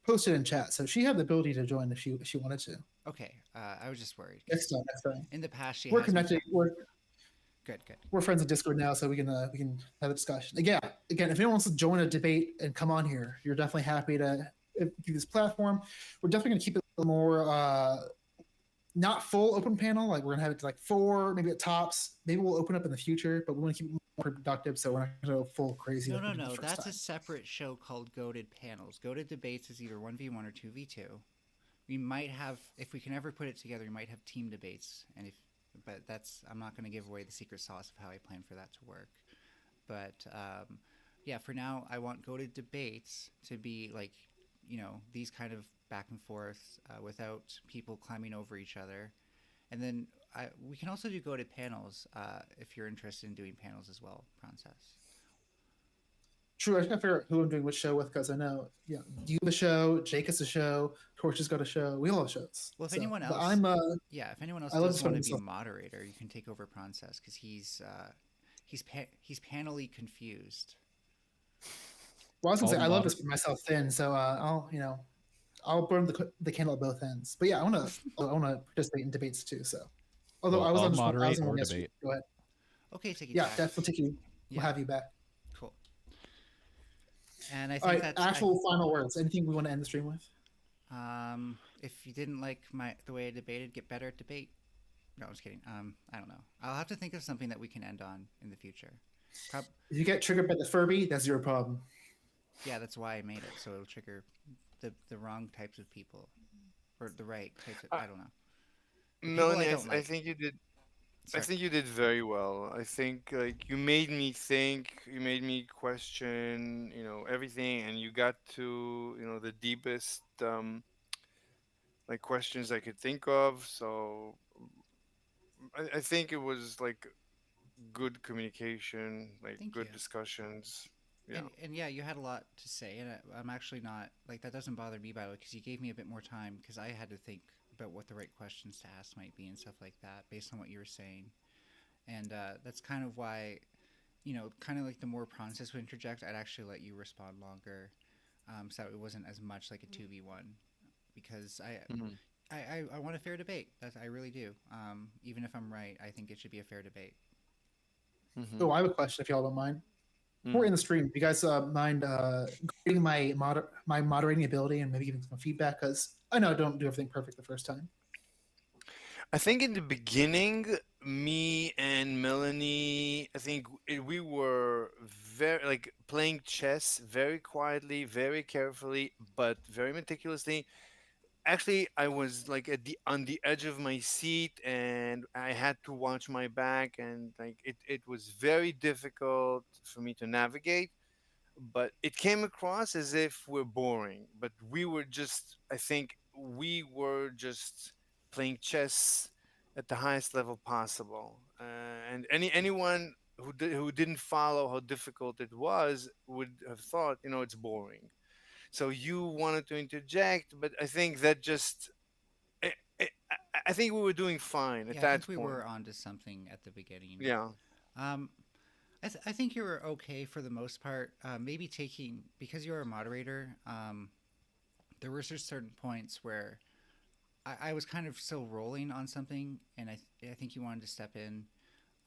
posted in chat, so she had the ability to join if she wanted to. Okay, I was just worried. Next time. In the past, she We're has connected. Good. We're friends in Discord now, so we can have a discussion. Again, if anyone wants to join a debate and come on here, you're definitely happy to do this platform. We're definitely going to keep it a little more not full open panel. Like we're gonna have it to like 4, maybe at tops. Maybe we'll open up in the future, but we want to keep it more productive, so we're not going to go full crazy. No. That's a separate show called Goated Panels. Goated Debates is either 1v1 or 2v2. We might have, if we can ever put it together, we might have team debates, but I'm not going to give away the secret sauce of how I plan for that to work. But yeah, for now, I want Goated Debates to be like, these kind of back and forth without people climbing over each other. And then we can also do Goated Panels if you're interested in doing panels as well, Princess. True, I just gotta figure out who I'm doing which show with because I know, you have a show, Jake has a show, Torch has got a show. We all have shows. Well, if anyone else, if anyone else does want to be moderator, you can take over Princess because he's panelly confused. Well, I was gonna say I love to spread myself thin, so I'll burn the candle at both ends. But yeah, I want to participate in debates too. So, although I was on moderate or debate. Go ahead. Okay, take it. Yeah, definitely take you. We'll have you back. Cool. And I think that's actual final words. Anything we want to end the stream with? If you didn't like the way I debated, get better at debate. No, I was kidding. I don't know. I'll have to think of something that we can end on in the future. If you get triggered by the Furby, that's your problem. Yeah, that's why I made it, so it'll trigger the wrong types of people, or the right types of. I don't know. Melanie, I think you did. Sorry. I think you did very well. I think like you made me think, you made me question, everything, and you got to, the deepest like questions I could think of. So I think it was like good communication, like good discussions. Yeah. And yeah, you had a lot to say, and I'm actually not like that. Doesn't bother me, by the way, because you gave me a bit more time because I had to think about what the right questions to ask might be and stuff like that based on what you were saying. And that's kind of why, kind of like the more Princess would interject, I'd actually let you respond longer, so it wasn't as much like a 2v1, because I want a fair debate. I really do. Even if I'm right, I think it should be a fair debate. Oh, I have a question if y'all don't mind. Before we Mm. end the stream, do you guys mind grading my moderating ability and maybe giving some feedback? Because I know I don't do everything perfect the first time. I think in the beginning, me and Melanie, I think we were very like playing chess very quietly, very carefully, but very meticulously. Actually, I was like at the on the edge of my seat, and I had to watch my back, and like it was very difficult for me to navigate. But it came across as if we're boring, but we were just, I think we were just playing chess at the highest level possible, and anyone who didn't follow how difficult it was would have thought, it's boring. So you wanted to interject, but I think that just I think we were doing fine at Yeah, I that think we point. were onto something at the beginning. Yeah. Um, I think you were okay for the most part. Maybe taking because you're a moderator. There were just certain points where I was kind of still rolling on something, and I think you wanted to step in.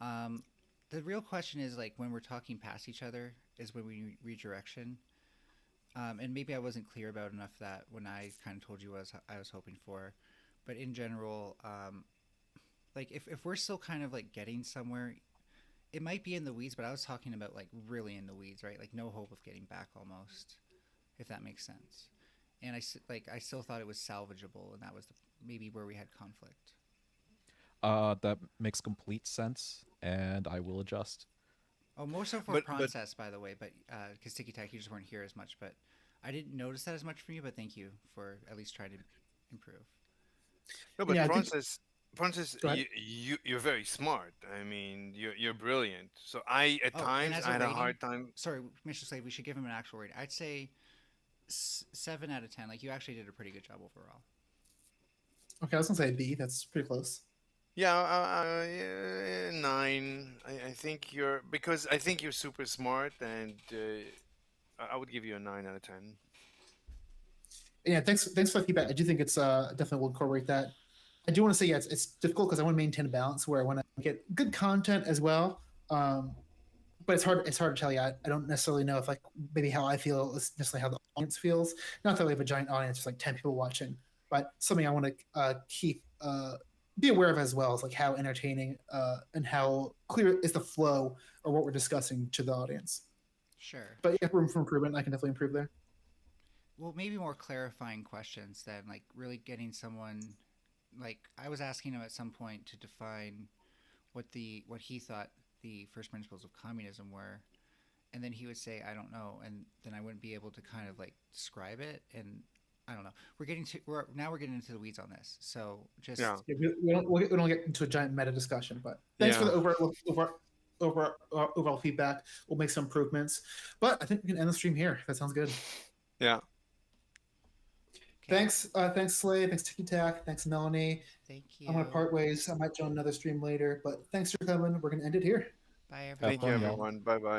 Um, the real question is like when we're talking past each other is when we redirection. And maybe I wasn't clear about enough that when I kind of told you what I was hoping for, but in general, like if we're still kind of like getting somewhere, it might be in the weeds. But I was talking about like really in the weeds, right? Like no hope of getting back almost, if that makes sense. And I still thought it was salvageable, and that was maybe where we had conflict. That makes complete sense, and I will adjust. Oh, more so for But process, by the way, but because Tiki Tac, you just weren't here as much, but I didn't notice that as much from you. But thank you for at least trying to improve. no, And but yeah, I think. Francis, Go ahead. you're very smart. I mean, you're brilliant. So I at Oh, and times as I a had a rating, hard time. sorry, Mr. Slade, we should give him an actual rating. I'd say 7 out of 10. Like you actually did a pretty good job overall. Okay, I was gonna say B. That's pretty close. Yeah, yeah, 9. I think you're because I think you're super smart, and I would give you a 9 out of 10. And yeah, thanks for the feedback. I do think it's definitely will incorporate that. I do want to say yeah, it's difficult because I want to maintain a balance where I want to get good content as well. Um, but it's hard to tell you. I don't necessarily know if like maybe how I feel is necessarily how the audience feels. Not that we have a giant audience, just like 10 people watching, but something I want to keep be aware of as well is like how entertaining and how clear is the flow or what we're discussing to the audience. Sure, But yeah, sure. room for improvement. I can definitely improve there. Well, maybe more clarifying questions than like really getting someone. Like I was asking him at some point to define what he thought the first principles of communism were, and then he would say I don't know, and then I wouldn't be able to kind of like describe it, and I don't know. We're getting into the weeds on this, so Yeah, just Yeah, we don't get into a giant meta discussion, but thanks for yeah, the overall feedback. We'll make some improvements, but I think we can end the stream here. That sounds good. yeah. okay. Thanks Slay, thanks Tiki Tac, thanks Melanie. Thank I'm gonna you. part ways. I might join another stream later, but thanks for coming. We're gonna end it here. Bye Have Thank you, fun, everyone. y'all. everyone. Bye bye.